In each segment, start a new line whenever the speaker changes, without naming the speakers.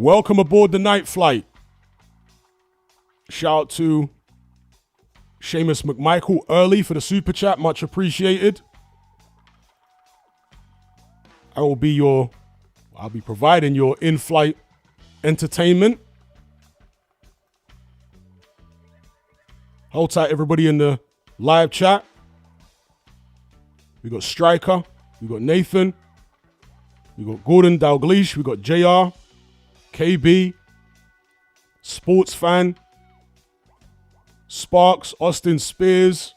Welcome aboard the night flight. Shout out to Seamus McMichael early for the super chat. Much appreciated. I'll be providing your in-flight entertainment. Hold tight, everybody in the live chat. We got Striker. We got Nathan. We got Gordon Dalglish. We got JR. KB, Sports Fan, Sparks, Austin Spears,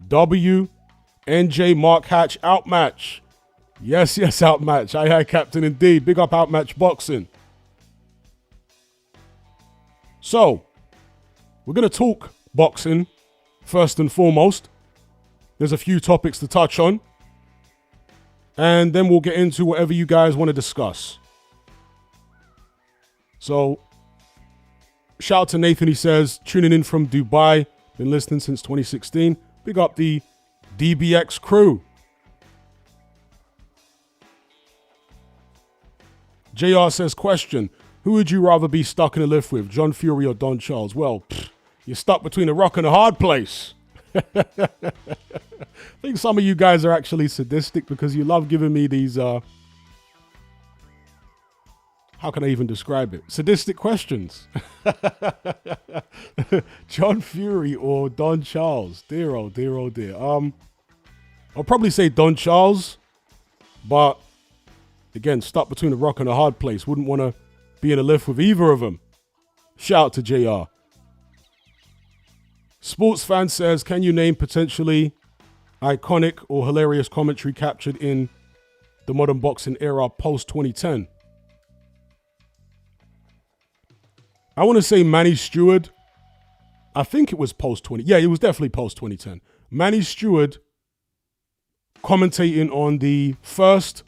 W, NJ, Mark Hatch, Outmatch. Yes, Outmatch. Aye, Captain, indeed. Big up Outmatch Boxing. So, we're going to talk boxing first and foremost. There's a few topics to touch on. And then we'll get into whatever you guys want to discuss. So, shout out to Nathan. He says, tuning in from Dubai. Been listening since 2016. Big up the DBX crew. JR says, question. Who would you rather be stuck in a lift with, John Fury or Don Charles? Well, you're stuck between a rock and a hard place. I think some of you guys are actually sadistic because you love giving me these... how can I even describe it? Sadistic questions. John Fury or Don Charles? Dear, oh dear, oh dear. I'll probably say Don Charles, but again, stuck between a rock and a hard place. Wouldn't want to be in a lift with either of them. Shout out to JR. Sports Fan says, can you name potentially iconic or hilarious commentary captured in the modern boxing era post 2010? I want to say Manny Stewart. I think it was post 20. Yeah, it was definitely post 2010. Manny Stewart commentating on the first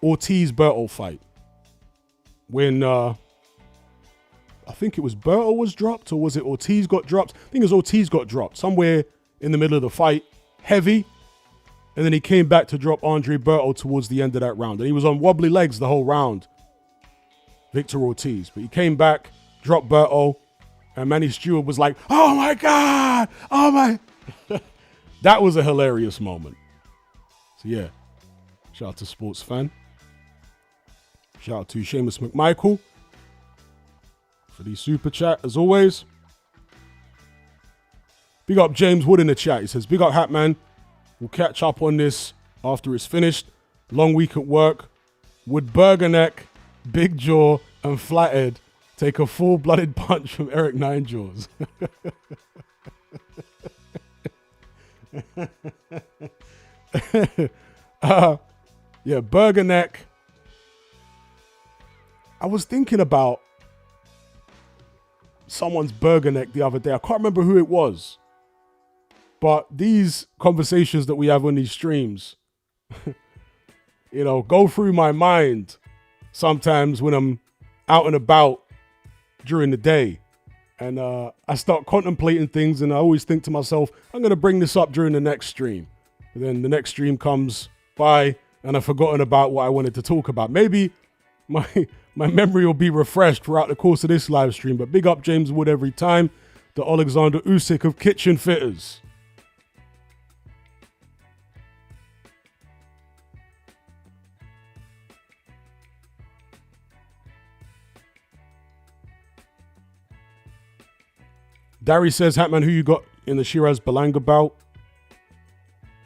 Ortiz-Berto fight. When I think it was Berto was dropped, or was it Ortiz got dropped? I think it was Ortiz got dropped somewhere in the middle of the fight, heavy. And then he came back to drop Andre Berto towards the end of that round. And he was on wobbly legs the whole round. Victor Ortiz. But he came back, dropped Berto, and Manny Stewart was like, oh my God! Oh my... That was a hilarious moment. So yeah, shout out to Sports Fan. Shout out to Seamus McMichael for the super chat, as always. Big up James Wood in the chat. He says, big up Hatman. We'll catch up on this after it's finished. Long week at work. Would Burger Neck, Big Jaw, and Flathead take a full-blooded punch from Eric Ninejaws? Yeah, Burger Neck. I was thinking about someone's Burger Neck the other day. I can't remember who it was. But these conversations that we have on these streams, go through my mind sometimes when I'm out and about during the day. And I start contemplating things, and I always think to myself, I'm going to bring this up during the next stream. And then the next stream comes by, and I've forgotten about what I wanted to talk about. Maybe my memory will be refreshed throughout the course of this live stream. But big up James Wood every time. The Alexander Usyk of kitchen fitters. Dari says, Hatman, who you got in the Shiraz Belanga bout?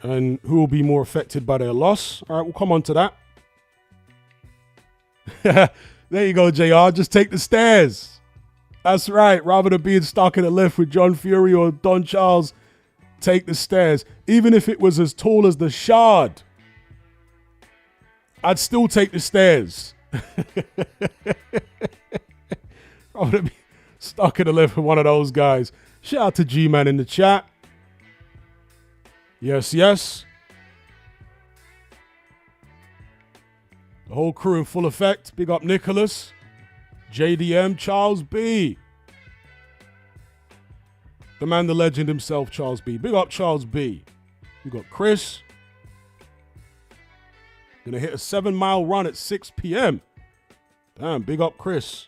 And who will be more affected by their loss? All right, we'll come on to that. There you go, JR. Just take the stairs. That's right. Rather than being stuck in a lift with John Fury or Don Charles, take the stairs. Even if it was as tall as the Shard, I'd still take the stairs. I would be stuck in the lift with one of those guys. Shout out to G-Man in the chat. Yes, yes. The whole crew in full effect. Big up Nicholas, JDM, Charles B. The man, the legend himself, Charles B. Big up Charles B. We got Chris. Gonna hit a 7-mile run at 6 p.m. Damn, big up Chris.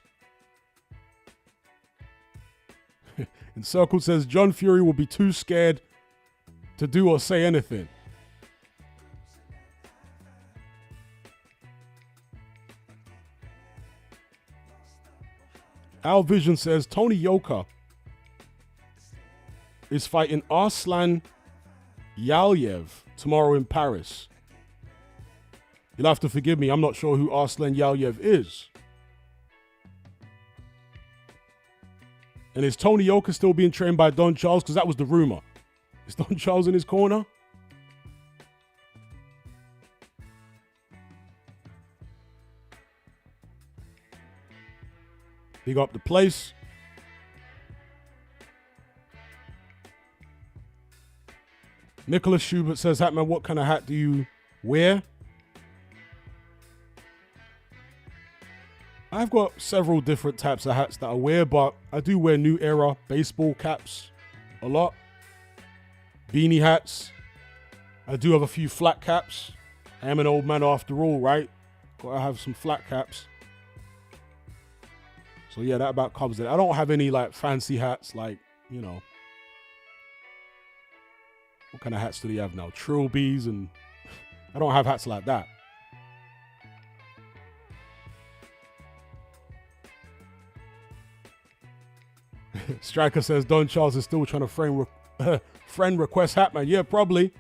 And Circle says John Fury will be too scared to do or say anything. Al Vision says Tony Yoka is fighting Arslan Yalyev tomorrow in Paris. You'll have to forgive me, I'm not sure who Arslan Yalyev is. And is Tony Yoka still being trained by Don Charles? Because that was the rumor. Is Don Charles in his corner? Big up the place. Nicholas Schubert says, Hatman, what kind of hat do you wear? I've got several different types of hats that I wear, but I do wear New Era baseball caps a lot. Beanie hats. I do have a few flat caps. I am an old man after all, right? Gotta have some flat caps. So yeah, that about covers it. I don't have any like fancy hats, like, you know. What kind of hats do they have now? Trilbies, and I don't have hats like that. Striker says Don Charles is still trying to friend request Hatman. Yeah, probably.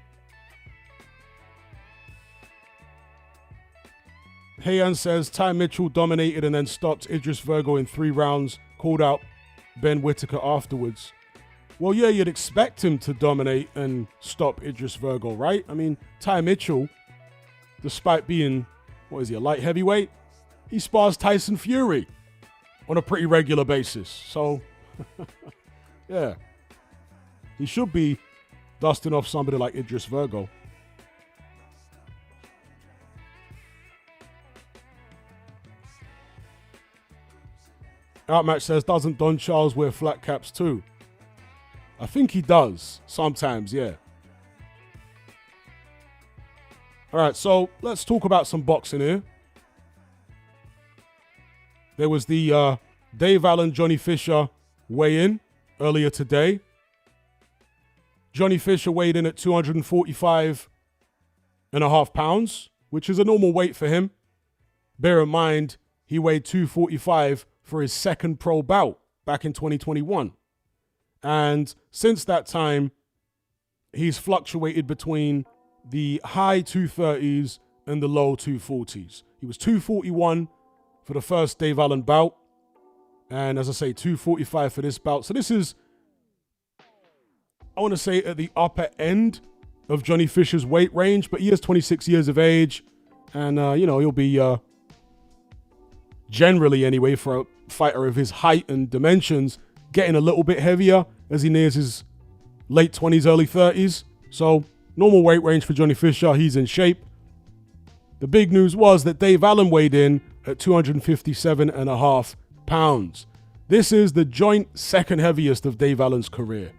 Heian says Ty Mitchell dominated and then stopped Idris Virgo in 3 rounds, called out Ben Whittaker afterwards. Well, yeah, you'd expect him to dominate and stop Idris Virgo, right? I mean, Ty Mitchell, despite being, what is he, a light heavyweight? He spars Tyson Fury on a pretty regular basis. So, yeah. He should be dusting off somebody like Idris Virgo. Outmatch says, doesn't Don Charles wear flat caps too? I think he does. Sometimes, yeah. All right, so let's talk about some boxing here. There was the Dave Allen, Johnny Fisher weigh-in earlier today. Johnny Fisher weighed in at 245.5 pounds, which is a normal weight for him. Bear in mind, he weighed 245 for his second pro bout back in 2021. And since that time, he's fluctuated between the high 230s and the low 240s. He was 241 for the first Dave Allen bout. And as I say, 245 for this bout. So this is, I want to say, at the upper end of Johnny Fisher's weight range. But he is 26 years of age. And, you know, he'll be, generally anyway, for a fighter of his height and dimensions, getting a little bit heavier as he nears his late 20s, early 30s. So normal weight range for Johnny Fisher. He's in shape. The big news was that Dave Allen weighed in at 257.5 pounds. This is the joint second heaviest of Dave Allen's career.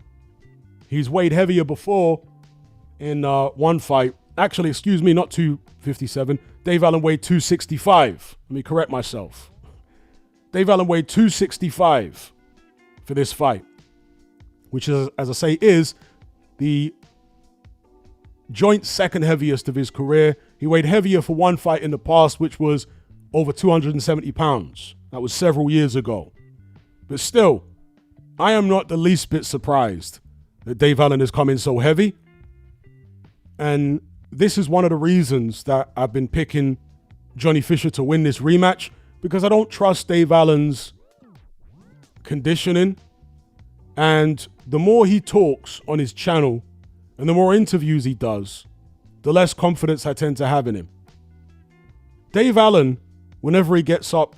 He's weighed heavier before in one fight. Actually, excuse me, not 257. Dave Allen weighed 265. Let me correct myself. Dave Allen weighed 265 for this fight, which is, as I say, is the joint second heaviest of his career. He weighed heavier for one fight in the past, which was over 270 pounds. That was several years ago. But still, I am not the least bit surprised that Dave Allen has come in so heavy. And this is one of the reasons that I've been picking Johnny Fisher to win this rematch, because I don't trust Dave Allen's conditioning. And the more he talks on his channel and the more interviews he does, the less confidence I tend to have in him. Dave Allen, whenever he gets up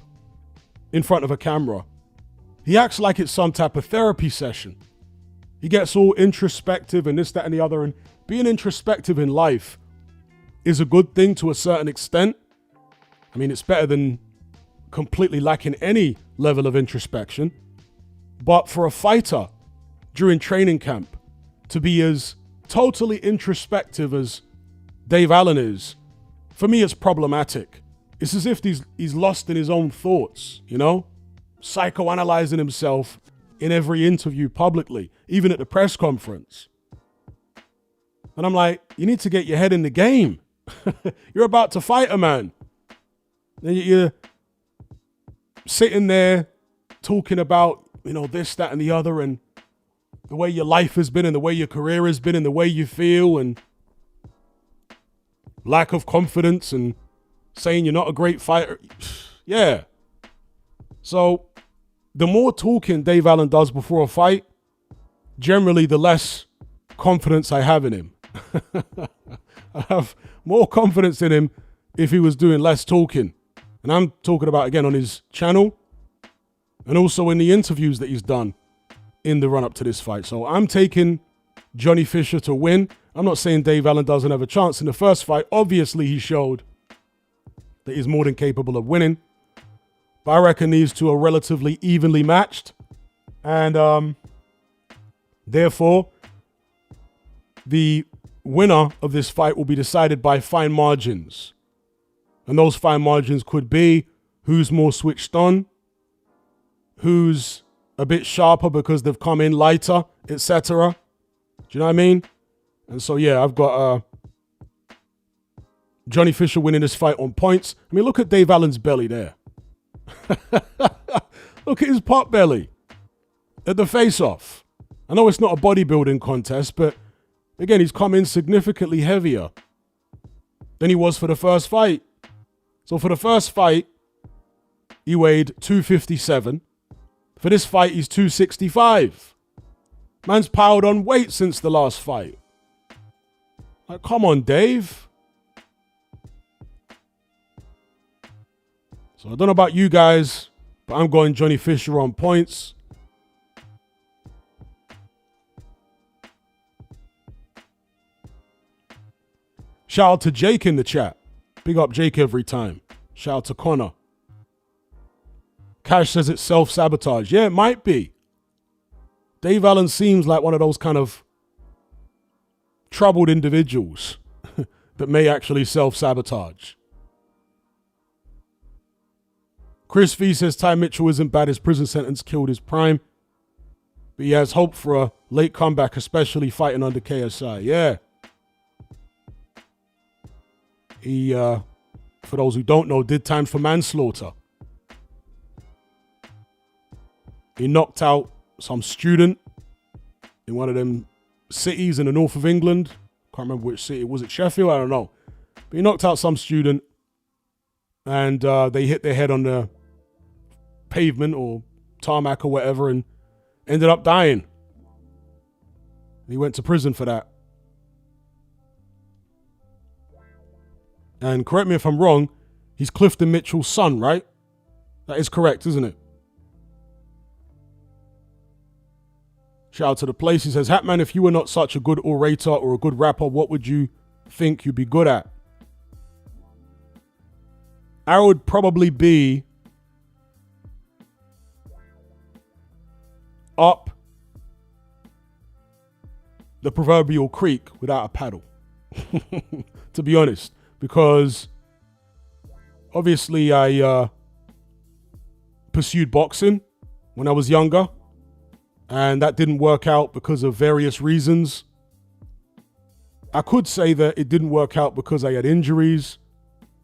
in front of a camera, he acts like it's some type of therapy session. He gets all introspective and this, that, and the other. And being introspective in life is a good thing to a certain extent. I mean, it's better than completely lacking any level of introspection. But for a fighter during training camp to be as totally introspective as Dave Allen is, for me, it's problematic. It's as if he's lost in his own thoughts, you know, psychoanalyzing himself in every interview publicly, even at the press conference. And I'm like, you need to get your head in the game. You're about to fight a man. And you're sitting there talking about, you know, this, that, and the other, and the way your life has been and the way your career has been and the way you feel and lack of confidence and saying you're not a great fighter. Yeah. So the more talking Dave Allen does before a fight, generally the less confidence I have in him. I have more confidence in him if he was doing less talking. And I'm talking about, again, on his channel and also in the interviews that he's done in the run-up to this fight. So I'm taking Johnny Fisher to win. I'm not saying Dave Allen doesn't have a chance. In the first fight, obviously he showed that he's more than capable of winning. But I reckon these two are relatively evenly matched. And therefore, the winner of this fight will be decided by fine margins. And those fine margins could be who's more switched on, who's a bit sharper because they've come in lighter, etc. Do you know what I mean? And so, yeah, I've got Johnny Fisher winning this fight on points. I mean, look at Dave Allen's belly there. Look at his pot belly at the face-off. I know it's not a bodybuilding contest, but again, he's come in significantly heavier than he was for the first fight. So for the first fight, he weighed 257. For this fight, he's 265. Man's piled on weight since the last fight. Like, come on, Dave. So I don't know about you guys, but I'm going Johnny Fisher on points. Shout out to Jake in the chat. Big up Jake every time. Shout out to Connor. Cash says it's self-sabotage. Yeah, it might be. Dave Allen seems like one of those kind of troubled individuals that may actually self-sabotage. Chris V says Ty Mitchell isn't bad. His prison sentence killed his prime. But he has hope for a late comeback, especially fighting under KSI. Yeah. He, for those who don't know, did time for manslaughter. He knocked out some student in one of them cities in the north of England. Can't remember which city. Was it Sheffield? I don't know. But he knocked out some student and they hit their head on the pavement or tarmac or whatever and ended up dying. He went to prison for that. And correct me if I'm wrong, he's Clifton Mitchell's son, right? That is correct, isn't it? Shout out to the place. He says, Hatman, if you were not such a good orator or a good rapper, what would you think you'd be good at? I would probably be up the proverbial creek without a paddle, to be honest. Because obviously I pursued boxing when I was younger, and that didn't work out because of various reasons. I could say that it didn't work out because I had injuries.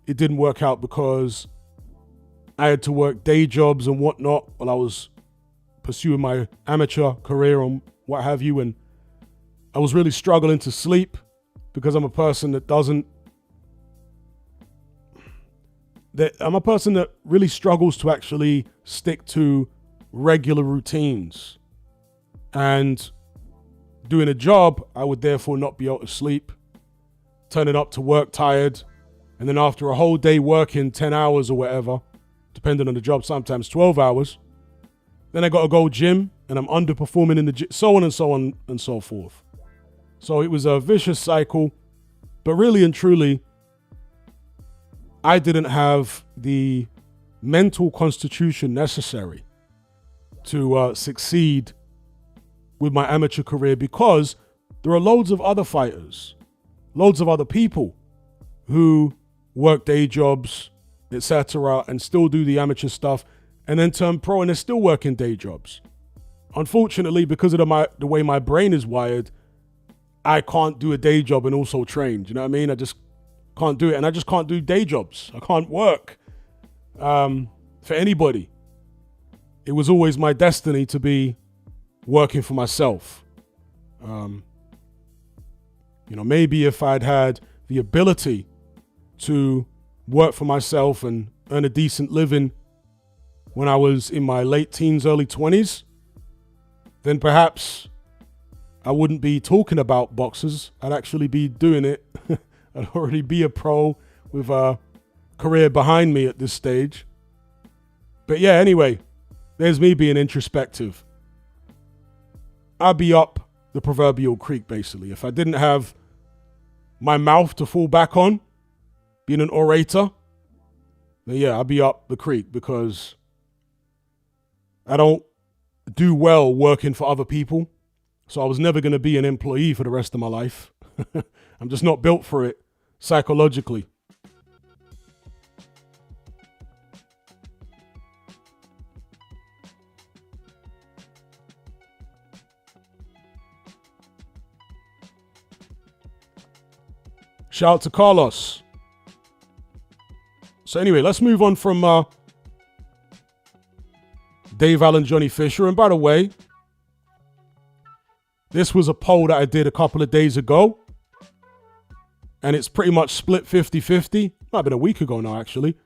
It didn't work out because I had to work day jobs and whatnot while I was pursuing my amateur career and what have you. And I was really struggling to sleep because I'm a person that really struggles to actually stick to regular routines. And doing a job, I would therefore not be able to sleep, turning up to work tired, and then after a whole day working 10 hours or whatever, depending on the job, sometimes 12 hours, then I got to go gym, and I'm underperforming in the gym, so on and so on and so forth. So it was a vicious cycle, but really and truly, I didn't have the mental constitution necessary to succeed with my amateur career, because there are loads of other fighters, loads of other people who work day jobs, etc., and still do the amateur stuff and then turn pro and they're still working day jobs. Unfortunately, because of the way my brain is wired, I can't do a day job and also train. Do you know what I mean? I just can't do it. And I just can't do day jobs. I can't work for anybody. It was always my destiny to be working for myself. Maybe if I'd had the ability to work for myself and earn a decent living when I was in my late teens, early 20s, then perhaps I wouldn't be talking about boxers. I'd actually be doing it. I'd already be a pro with a career behind me at this stage. But yeah, anyway, there's me being introspective. I'd be up the proverbial creek, basically. If I didn't have my mouth to fall back on, being an orator, then yeah, I'd be up the creek, because I don't do well working for other people. So I was never going to be an employee for the rest of my life. I'm just not built for it psychologically. Shout out to Carlos. So anyway, let's move on from Dave Allen, Johnny Fisher. And by the way, this was a poll that I did a couple of days ago. And it's pretty much split 50-50. Might have been a week ago now, actually.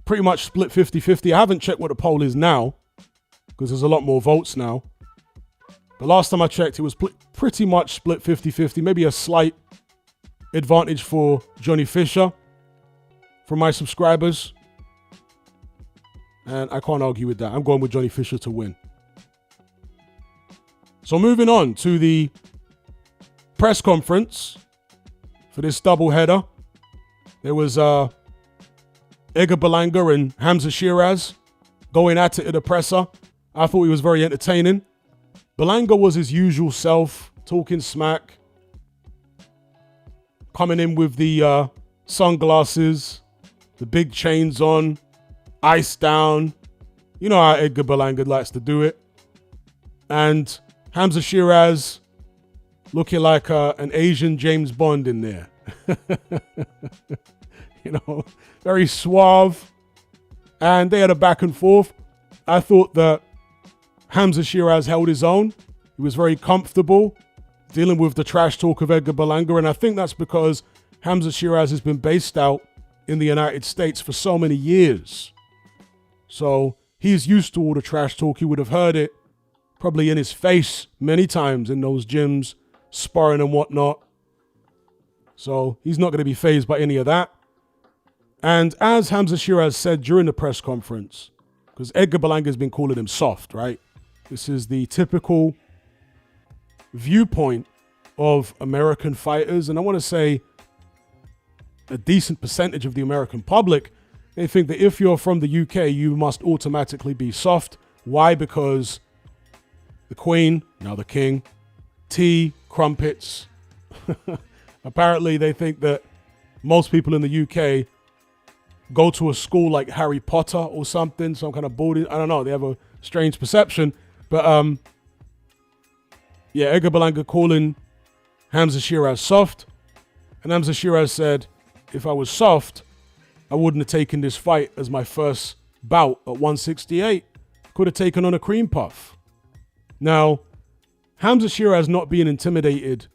Pretty much split 50-50. I haven't checked what the poll is now, because there's a lot more votes now. But last time I checked, it was pretty much split 50-50. Maybe a slight advantage for Johnny Fisher from my subscribers. And I can't argue with that. I'm going with Johnny Fisher to win. So moving on to the press conference for this doubleheader. There was Edgar Berlanga and Hamza Shiraz going at it at the presser. I thought he was very entertaining. Berlanga was his usual self, talking smack, coming in with the sunglasses, the big chains on, ice down. You know how Edgar Berlanga likes to do it. And Hamza Shiraz looking like an Asian James Bond in there. Very suave. And they had a back and forth. I thought that Hamza Shiraz held his own. He was very comfortable dealing with the trash talk of Edgar Berlanga. And I think that's because Hamza Shiraz has been based out in the United States for so many years. So he's used to all the trash talk. He would have heard it probably in his face many times in those gyms, sparring and whatnot. So he's not going to be fazed by any of that. And as Hamza Shiraz said during the press conference, because Edgar Berlanga has been calling him soft, right? This is the typical viewpoint of American fighters. And I want to say a decent percentage of the American public, they think that if you're from the UK, you must automatically be soft. Why? Because the Queen, now the King, tea, crumpets. Apparently, they think that most people in the UK go to a school like Harry Potter or something, some kind of boarding. I don't know. They have a strange perception. But Edgar Berlanga calling Hamza Shiraz soft. And Hamza Shiraz said, if I was soft, I wouldn't have taken this fight as my first bout at 168. Could have taken on a cream puff. Now, Hamza Shiraz not being intimidated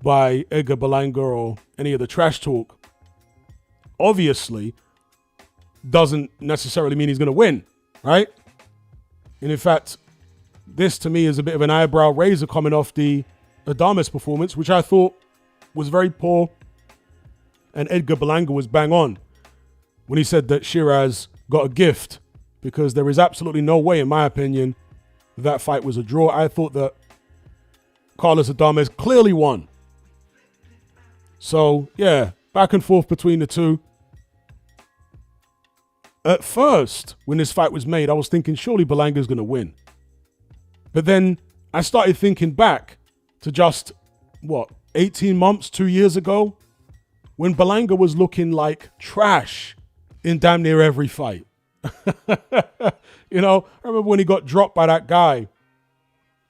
by Edgar Berlanga or any of the trash talk obviously doesn't necessarily mean he's going to win, right? And in fact, this to me is a bit of an eyebrow raiser coming off the Adames performance, which I thought was very poor. And Edgar Berlanga was bang on when he said that Shiraz got a gift, because there is absolutely no way, in my opinion, that fight was a draw. I thought that Carlos Adames clearly won. So, yeah, back and forth between the two. At first, when this fight was made, I was thinking surely Berlanga's going to win. But then I started thinking back to just, 18 months, 2 years ago, when Berlanga was looking like trash in damn near every fight. I remember when he got dropped by that guy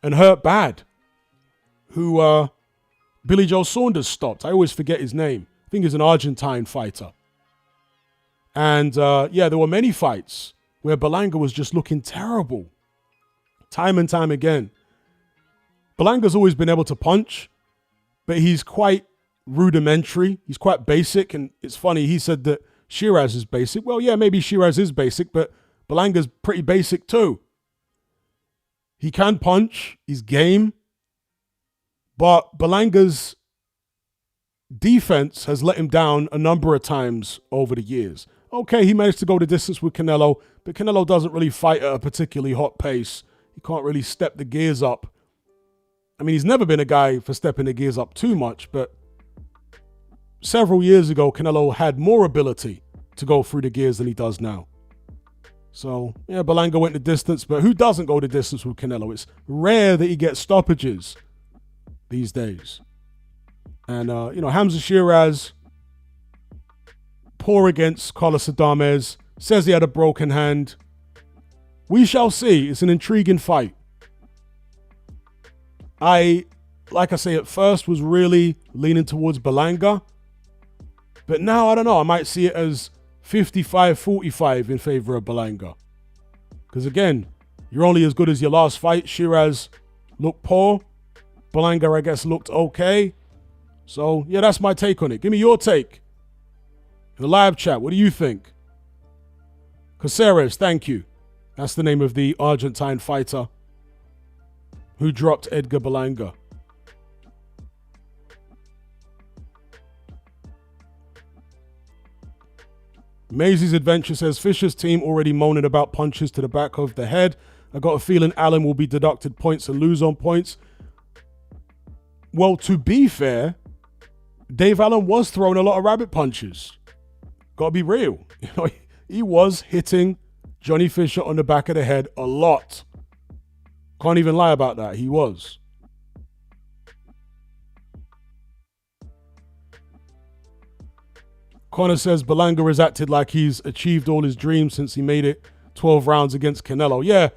and hurt bad, who Billy Joe Saunders stopped. I always forget his name. I think he's an Argentine fighter. And there were many fights where Berlanga was just looking terrible. Time and time again. Berlanga's always been able to punch, but he's quite rudimentary. He's quite basic. And it's funny, he said that Shiraz is basic. Well, yeah, maybe Shiraz is basic, but Berlanga's pretty basic too. He can punch. He's game. But Berlanga's defense has let him down a number of times over the years. Okay, he managed to go the distance with Canelo, but Canelo doesn't really fight at a particularly hot pace. He can't really step the gears up. I mean, he's never been a guy for stepping the gears up too much, but several years ago, Canelo had more ability to go through the gears than he does now. So, yeah, Berlanga went the distance, but who doesn't go the distance with Canelo? It's rare that he gets stoppages these days. And, Hamza Shiraz, poor against Carlos Adames, says he had a broken hand. We shall see. It's an intriguing fight. Like I say, at first was really leaning towards Berlanga. But now, I don't know, I might see it as 55-45 in favor of Berlanga. Because again, you're only as good as your last fight. Shiraz looked poor. Berlanga, I guess, looked okay. So, yeah, that's my take on it. Give me your take in the live chat. What do you think? Caceres, thank you. That's the name of the Argentine fighter who dropped Edgar Berlanga. Maisie's Adventure says, Fisher's team already moaning about punches to the back of the head. I got a feeling Allen will be deducted points and lose on points. Well, to be fair, Dave Allen was throwing a lot of rabbit punches. Gotta be real. He was hitting Johnny Fisher on the back of the head a lot. Can't even lie about that. He was. Connor says Berlanga has acted like he's achieved all his dreams since he made it 12 rounds against Canelo. Yeah,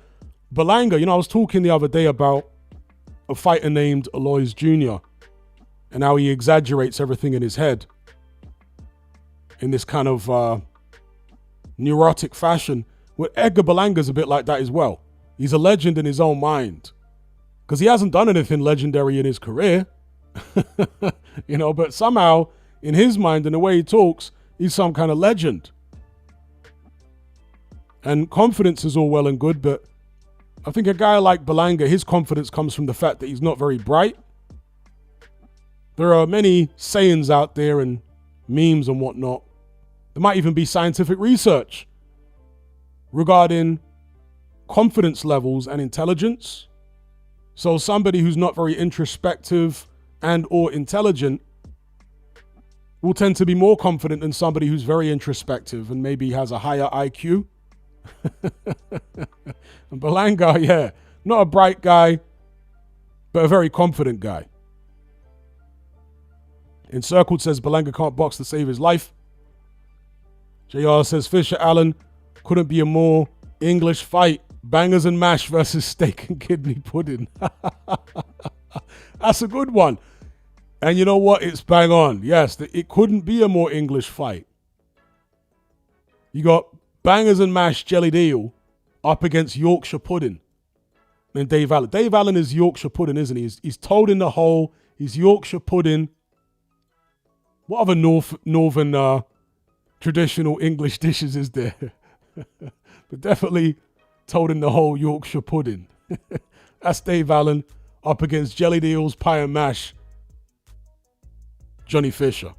Berlanga, I was talking the other day about a fighter named Alois Jr. and how he exaggerates everything in his head in this kind of neurotic fashion. Well, Edgar Berlanga's a bit like that as well. He's a legend in his own mind because he hasn't done anything legendary in his career, but somehow in his mind and the way he talks, he's some kind of legend. And confidence is all well and good, but I think a guy like Berlanga, his confidence comes from the fact that he's not very bright. There are many sayings out there and memes and whatnot. There might even be scientific research regarding confidence levels and intelligence. So somebody who's not very introspective and or intelligent will tend to be more confident than somebody who's very introspective and maybe has a higher IQ. And Berlanga, yeah, not a bright guy, but a very confident guy. Encircled says Berlanga can't box to save his life. JR says Fisher Allen couldn't be a more English fight. Bangers and mash versus steak and kidney pudding. That's a good one. And you know what? It's bang on. Yes, it couldn't be a more English fight. You got bangers and mash jellied eel up against Yorkshire pudding. And Dave Allen. Dave Allen is Yorkshire pudding, isn't he? He's toad in the hole. He's Yorkshire pudding. What other northern traditional English dishes is there? But definitely toad in the hole Yorkshire pudding. That's Dave Allen. up against Jelly Deals, Pie and Mash, Johnny Fisher.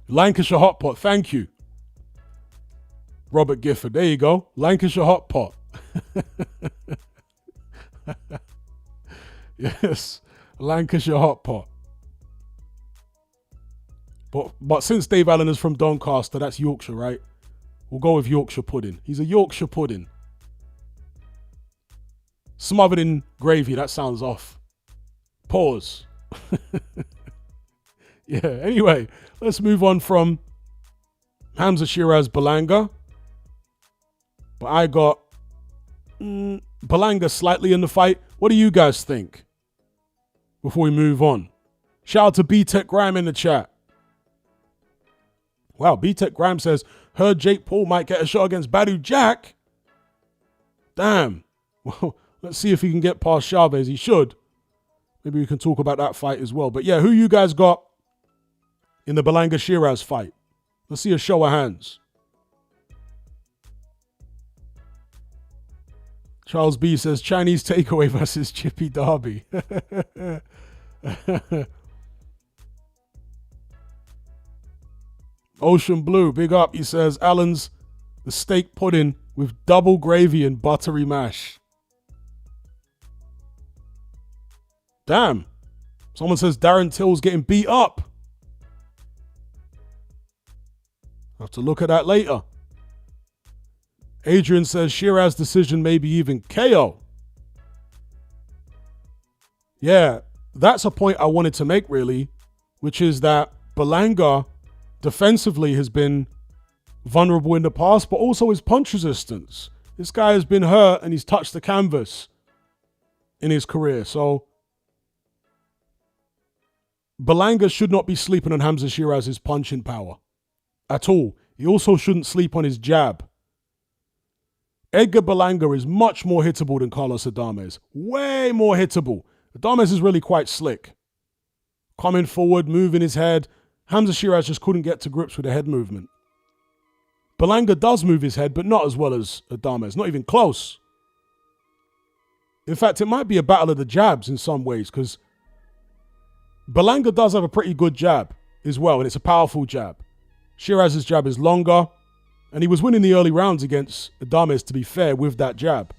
Lancashire Hot Pot, thank you. Robert Gifford, there you go. Lancashire Hot Pot. Yes, Lancashire Hot Pot. But since Dave Allen is from Doncaster, that's Yorkshire, right? We'll go with Yorkshire pudding. He's a Yorkshire pudding. Smothered in gravy, that sounds off. Pause. Yeah, anyway, let's move on from Hamza Shiraz Belanga. But I got Belanga slightly in the fight. What do you guys think? Before we move on. Shout out to B-Tech Grime in the chat. Wow, B-Tech Grime says, heard Jake Paul might get a shot against Badu Jack. Damn. Well, let's see if he can get past Chavez. He should. Maybe we can talk about that fight as well. But yeah, who you guys got in the Belanga Shiraz fight? Let's see a show of hands. Charles B says Chinese takeaway versus Chippy Derby. Ocean Blue, big up. He says Allen's the steak pudding with double gravy and buttery mash. Damn. Someone says Darren Till's getting beat up. I'll have to look at that later. Adrian says Shiraz decision, maybe even KO. Yeah, that's a point I wanted to make, really, which is that Belanga defensively has been vulnerable in the past, but also his punch resistance. This guy has been hurt and he's touched the canvas in his career. So Belanga should not be sleeping on Hamza Shiraz's punching power at all. He also shouldn't sleep on his jab. Edgar Belanga is much more hittable than Carlos Adames. Way more hittable. Adames is really quite slick. Coming forward, moving his head. Hamza Shiraz just couldn't get to grips with the head movement. Belanga does move his head, but not as well as Adames. Not even close. In fact, it might be a battle of the jabs in some ways, because Belanga does have a pretty good jab as well, and it's a powerful jab. Shiraz's jab is longer, and he was winning the early rounds against Adames, to be fair, with that jab.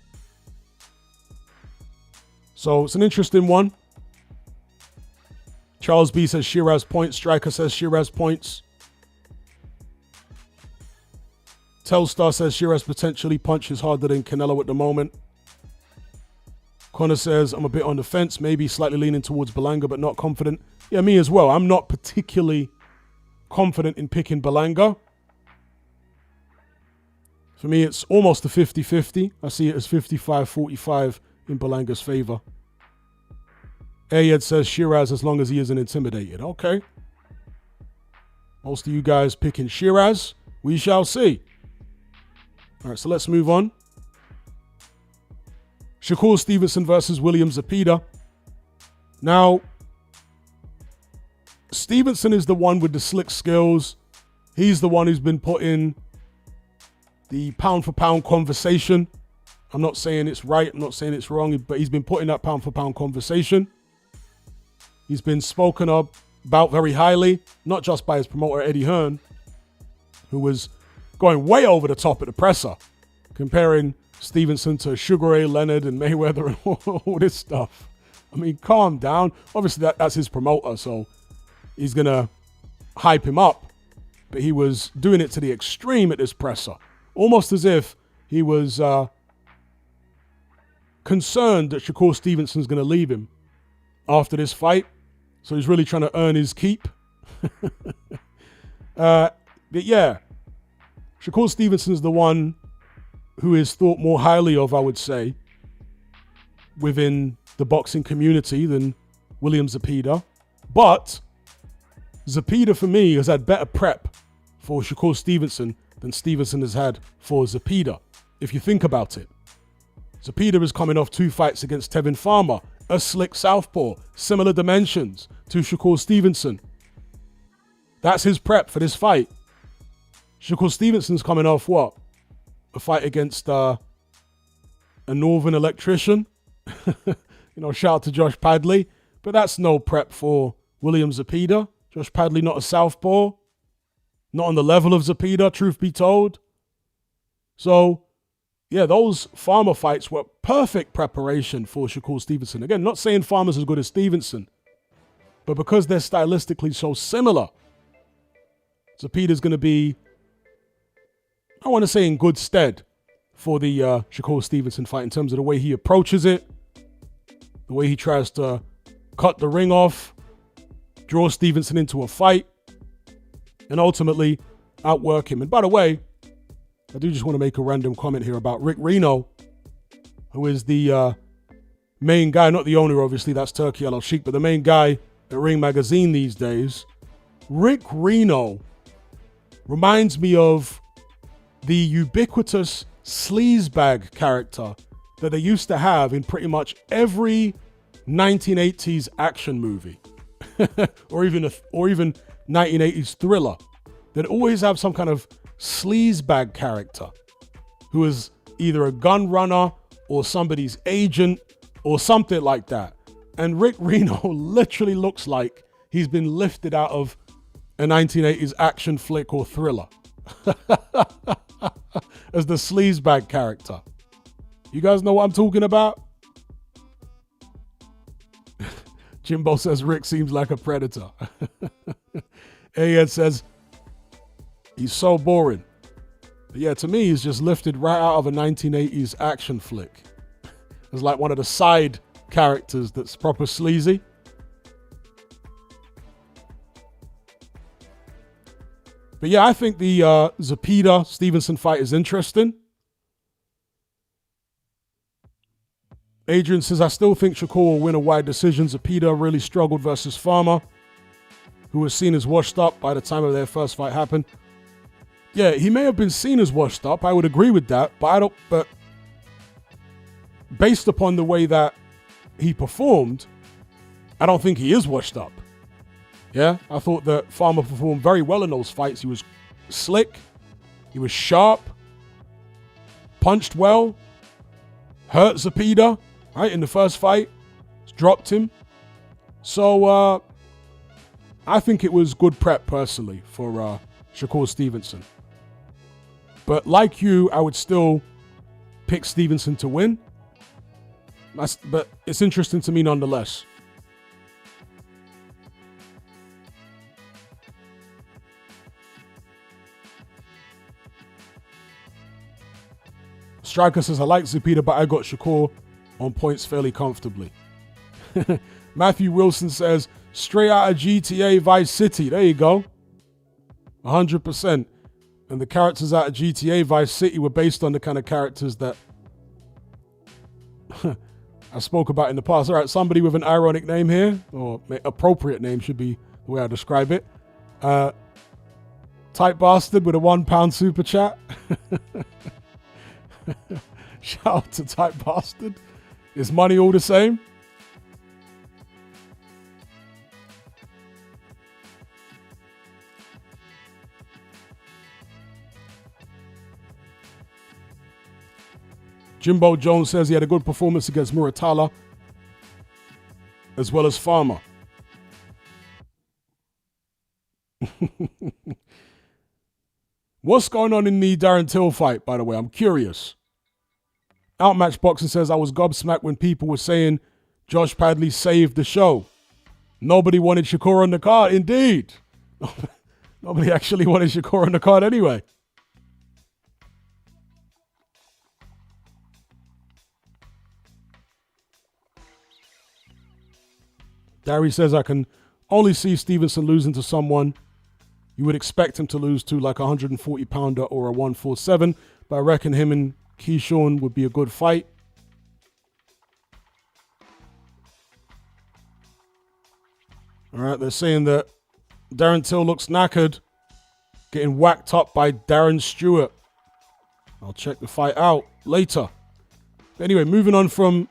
So it's an interesting one. Charles B says Shiraz points. Striker says Shiraz points. Telstar says Shiraz potentially punches harder than Canelo at the moment. Connor says, I'm a bit on the fence, maybe slightly leaning towards Belanga, but not confident. Yeah, me as well. I'm not particularly confident in picking Belanga. For me, it's almost a 50-50. I see it as 55-45 in Belanga's favor. Ayed says Shiraz as long as he isn't intimidated. Okay. Most of you guys picking Shiraz. We shall see. All right, so let's move on. Shakur Stevenson versus William Zepeda. Now, Stevenson is the one with the slick skills. He's the one who's been put in the pound-for-pound conversation. I'm not saying it's right. I'm not saying it's wrong, but he's been put in that pound-for-pound conversation. He's been spoken about very highly, not just by his promoter, Eddie Hearn, who was going way over the top at the presser, comparing Stevenson to Sugar Ray Leonard and Mayweather and all this stuff. I mean, calm down. Obviously, that's his promoter, so he's going to hype him up. But he was doing it to the extreme at this presser, almost as if he was concerned that Shakur Stevenson's going to leave him after this fight. So he's really trying to earn his keep. But yeah, Shakur Stevenson's the one who is thought more highly of, I would say, within the boxing community than William Zepeda. But Zepeda, for me, has had better prep for Shakur Stevenson than Stevenson has had for Zepeda, if you think about it. Zepeda is coming off 2 fights against Tevin Farmer, a slick southpaw, similar dimensions to Shakur Stevenson. That's his prep for this fight. Shakur Stevenson's coming off what? A fight against a Northern electrician Shout out to Josh Padley. But that's no prep for William Zepeda. Josh Padley not a southpaw. Not on the level of Zepeda, truth be told. So, yeah, those Farmer fights were perfect preparation for Shakur Stevenson. Again, not saying Farmer's as good as Stevenson, but because they're stylistically so similar, Zepeda's going to be, I want to say, in good stead for the Shakur Stevenson fight in terms of the way he approaches it, the way he tries to cut the ring off, draw Stevenson into a fight, and ultimately outwork him. And by the way, I do just want to make a random comment here about Rick Reno, who is the main guy, not the owner, obviously, that's Turkey Al Sheikh, but the main guy at Ring Magazine these days. Rick Reno reminds me of the ubiquitous sleazebag character that they used to have in pretty much every 1980s action movie or even 1980s thriller. They'd always have some kind of sleazebag character who is either a gun runner or somebody's agent or something like that. And Rick Reno literally looks like he's been lifted out of a 1980s action flick or thriller as the sleazebag character. You guys know what I'm talking about? Jimbo says Rick seems like a predator. Ayed says he's so boring. But yeah, to me, he's just lifted right out of a 1980s action flick. It's like one of the side characters that's proper sleazy. But yeah, I think the Zepeda-Stevenson fight is interesting. Adrian says, I still think Shakur will win a wide decision. Zepeda really struggled versus Farmer, who was seen as washed up by the time of their first fight happened. Yeah, he may have been seen as washed up. I would agree with that. But based upon the way that he performed, I don't think he is washed up. Yeah, I thought that Farmer performed very well in those fights. He was slick. He was sharp. Punched well. Hurt Zepeda, right, in the first fight. Dropped him. So, I think it was good prep, personally, for Shakur Stevenson. But like you, I would still pick Stevenson to win. But it's interesting to me nonetheless. Striker says, I like Zepeda, but I got Shakur on points fairly comfortably. Matthew Wilson says, straight out of GTA Vice City. There you go. 100%. And the characters out of GTA Vice City were based on the kind of characters that I spoke about in the past. All right, somebody with an ironic name here, or appropriate name should be the way I describe it. Tight Bastard with a £1 super chat. Shout out to Tight Bastard. Is money all the same? Jimbo Jones says he had a good performance against Muratalla as well as Farmer. What's going on in the Darren Till fight, by the way? I'm curious. Outmatch Boxing says, I was gobsmacked when people were saying Josh Padley saved the show. Nobody wanted Shakur on the card. Indeed. Nobody actually wanted Shakur on the card anyway. Darry says, I can only see Stevenson losing to someone you would expect him to lose to, like a 140-pounder or a 147, but I reckon him and Keyshawn would be a good fight. All right, they're saying that Darren Till looks knackered, getting whacked up by Darren Stewart. I'll check the fight out later. But anyway, moving on from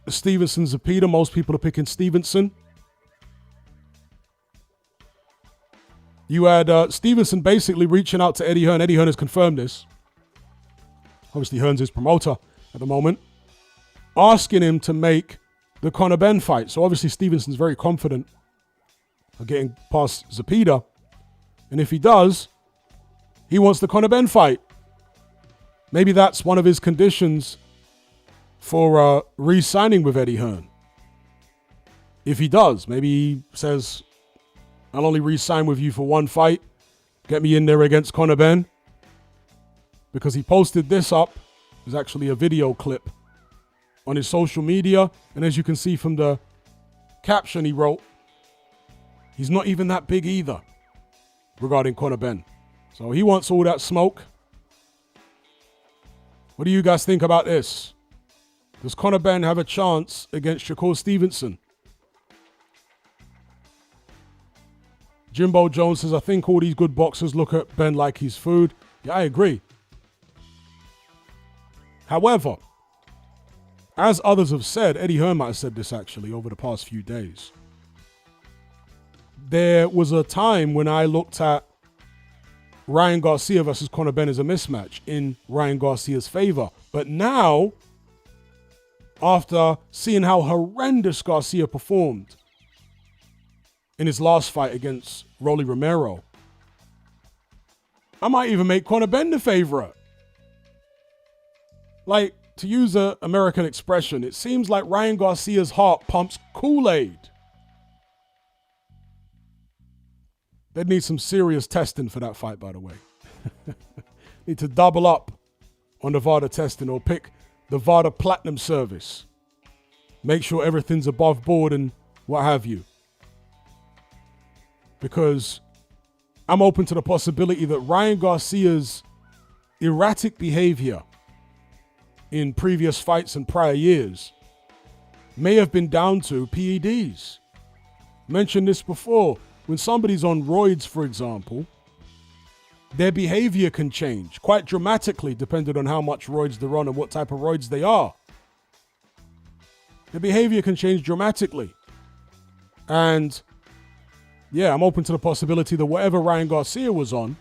Stevenson Zepeda, most people are picking Stevenson. You had Stevenson basically reaching out to Eddie Hearn. Eddie Hearn has confirmed this. Obviously, Hearn's his promoter at the moment. asking him to make the Conor Benn fight. So obviously Stevenson's very confident of getting past Zepeda. And if he does, he wants the Conor Benn fight. Maybe that's one of his conditions for re-signing with Eddie Hearn. If he does, maybe he says, I'll only re-sign with you for one fight. Get me in there against Conor Benn. Because he posted this up. There's actually a video clip on his social media. And as you can see from the caption he wrote, he's not even that big either regarding Conor Benn. So he wants all that smoke. What do you guys think about this? Does Conor Benn have a chance against Shakur Stevenson? Jimbo Jones says, I think all these good boxers look at Ben like he's food. Yeah, I agree. However, as others have said, Eddie Hearn might have said this actually over the past few days. There was a time when I looked at Ryan Garcia versus Conor Benn as a mismatch in Ryan Garcia's favor. But now, after seeing how horrendous Garcia performed in his last fight against Rolly Romero, I might even make Conor Benn the favorite. Like, to use an American expression, it seems like Ryan Garcia's heart pumps Kool-Aid. They'd need some serious testing for that fight, by the way. Need to double up on the VADA testing or pick the VADA Platinum service. Make sure everything's above board and what have you. Because I'm open to the possibility that Ryan Garcia's erratic behavior in previous fights and prior years may have been down to PEDs. Mentioned this before. When somebody's on roids, for example, their behavior can change quite dramatically depending on how much roids they're on and what type of roids they are. Their behavior can change dramatically. And yeah, I'm open to the possibility that whatever Ryan Garcia was on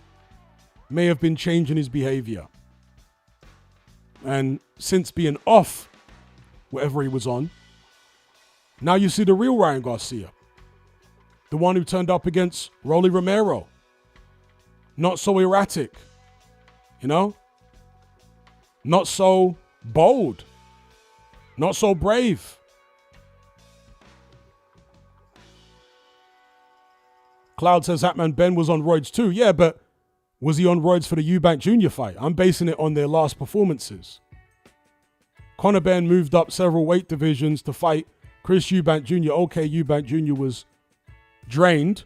may have been changing his behavior. And since being off whatever he was on, now you see the real Ryan Garcia. The one who turned up against Rolly Romero. Not so erratic. You know? Not so bold. Not so brave. Cloud says Hatman Ben was on roids too. Yeah, but was he on roids for the Eubank Jr. fight? I'm basing it on their last performances. Conor Benn moved up several weight divisions to fight Chris Eubank Jr. Okay, Eubank Jr. was drained,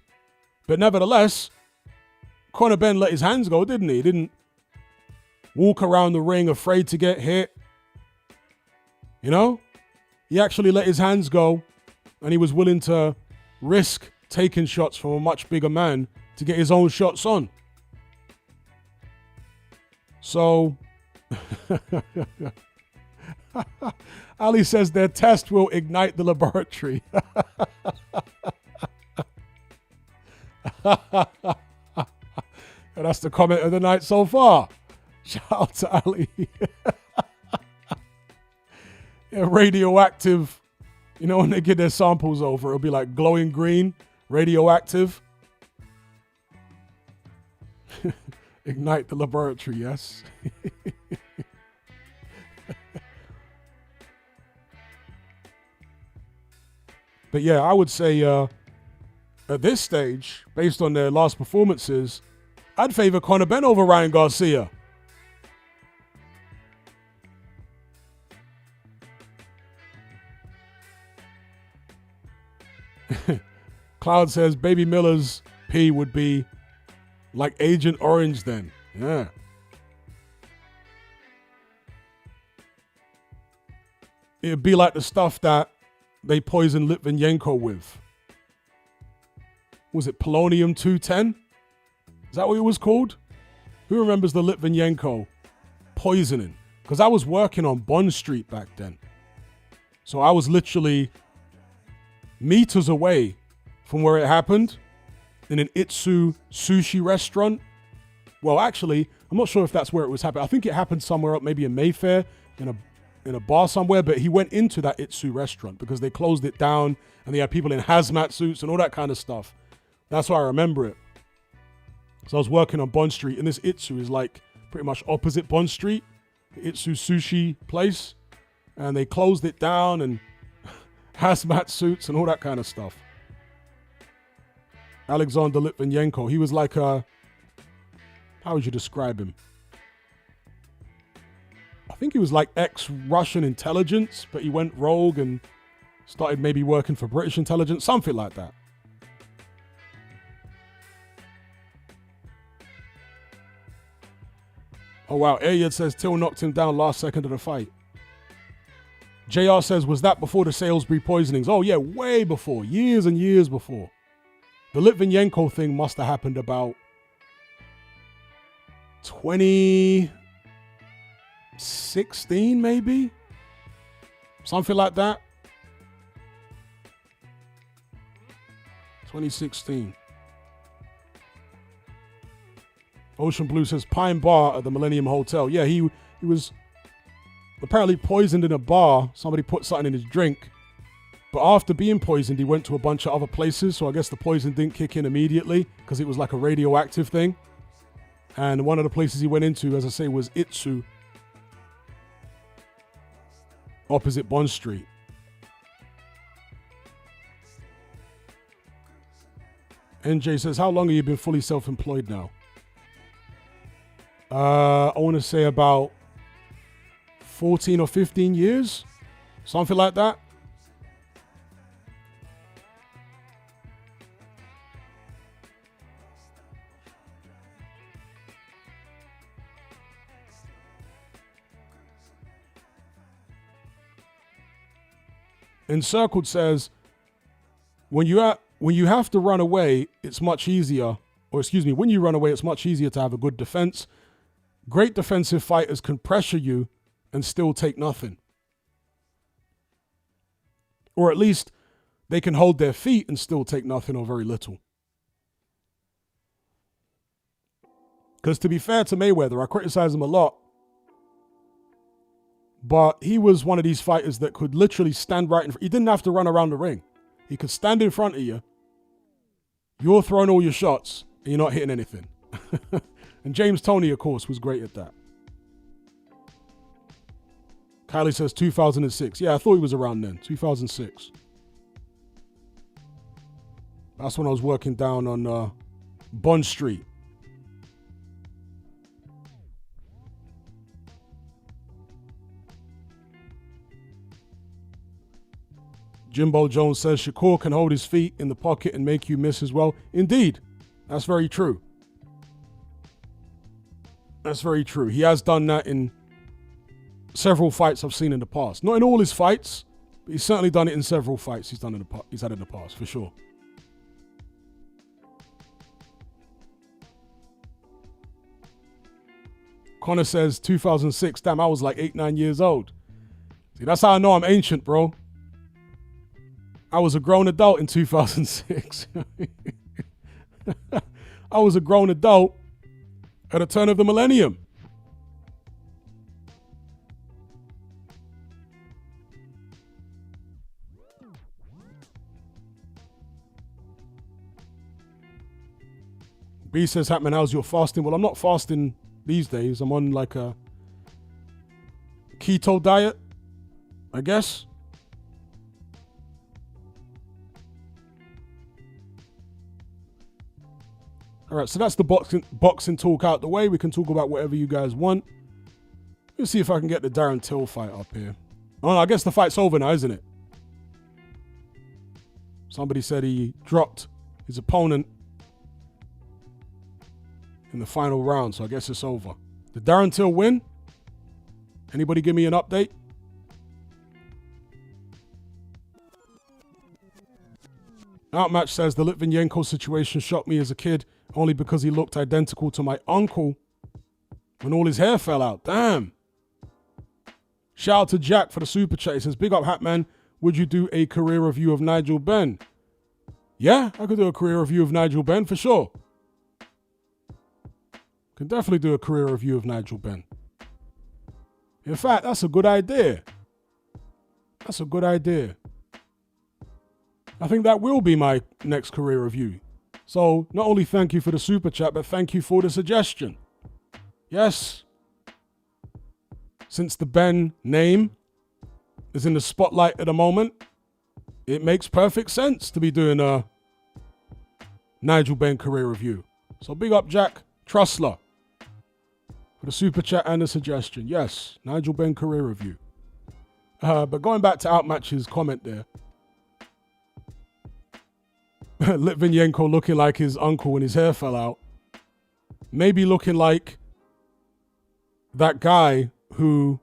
but nevertheless, Conor Benn let his hands go, didn't he? He didn't walk around the ring afraid to get hit. You know? He actually let his hands go, and he was willing to risk taking shots from a much bigger man to get his own shots on. So, Ali says their test will ignite the laboratory. And that's the comment of the night so far. Shout out to Ali. Yeah, radioactive. You know, when they get their samples over, it'll be like glowing green, radioactive. Ignite the laboratory, yes. But yeah, I would say at this stage, based on their last performances, I'd favor Conor Benn over Ryan Garcia. Cloud says Baby Miller's P would be like Agent Orange then. Yeah. It'd be like the stuff that they poisoned Litvinenko with. Was it polonium-210? Is that what it was called? Who remembers the Litvinenko poisoning? Because I was working on Bond Street back then. So I was literally meters away from where it happened in an Itsu sushi restaurant. Well, actually, I'm not sure if that's where it was happening. I think it happened somewhere up, maybe in Mayfair, in in a bar somewhere, but he went into that Itsu restaurant because they closed it down and they had people in hazmat suits and all that kind of stuff. That's why I remember it. So I was working on Bond Street, and this Itsu is like pretty much opposite Bond Street, the Itsu sushi place, and they closed it down and hazmat suits and all that kind of stuff. Alexander Litvinenko, he was like a, how would you describe him? I think he was like ex-Russian intelligence, but he went rogue and started maybe working for British intelligence, something like that. Oh wow, Ayad says Till knocked him down last second of the fight. JR says, was that before the Salisbury poisonings? Oh yeah, way before, years and years before. The Litvinenko thing must have happened about 2016 maybe? Something like that. 2016. Ocean Blue says Pine Bar at the Millennium Hotel. Yeah, he was apparently poisoned in a bar. Somebody put something in his drink. But after being poisoned, he went to a bunch of other places. So I guess the poison didn't kick in immediately because it was like a radioactive thing. And one of the places he went into, as I say, was Itsu, opposite Bond Street. NJ says, how long have you been fully self-employed now? I want to say about 14 or 15 years. Something like that. Encircled says, when you have to run away, it's much easier, or excuse me, when you run away, it's much easier to have a good defense. Great defensive fighters can pressure you and still take nothing. Or at least they can hold their feet and still take nothing or very little. Because to be fair to Mayweather, I criticize him a lot, but he was one of these fighters that could literally stand right in front. He didn't have to run around the ring. He could stand in front of you. You're throwing all your shots and you're not hitting anything. And James Toney, of course, was great at that. Kylie says 2006. Yeah, I thought he was around then. 2006. That's when I was working down on Bond Street. Jimbo Jones says Shakur can hold his feet in the pocket and make you miss as well. Indeed, that's very true. That's very true. He has done that in several fights I've seen in the past. Not in all his fights, but he's certainly done it in several fights he's had in the past, for sure. Connor says 2006. Damn, I was like 8, 9 years old. See, that's how I know I'm ancient, bro. I was a grown adult in 2006. I was a grown adult at the turn of the millennium. B says, Hatman, how's your fasting? Well, I'm not fasting these days. I'm on like a keto diet, I guess. All right, so that's the boxing talk out the way. We can talk about whatever you guys want. Let's see if I can get the Darren Till fight up here. Oh, no, I guess the fight's over now, isn't it? Somebody said he dropped his opponent in the final round, so I guess it's over. Did Darren Till win? Anybody give me an update? Outmatch says the Litvinenko situation shocked me as a kid only because he looked identical to my uncle when all his hair fell out. Damn. Shout out to Jack for the super chat. He says, big up Hatman. Would you do a career review of Nigel Benn? Yeah, I could do a career review of Nigel Benn for sure. Can definitely do a career review of Nigel Benn. In fact, that's a good idea. That's a good idea. I think that will be my next career review. So not only thank you for the super chat, but thank you for the suggestion. Yes. Since the Ben name is in the spotlight at the moment, it makes perfect sense to be doing a Nigel Ben career review. So big up Jack Trussler for the super chat and the suggestion. Yes, Nigel Ben career review. But going back to Outmatch's comment there, Litvinenko looking like his uncle when his hair fell out. Maybe looking like that guy who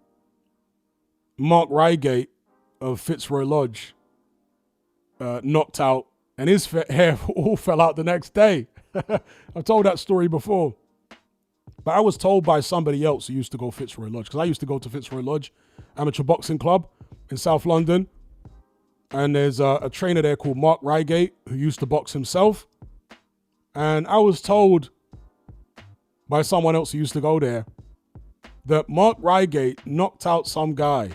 Mark Reigate of Fitzroy Lodge knocked out, and his hair all fell out the next day. I've told that story before. But I was told by somebody else who used to go Fitzroy Lodge, because I used to go to Fitzroy Lodge Amateur Boxing Club in South London. And there's a trainer there called Mark Reigate who used to box himself. And I was told by someone else who used to go there that Mark Reigate knocked out some guy.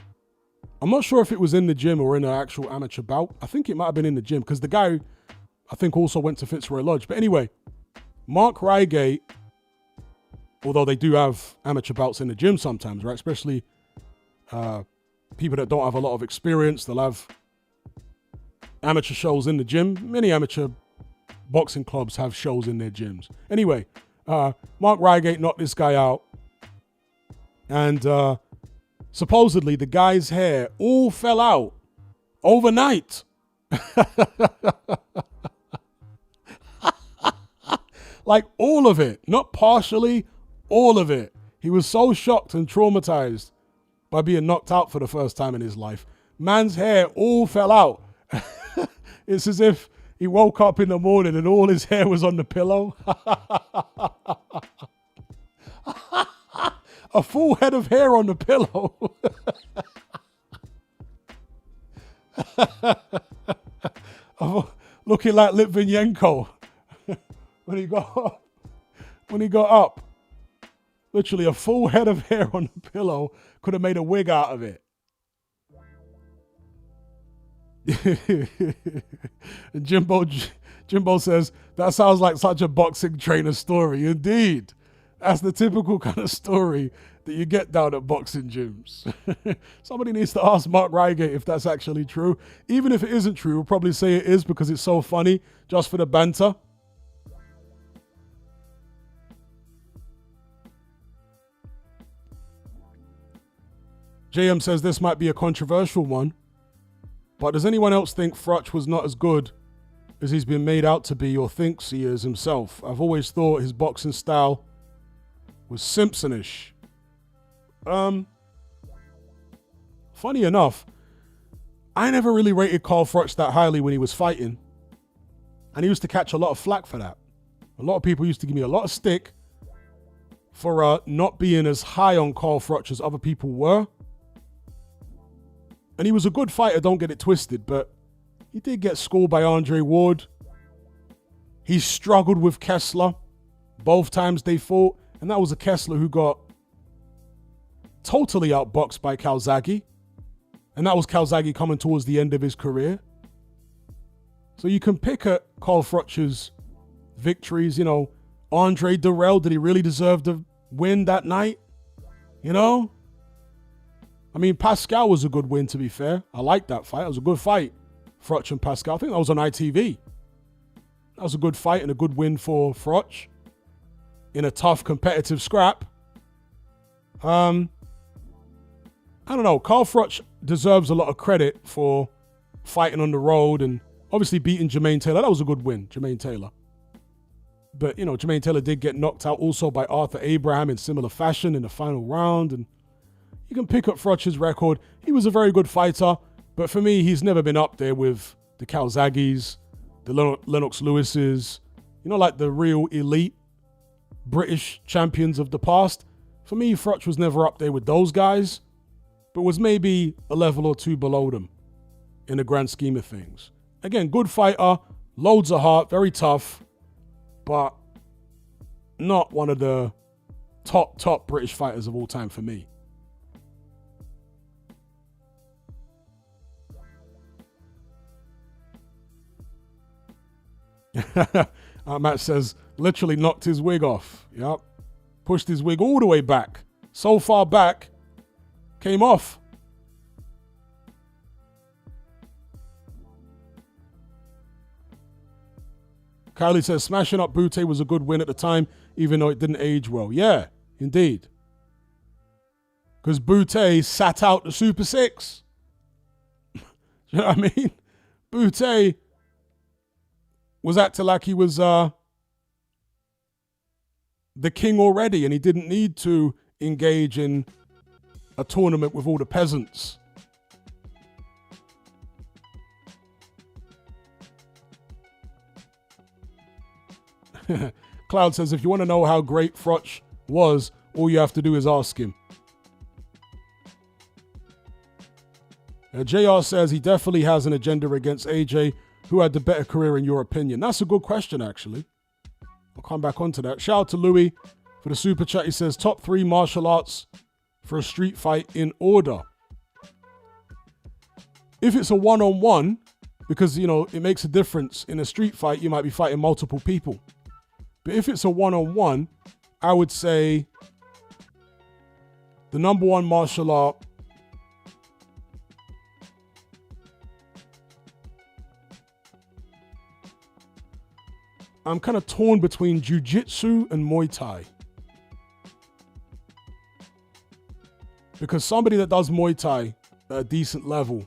I'm not sure if it was in the gym or in an actual amateur bout. I think it might have been in the gym because the guy, I think, also went to Fitzroy Lodge. But anyway, Mark Reigate, although they do have amateur bouts in the gym sometimes, right? Especially people that don't have a lot of experience, they'll have amateur shows in the gym. Many amateur boxing clubs have shows in their gyms. Anyway, Mark Reigate knocked this guy out. And supposedly the guy's hair all fell out overnight. Like all of it, not partially, all of it. He was so shocked and traumatized by being knocked out for the first time in his life. Man's hair all fell out. It's as if he woke up in the morning and all his hair was on the pillow. A full head of hair on the pillow. Looking like Litvinenko when he got up. Literally a full head of hair on the pillow. Could have made a wig out of it. And Jimbo says, that sounds like such a boxing trainer story. Indeed. That's the typical kind of story that you get down at boxing gyms. Somebody needs to ask Mark Reigate if that's actually true. Even if it isn't true, we'll probably say it is because it's so funny, just for the banter. JM says this might be a controversial one, but does anyone else think Froch was not as good as he's been made out to be or thinks he is himself? I've always thought his boxing style was Simpsonish. Funny enough, I never really rated Carl Froch that highly when he was fighting. And he used to catch a lot of flack for that. A lot of people used to give me a lot of stick for not being as high on Carl Froch as other people were. And he was a good fighter, don't get it twisted, but he did get schooled by Andre Ward. He struggled with Kessler both times they fought. And that was a Kessler who got totally outboxed by Calzaghe. And that was Calzaghe coming towards the end of his career. So you can pick at Carl Froch's victories. You know, Andre Durrell, did he really deserve to win that night? You know? I mean, Pascal was a good win, to be fair. I liked that fight. It was a good fight, Froch and Pascal. I think that was on ITV. That was a good fight and a good win for Froch in a tough competitive scrap. I don't know. Carl Froch deserves a lot of credit for fighting on the road and obviously beating Jermaine Taylor. That was a good win, Jermaine Taylor. But, you know, Jermaine Taylor did get knocked out also by Arthur Abraham in similar fashion in the final round. And you can pick up Froch's record. He was a very good fighter. But for me, he's never been up there with the Calzaghes, the Lennox Lewises, you know, like the real elite British champions of the past. For me, Froch was never up there with those guys, but was maybe a level or two below them in the grand scheme of things. Again, good fighter, loads of heart, very tough, but not one of the top British fighters of all time for me. Matt says, literally knocked his wig off. Yep. Pushed his wig all the way back. So far back, came off. Kylie says, smashing up Butte was a good win at the time, even though it didn't age well. Yeah, indeed. Because Butte sat out the Super Six. You know what I mean? Butte was acting like he was the king already, and he didn't need to engage in a tournament with all the peasants. Cloud says, if you want to know how great Froch was, all you have to do is ask him. JR says he definitely has an agenda against AJ. Who had the better career in your opinion? That's a good question, actually. I'll come back onto that. Shout out to Louis for the super chat. He says, top 3 martial arts for a street fight in order. If it's a one-on-one, because, you know, it makes a difference. In a street fight, you might be fighting multiple people. But if it's a one-on-one, I would say the number 1 martial art I'm kind of torn between jiu-jitsu and Muay Thai. Because somebody that does Muay Thai at a decent level,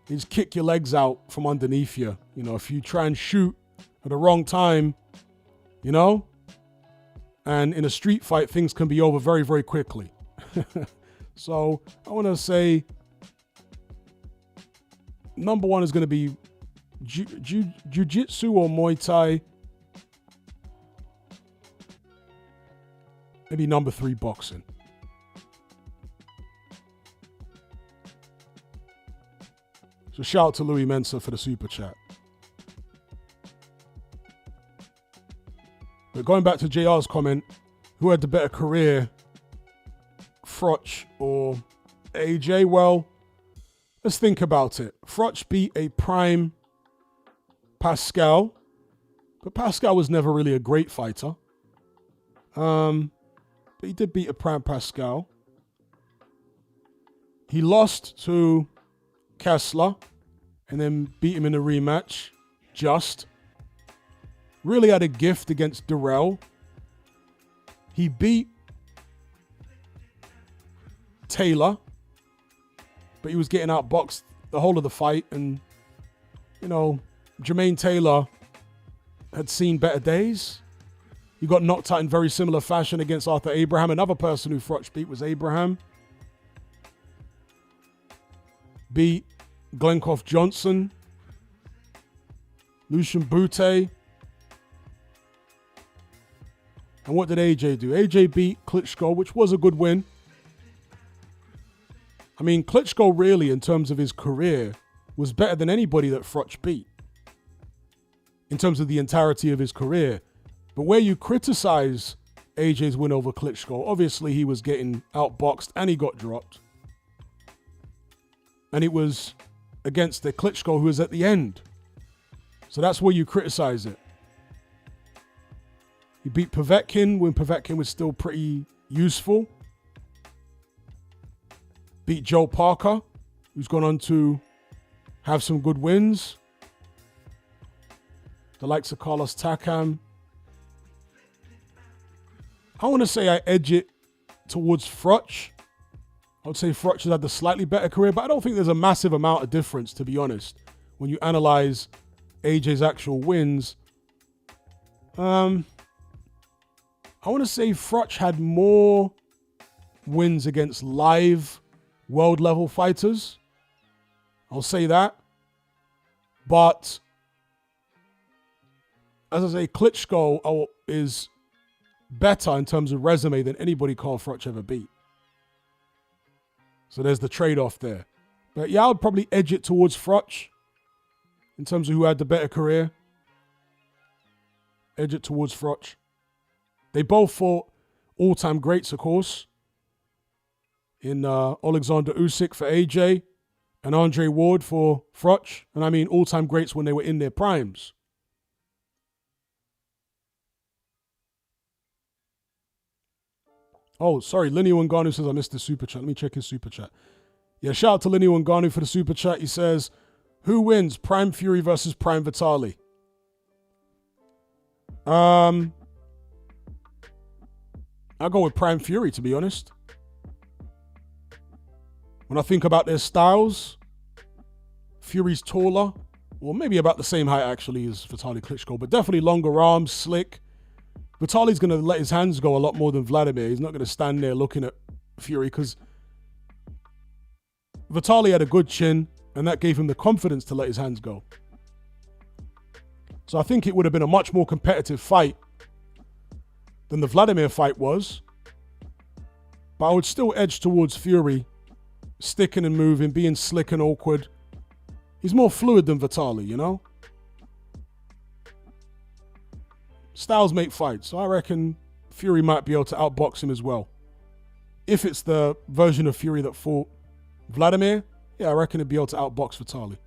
they just kick your legs out from underneath you. You know, if you try and shoot at the wrong time, you know, and in a street fight, things can be over very, very quickly. So I want to say number 1 is going to be Jiu-Jitsu or Muay Thai. Maybe number 3, boxing. So shout out to Louis Mensa for the super chat. But going back to JR's comment, who had the better career, Froch or AJ? Well, let's think about it. Froch beat a prime Pascal, but Pascal was never really a great fighter. But he did beat a prime Pascal. He lost to Kessler and then beat him in a rematch. Just really had a gift against Durrell. He beat Taylor, but he was getting outboxed the whole of the fight, and you know, Jermaine Taylor had seen better days. He got knocked out in very similar fashion against Arthur Abraham. Another person who Froch beat was Abraham. Beat Glencoff Johnson, Lucian Butte. And what did AJ do? AJ beat Klitschko, which was a good win. I mean, Klitschko really, in terms of his career, was better than anybody that Froch beat in terms of the entirety of his career. But where you criticize AJ's win over Klitschko, obviously he was getting outboxed and he got dropped. And it was against the Klitschko who was at the end. So that's where you criticize it. He beat Povetkin when Povetkin was still pretty useful. Beat Joe Parker, who's gone on to have some good wins. The likes of Carlos Takam. I want to say I edge it towards Froch. I would say Froch has had the slightly better career, but I don't think there's a massive amount of difference, to be honest, when you analyze AJ's actual wins. I want to say Froch had more wins against live world level fighters. I'll say that. But as I say, Klitschko is better in terms of resume than anybody Carl Froch ever beat. So there's the trade-off there. But yeah, I would probably edge it towards Froch in terms of who had the better career. Edge it towards Froch. They both fought all-time greats, of course, in Alexander Usyk for AJ and Andre Ward for Froch. And I mean all-time greats when they were in their primes. Oh, sorry. Lineal Ngannou says I missed the super chat. Let me check his super chat. Yeah, shout out to Lineal Ngannou for the super chat. He says, who wins, Prime Fury versus Prime Vitali? I'll go with Prime Fury, to be honest. When I think about their styles, Fury's taller, or maybe about the same height actually as Vitaly Klitschko, but definitely longer arms, slick. Vitaly's going to let his hands go a lot more than Vladimir. He's not going to stand there looking at Fury because Vitaly had a good chin and that gave him the confidence to let his hands go. So I think it would have been a much more competitive fight than the Vladimir fight was. But I would still edge towards Fury, sticking and moving, being slick and awkward. He's more fluid than Vitaly, you know? Styles make fights, so I reckon Fury might be able to outbox him as well. If it's the version of Fury that fought Vladimir, yeah, I reckon he'd be able to outbox Vitaly.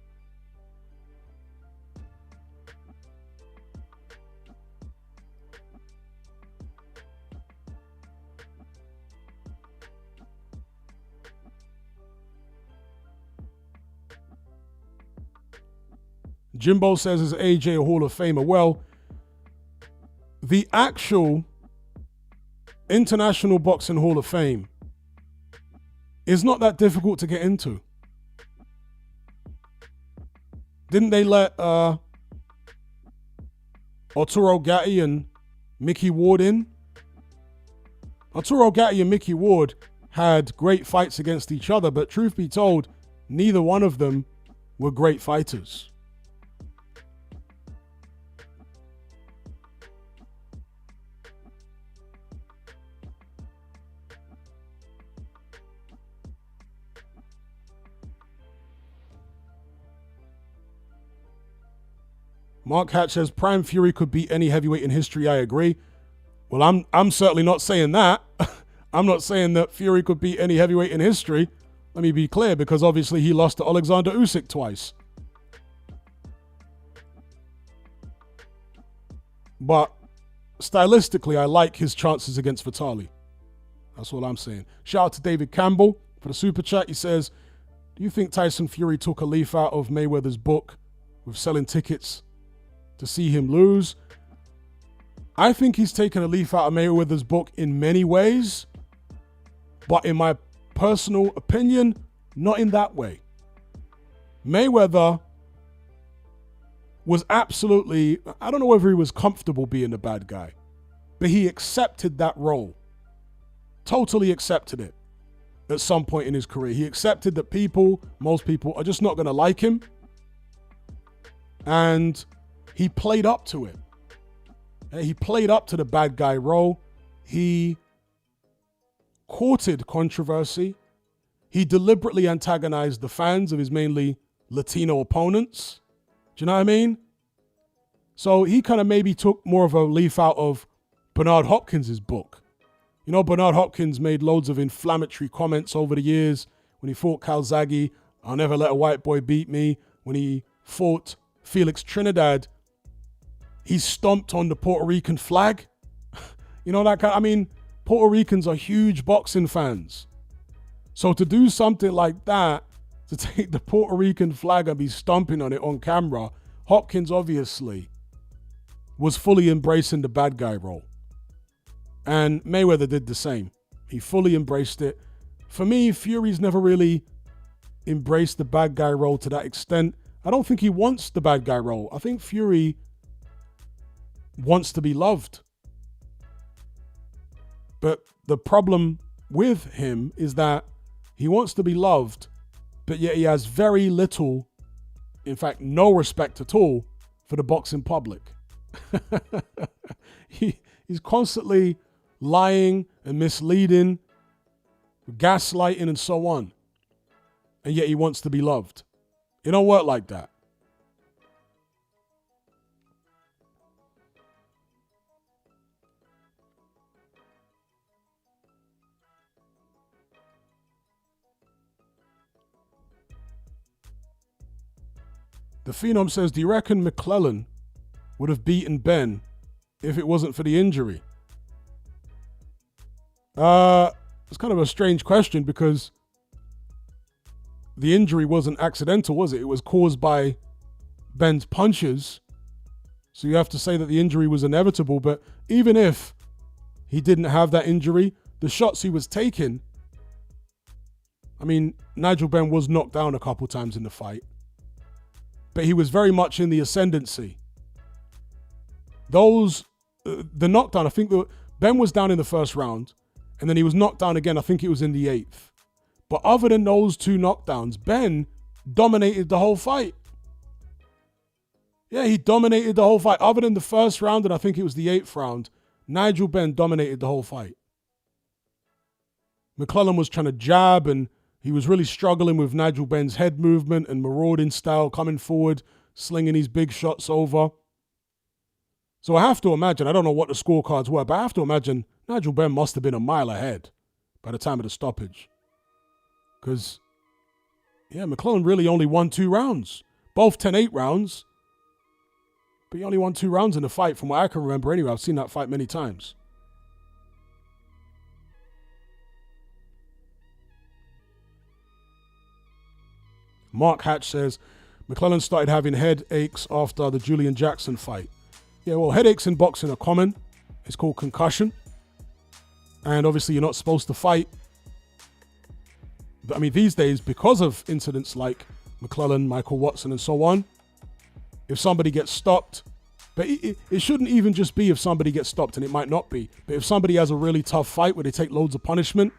Jimbo says, is AJ a Hall of Famer? Well, the actual International Boxing Hall of Fame is not that difficult to get into. Didn't they let Arturo Gatti and Mickey Ward in? Arturo Gatti and Mickey Ward had great fights against each other, but truth be told, neither one of them were great fighters. Mark Hatch says Prime Fury could beat any heavyweight in history. I agree. Well, I'm certainly not saying that. I'm not saying that Fury could beat any heavyweight in history. Let me be clear, because obviously he lost to Alexander Usyk twice. But stylistically, I like his chances against Vitaly. That's all I'm saying. Shout out to David Campbell for the super chat. He says, do you think Tyson Fury took a leaf out of Mayweather's book with selling tickets to see him lose? I think he's taken a leaf out of Mayweather's book in many ways, but in my personal opinion, not in that way. Mayweather was absolutely, I don't know whether he was comfortable being the bad guy, but he accepted that role. Totally accepted it at some point in his career. He accepted that most people are just not going to like him. And he played up to it. He played up to the bad guy role. He courted controversy. He deliberately antagonized the fans of his mainly Latino opponents. Do you know what I mean? So he kind of maybe took more of a leaf out of Bernard Hopkins' book. You know, Bernard Hopkins made loads of inflammatory comments over the years when he fought Calzaghe. I'll never let a white boy beat me. When he fought Felix Trinidad, he stomped on the Puerto Rican flag. You know, that kind of, I mean, Puerto Ricans are huge boxing fans. So to do something like that, to take the Puerto Rican flag and be stomping on it on camera, Hopkins obviously was fully embracing the bad guy role. And Mayweather did the same. He fully embraced it. For me, Fury's never really embraced the bad guy role to that extent. I don't think he wants the bad guy role. I think Fury wants to be loved. But the problem with him is that he wants to be loved, but yet he has very little, in fact, no respect at all for the boxing public. He's constantly lying and misleading, gaslighting and so on. And yet he wants to be loved. It don't work like that. The Phenom says, do you reckon McClellan would have beaten Ben if it wasn't for the injury? It's kind of a strange question because the injury wasn't accidental, was it? It was caused by Ben's punches. So you have to say that the injury was inevitable. But even if he didn't have that injury, the shots he was taking, I mean, Nigel Benn was knocked down a couple times in the fight, but he was very much in the ascendancy. The knockdown, I think Ben was down in the first round, and then he was knocked down again. I think it was in the 8th. But other than those 2 knockdowns, Ben dominated the whole fight. Yeah, he dominated the whole fight. Other than the first round, and I think it was the 8th round, Nigel Benn dominated the whole fight. McClellan was trying to jab, and he was really struggling with Nigel Benn's head movement and marauding style, coming forward, slinging these big shots over. So I have to imagine, I don't know what the scorecards were, but I have to imagine Nigel Benn must have been a mile ahead by the time of the stoppage. Because, yeah, McClellan really only won 2 rounds. Both 10-8 rounds. But he only won 2 rounds in the fight from what I can remember anyway. I've seen that fight many times. Mark Hatch says, McClellan started having headaches after the Julian Jackson fight. Yeah, well, headaches in boxing are common. It's called concussion. And obviously you're not supposed to fight. But I mean, these days, because of incidents like McClellan, Michael Watson, and so on, if somebody gets stopped, but it shouldn't even just be if somebody gets stopped, and it might not be, but if somebody has a really tough fight where they take loads of punishment,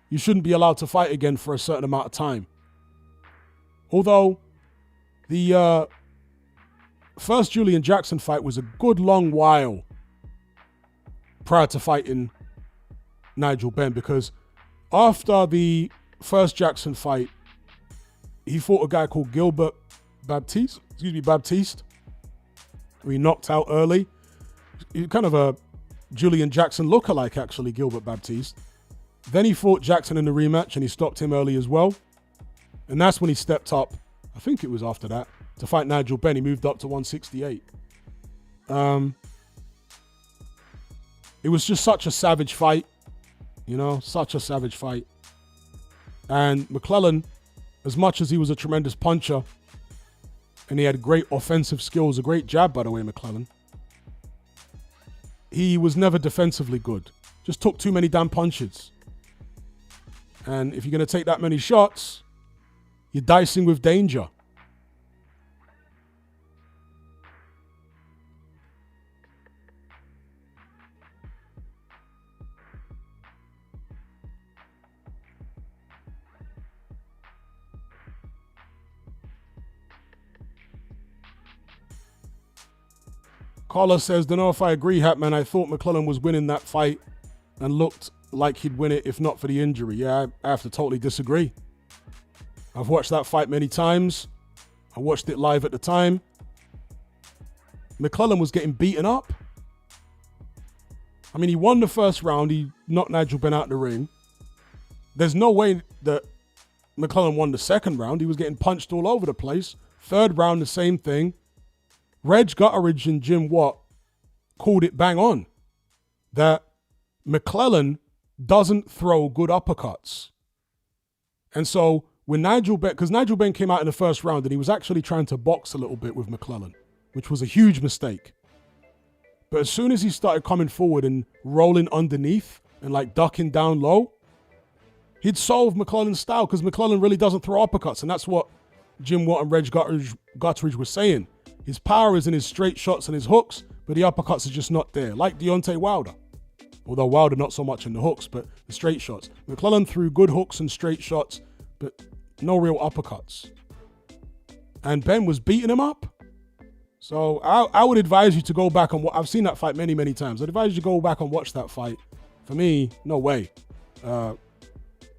you shouldn't be allowed to fight again for a certain amount of time. Although the first Julian Jackson fight was a good long while prior to fighting Nigel Benn, because after the first Jackson fight, he fought a guy called Gilbert Baptiste, who he knocked out early. He's kind of a Julian Jackson lookalike, actually, Gilbert Baptiste. Then he fought Jackson in the rematch, and he stopped him early as well. And that's when he stepped up, I think it was after that, to fight Nigel Benn. He moved up to 168. It was just such a savage fight, such a savage fight. And McClellan, as much as he was a tremendous puncher, and he had great offensive skills, a great jab, by the way, McClellan, he was never defensively good. Just took too many damn punches. And if you're going to take that many shots, you're dicing with danger. Carlos says, don't know if I agree, Hatman. I thought McClellan was winning that fight and looked like he'd win it if not for the injury. Yeah, I have to totally disagree. I've watched that fight many times. I watched it live at the time. McClellan was getting beaten up. I mean, he won the first round. He knocked Nigel Benn out of the ring. There's no way that McClellan won the second round. He was getting punched all over the place. Third round, the same thing. Reg Gutteridge and Jim Watt called it bang on that McClellan doesn't throw good uppercuts. And so when because Nigel Benn came out in the first round and he was actually trying to box a little bit with McClellan, which was a huge mistake. But as soon as he started coming forward and rolling underneath and like ducking down low, he'd solve McClellan's style, because McClellan really doesn't throw uppercuts. And that's what Jim Watt and Reg Gutteridge were saying. His power is in his straight shots and his hooks, but the uppercuts are just not there, like Deontay Wilder. Although Wilder not so much in the hooks, but the straight shots. McClellan threw good hooks and straight shots, but no real uppercuts. And Ben was beating him up. So I would advise you to go back and I've seen that fight many, many times. I'd advise you to go back and watch that fight. For me, no way.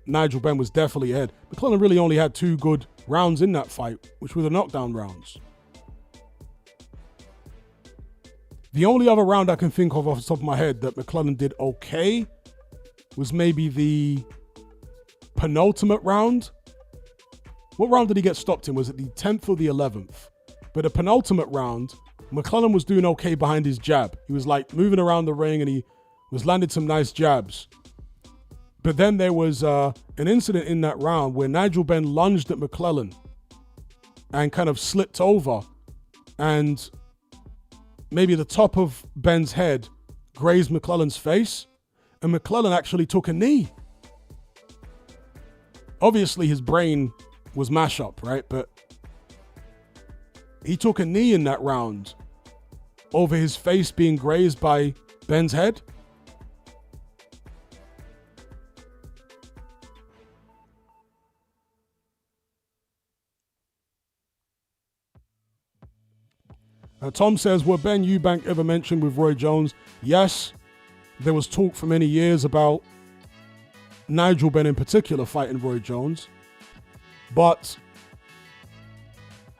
Nigel Benn was definitely ahead. McClellan really only had 2 good rounds in that fight, which were the knockdown rounds. The only other round I can think of off the top of my head that McClellan did okay was maybe the penultimate round. What round did he get stopped in? Was it the 10th or the 11th? But the penultimate round, McClellan was doing okay behind his jab. He was like moving around the ring and he was landed some nice jabs. But then there was an incident in that round where Nigel Benn lunged at McClellan and kind of slipped over, and maybe the top of Benn's head grazed McClellan's face, and McClellan actually took a knee. Obviously his brain was mash up, right? But he took a knee in that round over his face being grazed by Benn's head. Tom says, were Ben Eubank ever mentioned with Roy Jones? Yes. There was talk for many years about Nigel Benn in particular fighting Roy Jones. But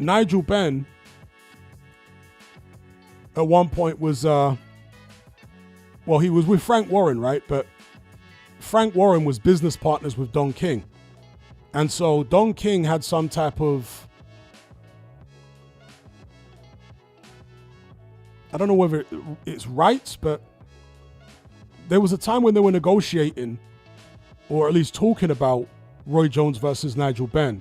Nigel Benn at one point was, he was with Frank Warren, right? But Frank Warren was business partners with Don King. And so Don King had some type of, I don't know whether it's rights, but there was a time when they were negotiating, or at least talking about Roy Jones versus Nigel Benn.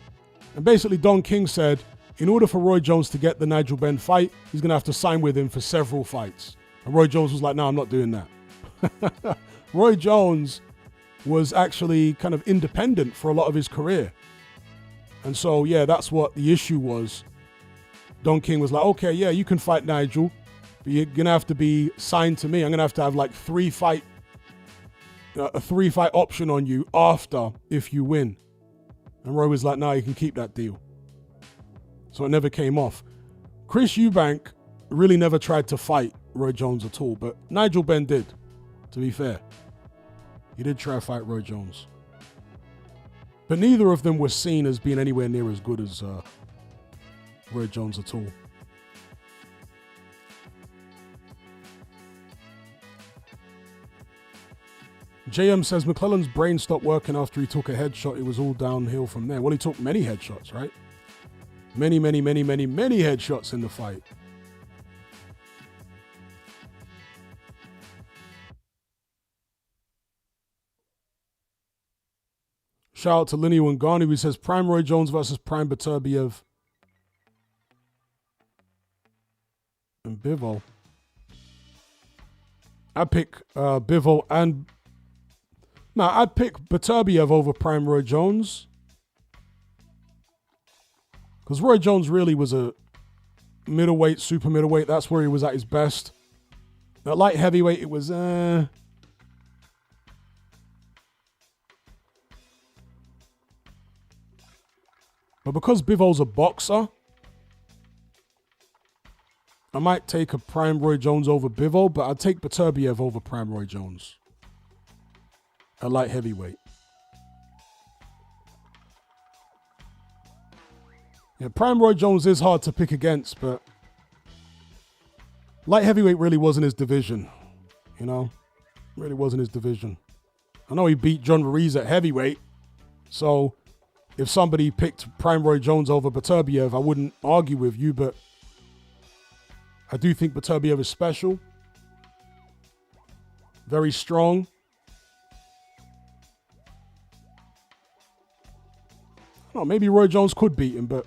And basically Don King said, in order for Roy Jones to get the Nigel Benn fight, he's going to have to sign with him for several fights. And Roy Jones was like, no, I'm not doing that. Roy Jones was actually kind of independent for a lot of his career. And so, yeah, that's what the issue was. Don King was like, okay, yeah, you can fight Nigel, but you're going to have to be signed to me. I'm going to have like a 3-fight option on you after if you win. And Roy was like, no, you can keep that deal. So it never came off. Chris Eubank really never tried to fight Roy Jones at all, but Nigel Benn did, to be fair. He did try to fight Roy Jones. But neither of them were seen as being anywhere near as good as Roy Jones at all. JM says McClellan's brain stopped working after he took a headshot. It was all downhill from there. Well, he took many headshots, right? Many headshots in the fight. Shout out to Linney Wangani, who says Prime Roy Jones versus Prime Beterbiev and Bivol. I pick Bivol and... I'd pick Beterbiev over Prime Roy Jones. Because Roy Jones really was a middleweight, super middleweight. That's where he was at his best. At light heavyweight, it was... But because Bivol's a boxer, I might take a Prime Roy Jones over Bivol, but I'd take Beterbiev over Prime Roy Jones at light heavyweight. Yeah, Prime Roy Jones is hard to pick against, but light heavyweight really wasn't his division, you know? Really wasn't his division. I know he beat John Ruiz at heavyweight, so if somebody picked Prime Roy Jones over Beterbiev, I wouldn't argue with you, but I do think Beterbiev is special. Very strong. I don't know, maybe Roy Jones could beat him, but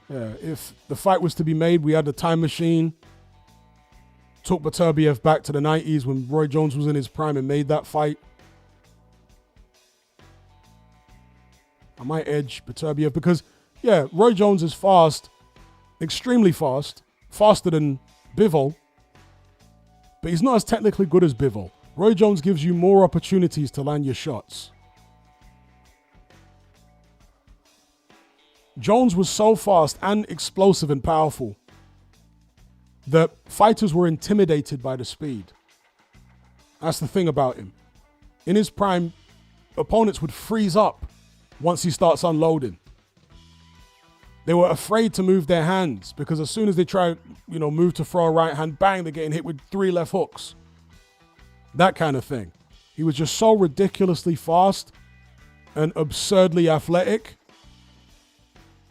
yeah, if the fight was to be made, we had the time machine, took Beterbiev back to the 90s when Roy Jones was in his prime and made that fight. I might edge Beterbiev because, yeah, Roy Jones is fast, extremely fast, faster than Bivol, but he's not as technically good as Bivol. Roy Jones gives you more opportunities to land your shots. Jones was so fast and explosive and powerful that fighters were intimidated by the speed. That's the thing about him. In his prime, opponents would freeze up once he starts unloading. They were afraid to move their hands because as soon as they try, move to throw a right hand, bang, they're getting hit with 3 left hooks. That kind of thing. He was just so ridiculously fast and absurdly athletic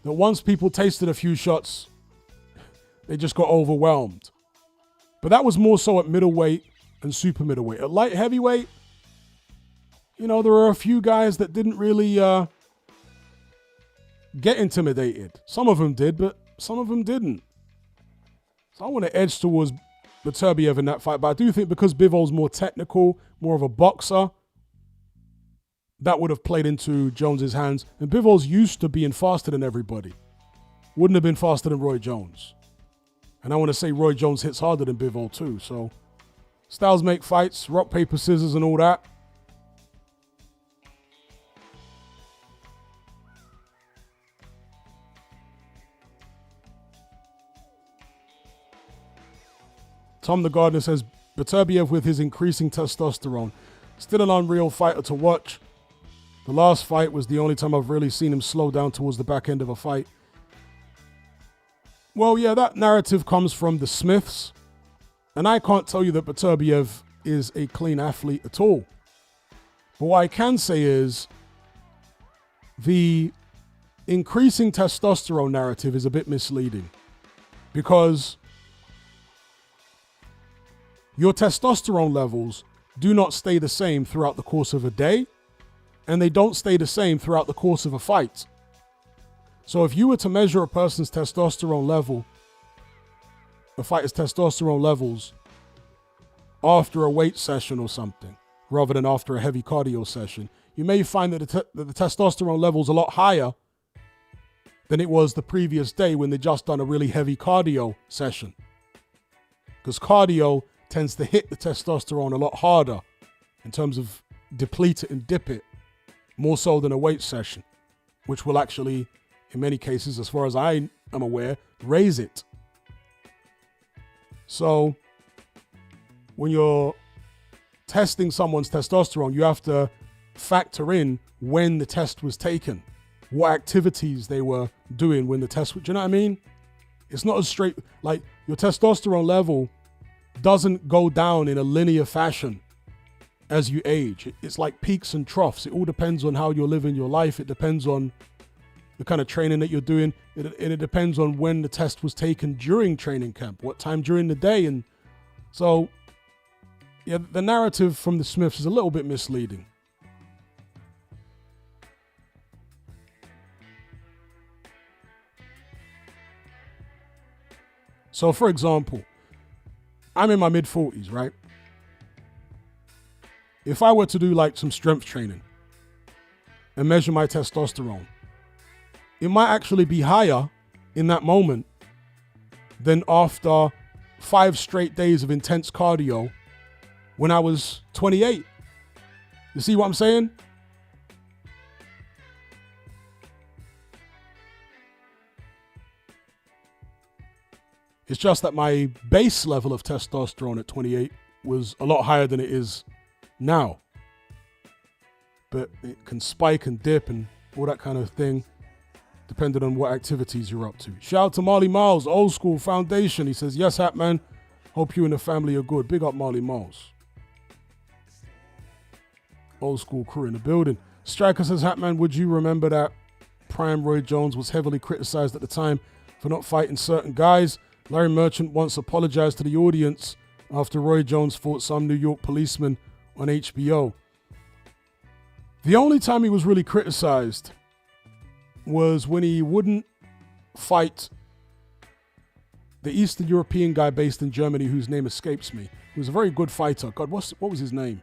that once people tasted a few shots, they just got overwhelmed. But that was more so at middleweight and super middleweight. At light heavyweight, you know, there are a few guys that didn't really get intimidated. Some of them did, but some of them didn't. So I want to edge towards Beterbiev in that fight, but I do think because Bivol's more technical, more of a boxer, that would have played into Jones's hands. And Bivol's used to being faster than everybody. Wouldn't have been faster than Roy Jones. And I want to say Roy Jones hits harder than Bivol too. So styles make fights, rock, paper, scissors and all that. Tom the Gardener says, Beterbiev with his increasing testosterone. Still an unreal fighter to watch. The last fight was the only time I've really seen him slow down towards the back end of a fight. Well, yeah, that narrative comes from the Smiths. And I can't tell you that Beterbiev is a clean athlete at all. But what I can say is the increasing testosterone narrative is a bit misleading. Because your testosterone levels do not stay the same throughout the course of a day, and they don't stay the same throughout the course of a fight. So if you were to measure a person's testosterone level, a fighter's testosterone levels, after a weight session or something, rather than after a heavy cardio session, you may find that the testosterone level is a lot higher than it was the previous day when they just done a really heavy cardio session. Because cardio tends to hit the testosterone a lot harder in terms of deplete it and dip it, more so than a weight session, which will actually, in many cases, as far as I am aware, raise it. So when you're testing someone's testosterone, you have to factor in when the test was taken, what activities they were doing when the test was, do you know what I mean? It's not as straight, like your testosterone level doesn't go down in a linear fashion as you age. It's like peaks and troughs. It all depends on how you're living your life. It depends on the kind of training that you're doing. It depends on when the test was taken during training camp, what time during the day. And so, yeah, the narrative from the Smiths is a little bit misleading. So, for example, I'm in my mid-40s, right? If I were to do like some strength training and measure my testosterone, it might actually be higher in that moment than after 5 straight days of intense cardio when I was 28. You see what I'm saying? It's just that my base level of testosterone at 28 was a lot higher than it is now. But it can spike and dip and all that kind of thing, depending on what activities you're up to. Shout out to Marley Miles, Old School Foundation. He says, yes, Hatman. Hope you and the family are good. Big up Marley Miles. Old School crew in the building. Striker says, Hatman, would you remember that Prime Roy Jones was heavily criticized at the time for not fighting certain guys? Larry Merchant once apologized to the audience after Roy Jones fought some New York policeman on HBO. The only time he was really criticized was when he wouldn't fight the Eastern European guy based in Germany whose name escapes me. He was a very good fighter. God, what was his name?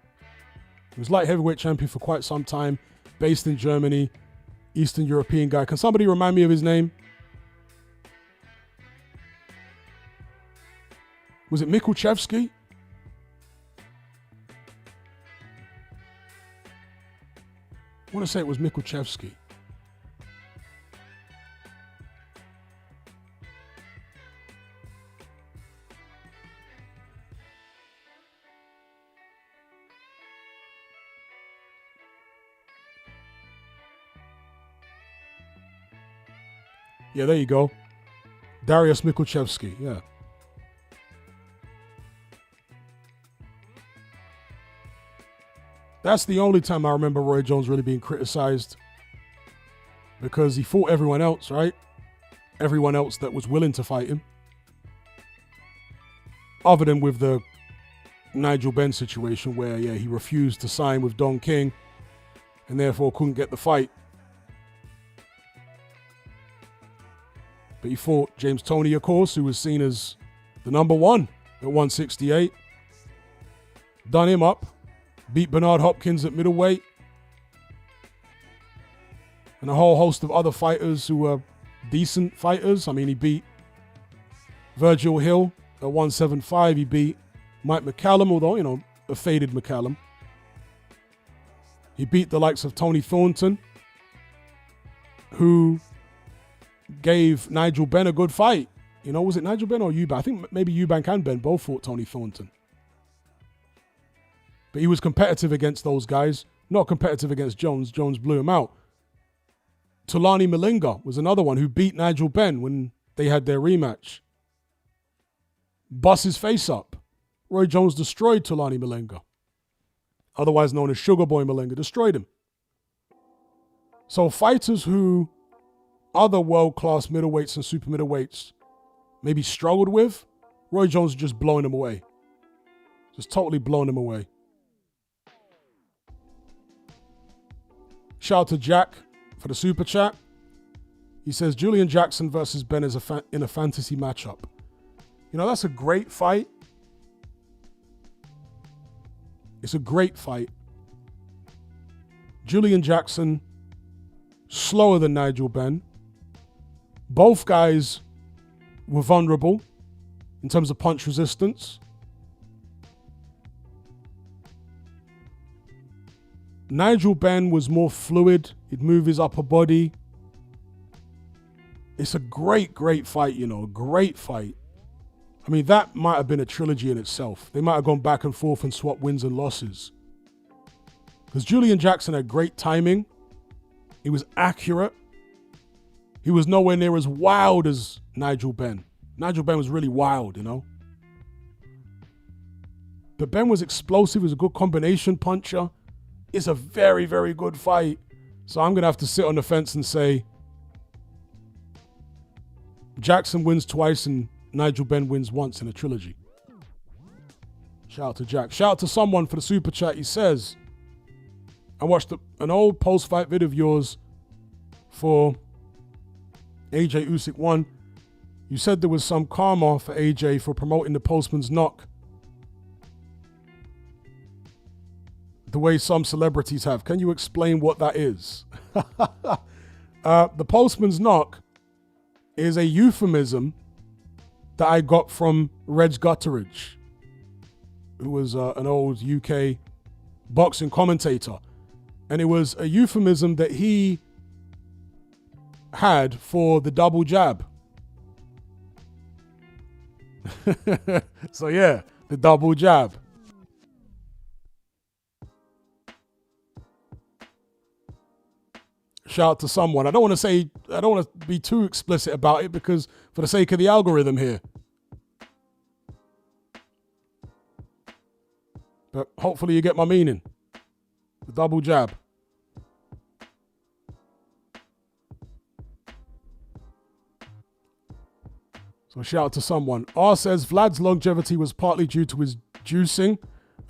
He was light heavyweight champion for quite some time, based in Germany, Eastern European guy. Can somebody remind me of his name? Was it Mikuchevsky? I want to say it was Mikuchevsky. Yeah, there you go. Darius Mikuchevsky, yeah. That's the only time I remember Roy Jones really being criticized, because he fought everyone else, right? Everyone else that was willing to fight him. Other than with the Nigel Benn situation where, yeah, he refused to sign with Don King and therefore couldn't get the fight. But he fought James Toney, of course, who was seen as the number one at 168. Done him up. Beat Bernard Hopkins at middleweight. And a whole host of other fighters who were decent fighters. I mean, he beat Virgil Hill at 175. He beat Mike McCallum, although, you know, a faded McCallum. He beat the likes of Tony Thornton, who gave Nigel Benn a good fight. You know, was it Nigel Benn or Eubank? I think maybe Eubank and Benn both fought Tony Thornton. But he was competitive against those guys, not competitive against Jones. Jones blew him out. Tulani Malinga was another one who beat Nigel Benn when they had their rematch. Bust his face up. Roy Jones destroyed Tulani Malinga, otherwise known as Sugar Boy Malinga, destroyed him. So fighters who other world-class middleweights and super middleweights maybe struggled with, Roy Jones just blowing them away. Just totally blowing them away. Shout out to Jack for the super chat. He says, Julian Jackson versus Ben is in a fantasy matchup. You know, that's a great fight. It's a great fight. Julian Jackson, slower than Nigel Benn. Both guys were vulnerable in terms of punch resistance. Nigel Benn was more fluid. He'd move his upper body. It's a great, great fight, you know, a great fight. I mean, that might have been a trilogy in itself. They might have gone back and forth and swapped wins and losses. Because Julian Jackson had great timing. He was accurate. He was nowhere near as wild as Nigel Benn. Nigel Benn was really wild, you know. But Ben was explosive. He was a good combination puncher. It's a very, very good fight. So I'm going to have to sit on the fence and say Jackson wins twice and Nigel Benn wins once in a trilogy. Shout out to Jack. Shout out to someone for the super chat. He says, I watched an old post-fight vid of yours for AJ Usyk 1. You said there was some karma for AJ for promoting the Postman's Knock the way some celebrities have. Can you explain what that is? The Postman's Knock is a euphemism that I got from Reg Gutteridge, who was an old UK boxing commentator. And it was a euphemism that he had for the double jab. So yeah, the double jab. Shout out to someone. I don't want to be too explicit about it because for the sake of the algorithm here. But hopefully you get my meaning. The double jab. So shout out to someone. R says Vlad's longevity was partly due to his juicing.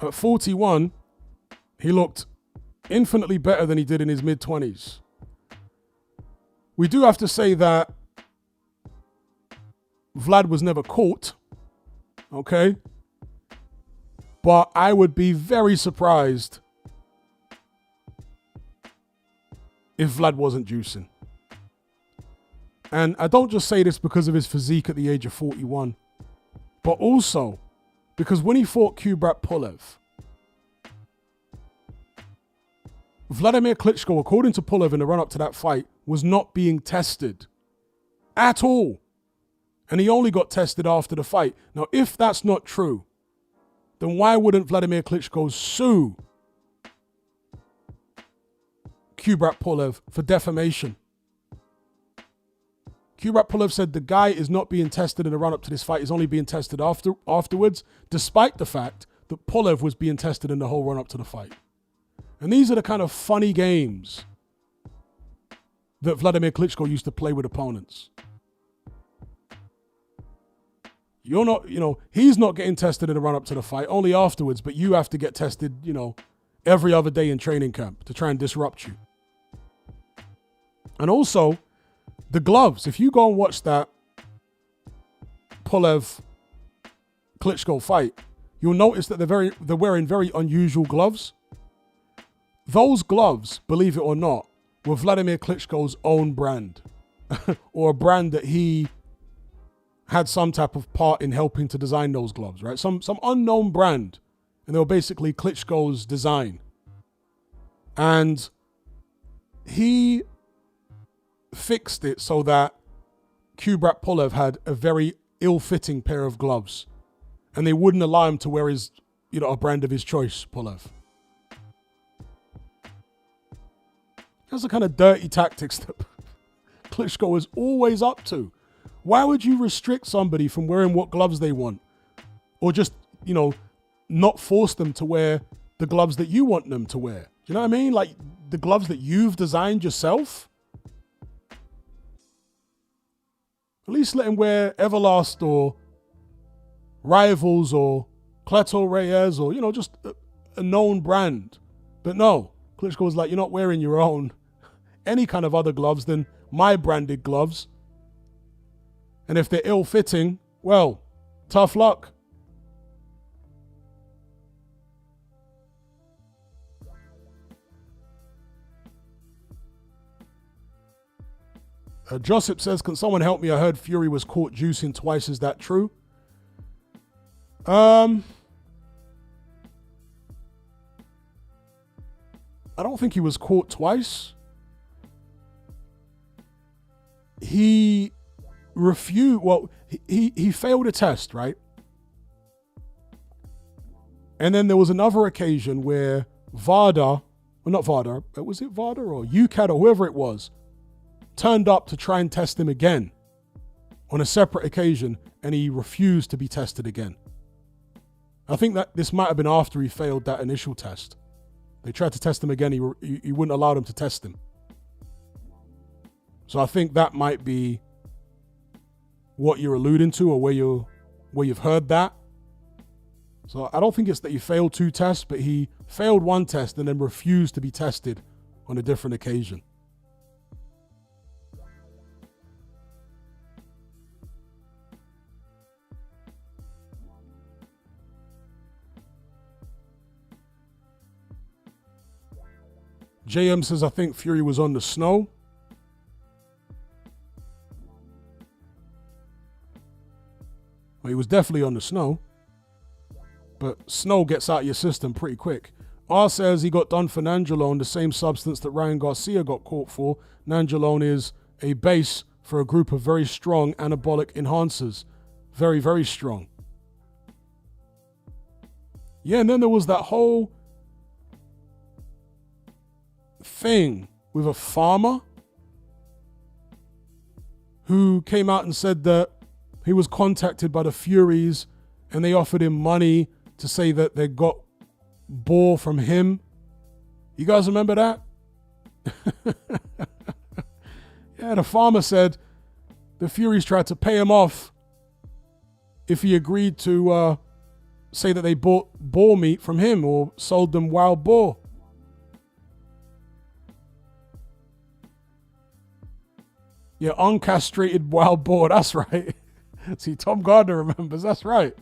At 41, he looked infinitely better than he did in his mid-20s. We do have to say that Vlad was never caught, okay? But I would be very surprised if Vlad wasn't juicing. And I don't just say this because of his physique at the age of 41, but also because when he fought Kubrat Pulev, Vladimir Klitschko, according to Pulev in the run-up to that fight, was not being tested at all. And he only got tested after the fight. Now, if that's not true, then why wouldn't Vladimir Klitschko sue Kubrat Pulev for defamation? Kubrat Pulev said the guy is not being tested in the run-up to this fight. He's only being tested afterwards, despite the fact that Pulev was being tested in the whole run-up to the fight. And these are the kind of funny games that Vladimir Klitschko used to play with opponents. You're not, he's not getting tested in the run up to the fight, only afterwards, but you have to get tested, every other day in training camp to try and disrupt you. And also, the gloves. If you go and watch that Pulev Klitschko fight, you'll notice that they're wearing very unusual gloves. Those gloves, believe it or not, were Vladimir Klitschko's own brand, or a brand that he had some type of part in helping to design those gloves, right? Some unknown brand, and they were basically Klitschko's design. And he fixed it so that Kubrat Pulev had a very ill-fitting pair of gloves, and they wouldn't allow him to wear his, a brand of his choice, Pulev. That's the kind of dirty tactics that Klitschko is always up to. Why would you restrict somebody from wearing what gloves they want? Or just, not force them to wear the gloves that you want them to wear? Do you know what I mean? Like the gloves that you've designed yourself? At least let him wear Everlast or Rivals or Cleto Reyes or, just a known brand. But no, Klitschko was like, you're not wearing your own, any kind of other gloves than my branded gloves. And if they're ill-fitting, well, tough luck. Joseph says, can someone help me? I heard Fury was caught juicing twice. Is that true? I don't think he was caught twice. He refused. Well, he failed a test, right? And then there was another occasion where was it VADA or UCAD or whoever it was, turned up to try and test him again on a separate occasion, and he refused to be tested again. I think that this might have been after he failed that initial test. They tried to test him again. He wouldn't allow them to test him. So I think that might be what you're alluding to, or where you've heard that. So I don't think it's that he failed 2 tests, but he failed 1 test and then refused to be tested on a different occasion. JM says, I think Fury was on the snow. Well, he was definitely on the snow. But snow gets out of your system pretty quick. R says he got done for Nandrolone, the same substance that Ryan Garcia got caught for. Nandrolone is a base for a group of very strong anabolic enhancers. Very, very strong. Yeah, and then there was that whole thing with a farmer who came out and said that he was contacted by the Furies and they offered him money to say that they got boar from him. You guys remember that? Yeah, the farmer said the Furies tried to pay him off if he agreed to say that they bought boar meat from him or sold them wild boar. Yeah, uncastrated wild boar, that's right. See, Tom Gardner remembers, that's right.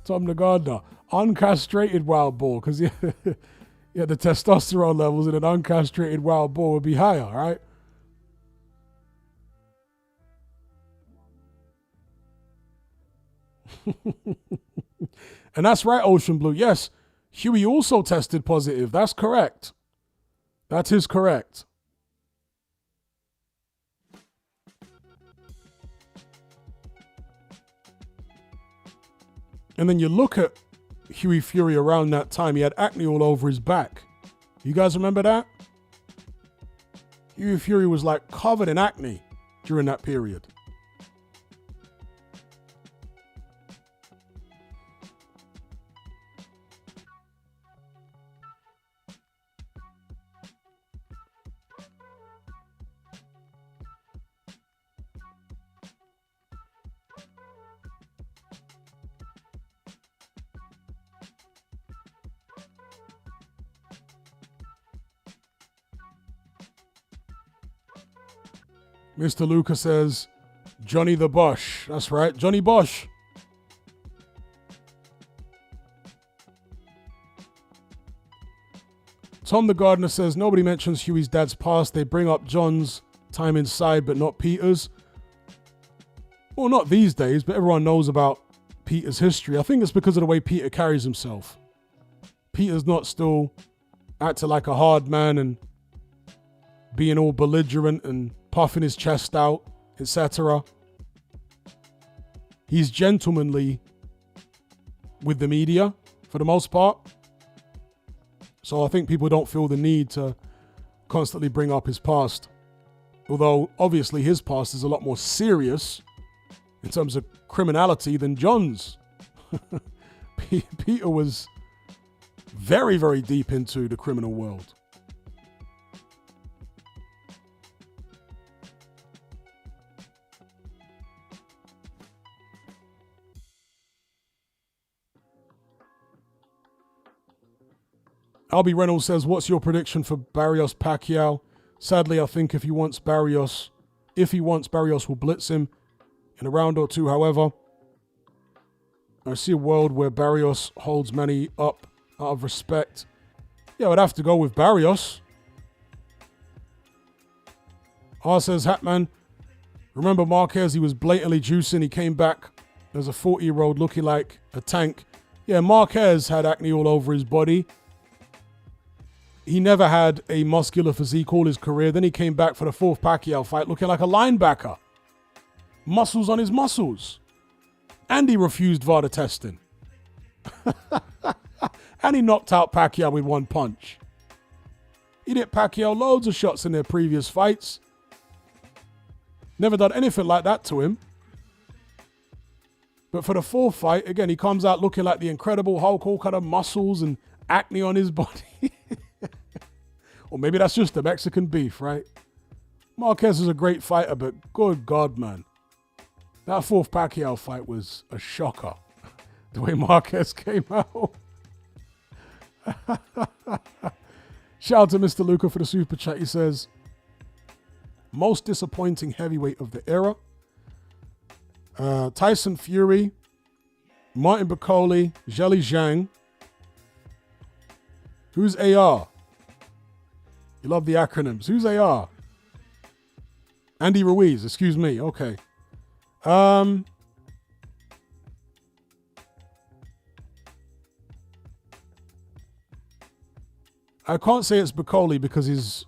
Tom the Gardner. Uncastrated wild boar, because yeah, the testosterone levels in an uncastrated wild boar would be higher, right? And that's right, Ocean Blue. Yes, Huey also tested positive. That's correct. That is correct. And then you look at Huey Fury around that time, he had acne all over his back. You guys remember that? Huey Fury was like covered in acne during that period. Mr. Luca says, Johnny the Bosch. That's right, Johnny Bosch. Tom the Gardener says, nobody mentions Huey's dad's past. They bring up John's time inside, but not Peter's. Well, not these days, but everyone knows about Peter's history. I think it's because of the way Peter carries himself. Peter's not still acting like a hard man and being all belligerent and puffing his chest out, etc. He's gentlemanly with the media for the most part. So I think people don't feel the need to constantly bring up his past. Although, obviously, his past is a lot more serious in terms of criminality than John's. Peter was very, very deep into the criminal world. Albie Reynolds says, what's your prediction for Barrios Pacquiao? Sadly, I think if he wants Barrios will blitz him in a round or two. However, I see a world where Barrios holds many up out of respect. Yeah, I'd have to go with Barrios. R says, Hatman, remember Marquez? He was blatantly juicing. He came back as a 40-year-old looking like a tank. Yeah, Marquez had acne all over his body. He never had a muscular physique all his career. Then he came back for the fourth Pacquiao fight looking like a linebacker. Muscles on his muscles. And he refused VADA testing. And he knocked out Pacquiao with one punch. He hit Pacquiao loads of shots in their previous fights. Never done anything like that to him. But for the fourth fight, again, he comes out looking like the Incredible Hulk, all kind of muscles and acne on his body. Or maybe that's just the Mexican beef, right? Marquez is a great fighter, but good God, man. That fourth Pacquiao fight was a shocker. The way Marquez came out. Shout out to Mr. Luca for the super chat. He says, most disappointing heavyweight of the era. Tyson Fury, Martin Bakole, Zheli Zhang. Who's AR? You love the acronyms. Who's AR? Andy Ruiz, excuse me. Okay. I can't say it's Bakole because his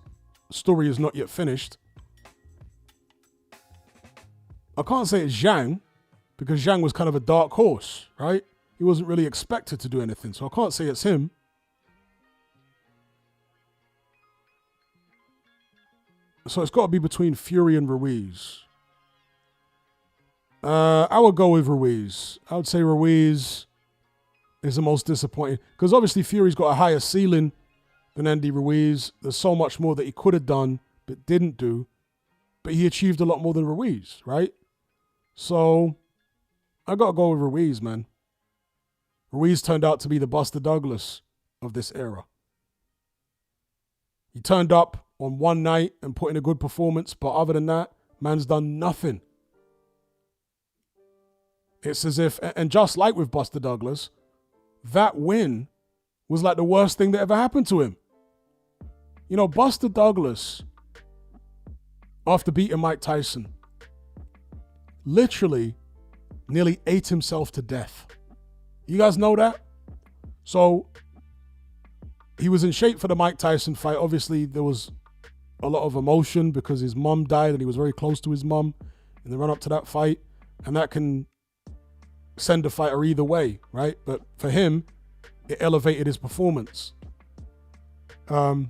story is not yet finished. I can't say it's Zhang because Zhang was kind of a dark horse, right? He wasn't really expected to do anything, so I can't say it's him. So it's got to be between Fury and Ruiz. I would go with Ruiz. I would say Ruiz is the most disappointing. Because obviously Fury's got a higher ceiling than Andy Ruiz. There's so much more that he could have done, but didn't do. But he achieved a lot more than Ruiz, right? So I got to go with Ruiz, man. Ruiz turned out to be the Buster Douglas of this era. He turned up on one night and put in a good performance, but other than that, man's done nothing. It's as if, and just like with Buster Douglas, that win was like the worst thing that ever happened to him. You know, Buster Douglas, after beating Mike Tyson, literally nearly ate himself to death. You guys know that? So he was in shape for the Mike Tyson fight. Obviously, there was a lot of emotion because his mum died and he was very close to his mum in the run up to that fight. And that can send a fighter either way, right? But for him, it elevated his performance. But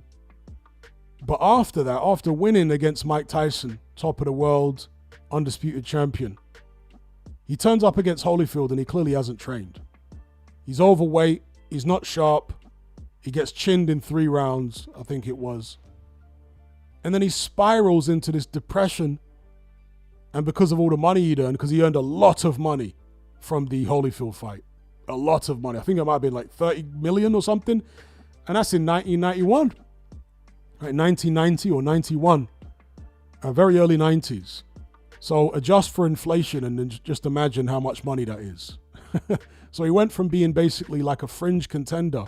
after that, after winning against Mike Tyson, top of the world, undisputed champion, he turns up against Holyfield and he clearly hasn't trained. He's overweight. He's not sharp. He gets chinned in 3 rounds, I think it was. And then he spirals into this depression. And because of all the money he'd earned, because he earned a lot of money from the Holyfield fight. A lot of money. I think it might have been like 30 million or something. And that's in 1991. Right, 1990 or 91. very early 90s. So adjust for inflation and then just imagine how much money that is. So he went from being basically like a fringe contender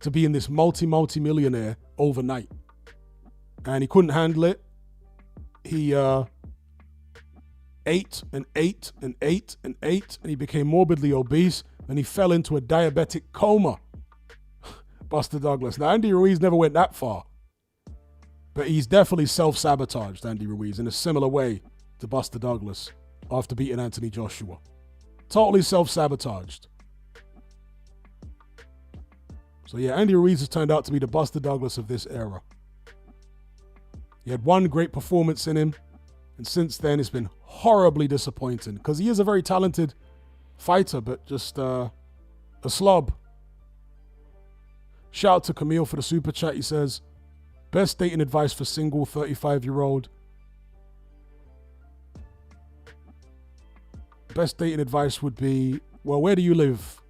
to being this multi-millionaire overnight. And he couldn't handle it. He ate and ate and ate and ate, and he became morbidly obese, and he fell into a diabetic coma. Buster Douglas. Now, Andy Ruiz never went that far, but he's definitely self-sabotaged, Andy Ruiz, in a similar way to Buster Douglas after beating Anthony Joshua. Totally self-sabotaged. So yeah, Andy Ruiz has turned out to be the Buster Douglas of this era. He had one great performance in him, and since then it's been horribly disappointing because he is a very talented fighter, but just a slob. Shout out to Camille for the super chat. He says, best dating advice for single 35-year-old. Best dating advice would be, well, where do you live?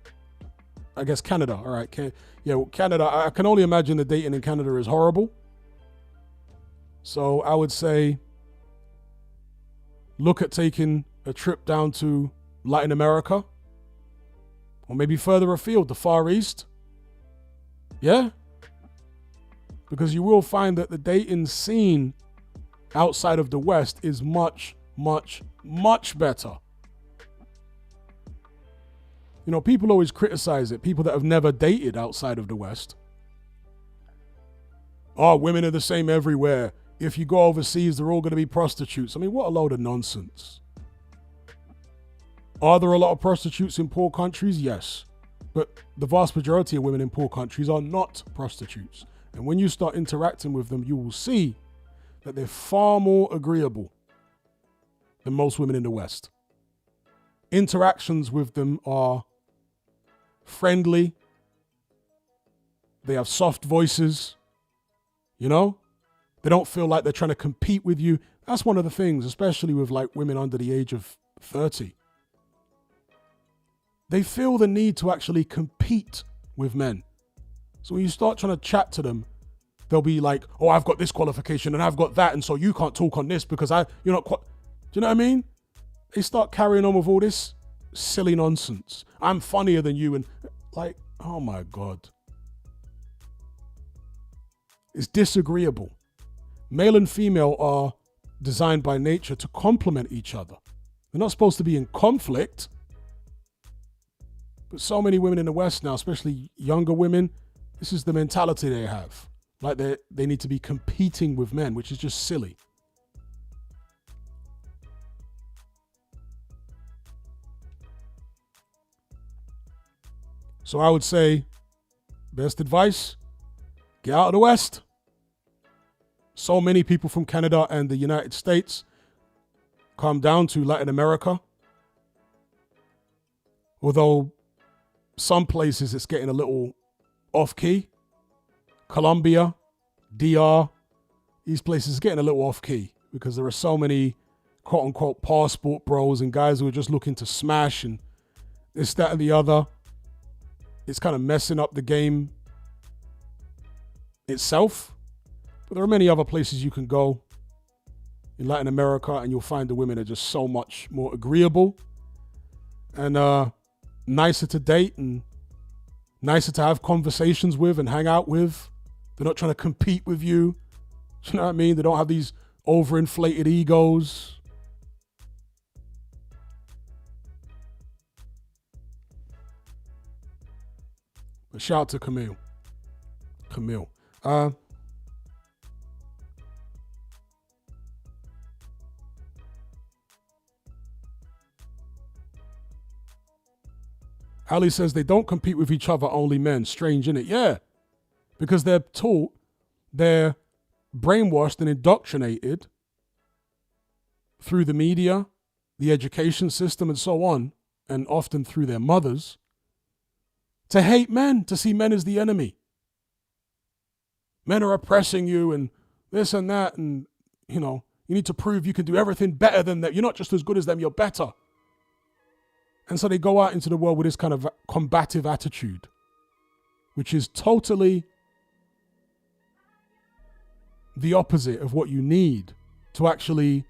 I guess Canada. All right. Canada. I can only imagine the dating in Canada is horrible. So I would say look at taking a trip down to Latin America or maybe further afield, the Far East. Yeah? Because you will find that the dating scene outside of the West is much, much, much better. You know, people always criticize it, people that have never dated outside of the West. Oh, women are the same everywhere. If you go overseas, they're all going to be prostitutes. I mean, what a load of nonsense. Are there a lot of prostitutes in poor countries? Yes. But the vast majority of women in poor countries are not prostitutes. And when you start interacting with them, you will see that they're far more agreeable than most women in the West. Interactions with them are friendly. They have soft voices. You know? They don't feel like they're trying to compete with you. That's one of the things, especially with like women under the age of 30. They feel the need to actually compete with men. So when you start trying to chat to them, they'll be like, oh, I've got this qualification and I've got that, and so you can't talk on this because you're not do you know what I mean? They start carrying on with all this silly nonsense. I'm funnier than you, and like, oh my God. It's disagreeable. Male and female are designed by nature to complement each other. They're not supposed to be in conflict. But so many women in the West now, especially younger women, this is the mentality they have. Like they need to be competing with men, which is just silly. So I would say, best advice, get out of the West. So many people from Canada and the United States come down to Latin America. Although some places it's getting a little off-key. Colombia, DR, these places are getting a little off-key because there are so many quote-unquote passport bros and guys who are just looking to smash and this, that, and the other. It's kind of messing up the game itself. But there are many other places you can go in Latin America and you'll find the women are just so much more agreeable and nicer to date and nicer to have conversations with and hang out with. They're not trying to compete with you. You know what I mean? They don't have these overinflated egos. But shout out to Camille. Ali says they don't compete with each other, only men. Strange, innit? Yeah. Because they're taught, they're brainwashed and indoctrinated through the media, the education system, and so on, and often through their mothers, to hate men, to see men as the enemy. Men are oppressing you and this and that, and, you know, you need to prove you can do everything better than them. You're not just as good as them, you're better. And so they go out into the world with this kind of combative attitude, which is totally the opposite of what you need to actually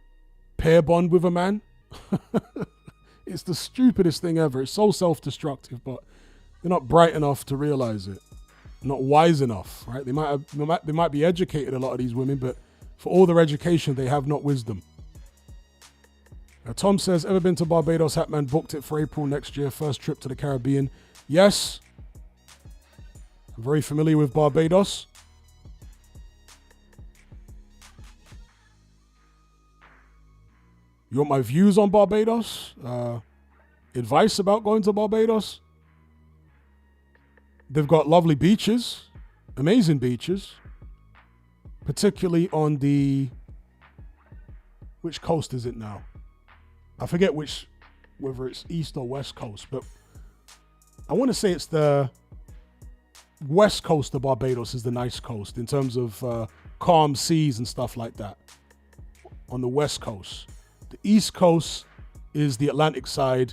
pair bond with a man. It's the stupidest thing ever. It's so self-destructive, but they're not bright enough to realize it. Not wise enough, right? They might be educated, a lot of these women, but for all their education, they have not wisdom. Tom says, ever been to Barbados? Hatman booked it for April next year. First trip to the Caribbean. Yes. I'm very familiar with Barbados. You want my views on Barbados? Advice about going to Barbados? They've got lovely beaches, amazing beaches, particularly on the, which coast is it now? I forget whether it's east or west coast, but I want to say it's the west coast of Barbados is the nice coast in terms of calm seas and stuff like that. On the west coast. The east coast is the Atlantic side,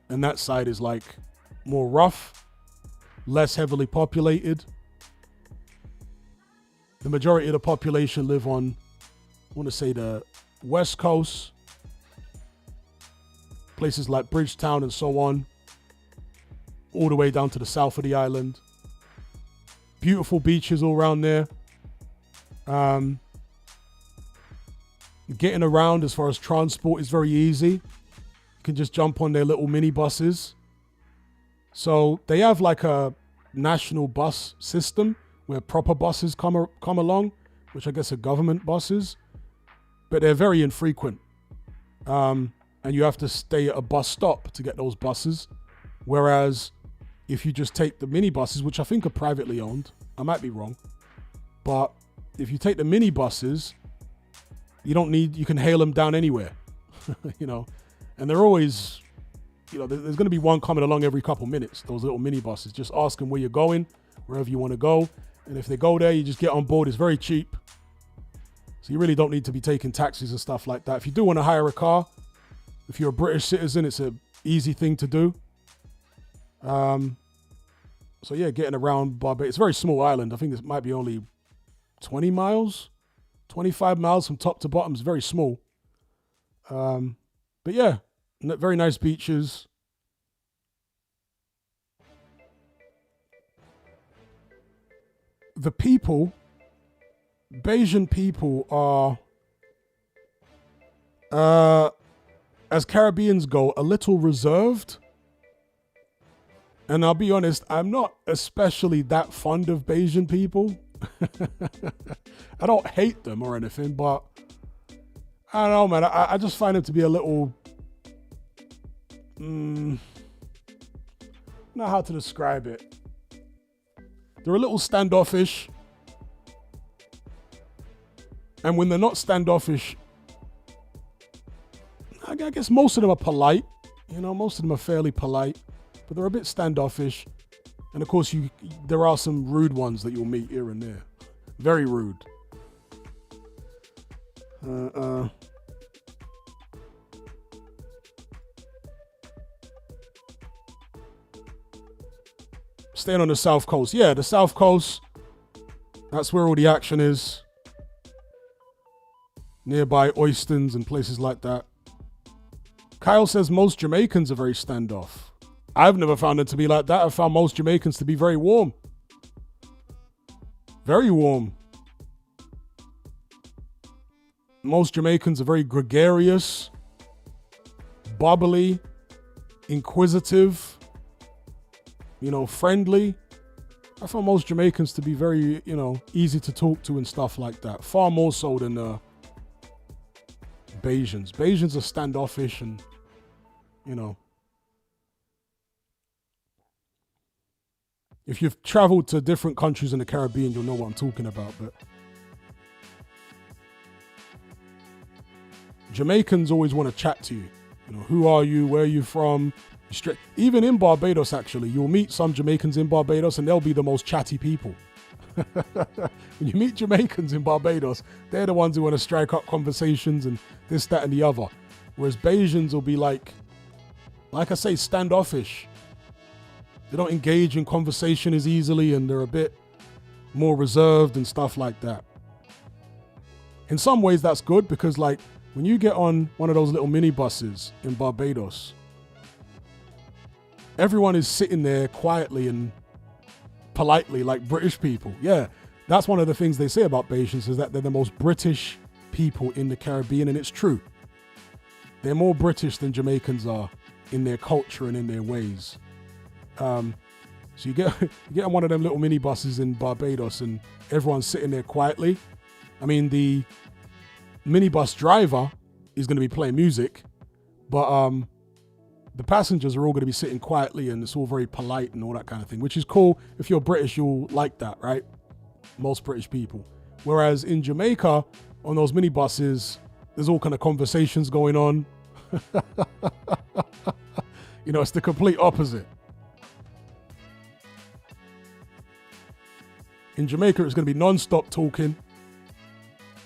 and that side is like more rough, less heavily populated. The majority of the population live on, I want to say, the west coast, places like Bridgetown and so on, all the way down to the south of the island. Beautiful beaches all around there. Getting around as far as transport is very easy. You can just jump on their little mini buses. So they have like a national bus system where proper buses come along, which I guess are government buses, but they're very infrequent. And you have to stay at a bus stop to get those buses. Whereas if you just take the mini buses, which I think are privately owned, I might be wrong, but if you take the mini buses, you can hail them down anywhere, and they're always, there's going to be one coming along every couple minutes, those little mini buses. Just ask them where you're going, wherever you want to go. And if they go there, you just get on board. It's very cheap. So you really don't need to be taking taxis and stuff like that. If you do want to hire a car, if you're a British citizen, it's an easy thing to do. So yeah, getting around Barbados. It's a very small island. I think it might be only 20 miles. 25 miles from top to bottom. Is very small. But yeah, very nice beaches. The people, Bajan people are, as Caribbeans go, a little reserved. And I'll be honest, I'm not especially that fond of Bajan people. I don't hate them or anything, but I don't know, man. I just find them to be a little, not how to describe it. They're a little standoffish. And when they're not standoffish, I guess most of them are polite. Most of them are fairly polite, but they're a bit standoffish. And of course, there are some rude ones that you'll meet here and there. Very rude. Staying on the south coast. Yeah, the south coast. That's where all the action is. Nearby Oystons and places like that. Kyle says most Jamaicans are very standoff. I've never found it to be like that. I've found most Jamaicans to be very warm. Very warm. Most Jamaicans are very gregarious, bubbly, inquisitive, friendly. I find most Jamaicans to be very, easy to talk to and stuff like that. Far more so than Bajans. Bajans are standoffish and, if you've traveled to different countries in the Caribbean, you'll know what I'm talking about. But Jamaicans always want to chat to you. Who are you? Where are you from? Even in Barbados, actually, you'll meet some Jamaicans in Barbados and they'll be the most chatty people. When you meet Jamaicans in Barbados, they're the ones who want to strike up conversations and this, that, and the other. Whereas Bajans will be like I say, standoffish. They don't engage in conversation as easily and they're a bit more reserved and stuff like that. In some ways, that's good because, like, when you get on one of those little minibuses in Barbados, everyone is sitting there quietly and politely like British people. Yeah, that's one of the things they say about Bajans is that they're the most British people in the Caribbean, and it's true. They're more British than Jamaicans are in their culture and in their ways. So you get on one of them little minibuses in Barbados and everyone's sitting there quietly. I mean, the minibus driver is going to be playing music, but the passengers are all going to be sitting quietly and it's all very polite and all that kind of thing, which is cool. If you're British, you'll like that, right? Most British people. Whereas in Jamaica, on those minibuses, there's all kind of conversations going on. You know, it's the complete opposite. In Jamaica, it's going to be non-stop talking,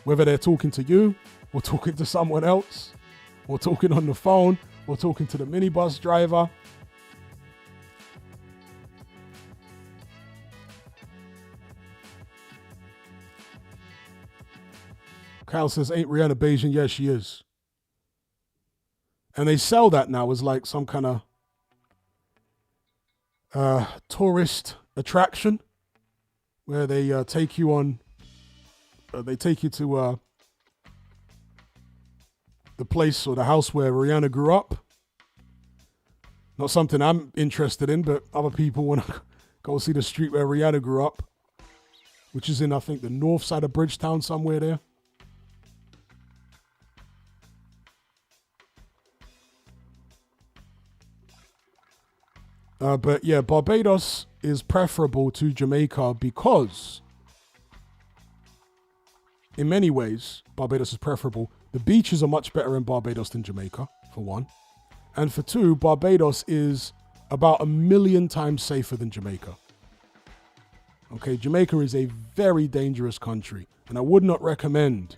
whether they're talking to you or talking to someone else or talking on the phone or talking to the minibus driver. Kyle says, ain't Rihanna Bajan? Yes, she is. And they sell that now as like some kind of tourist attraction where they take you on, they take you to the place or the house where Rihanna grew up. Not something I'm interested in, but other people want to go see the street where Rihanna grew up, which is in, I think, the north side of Bridgetown, somewhere there. But yeah, Barbados is preferable to Jamaica because, in many ways, Barbados is preferable. The beaches are much better in Barbados than Jamaica, for one. And for two, Barbados is about 1,000,000 times safer than Jamaica. Okay, Jamaica is a very dangerous country, and I would not recommend.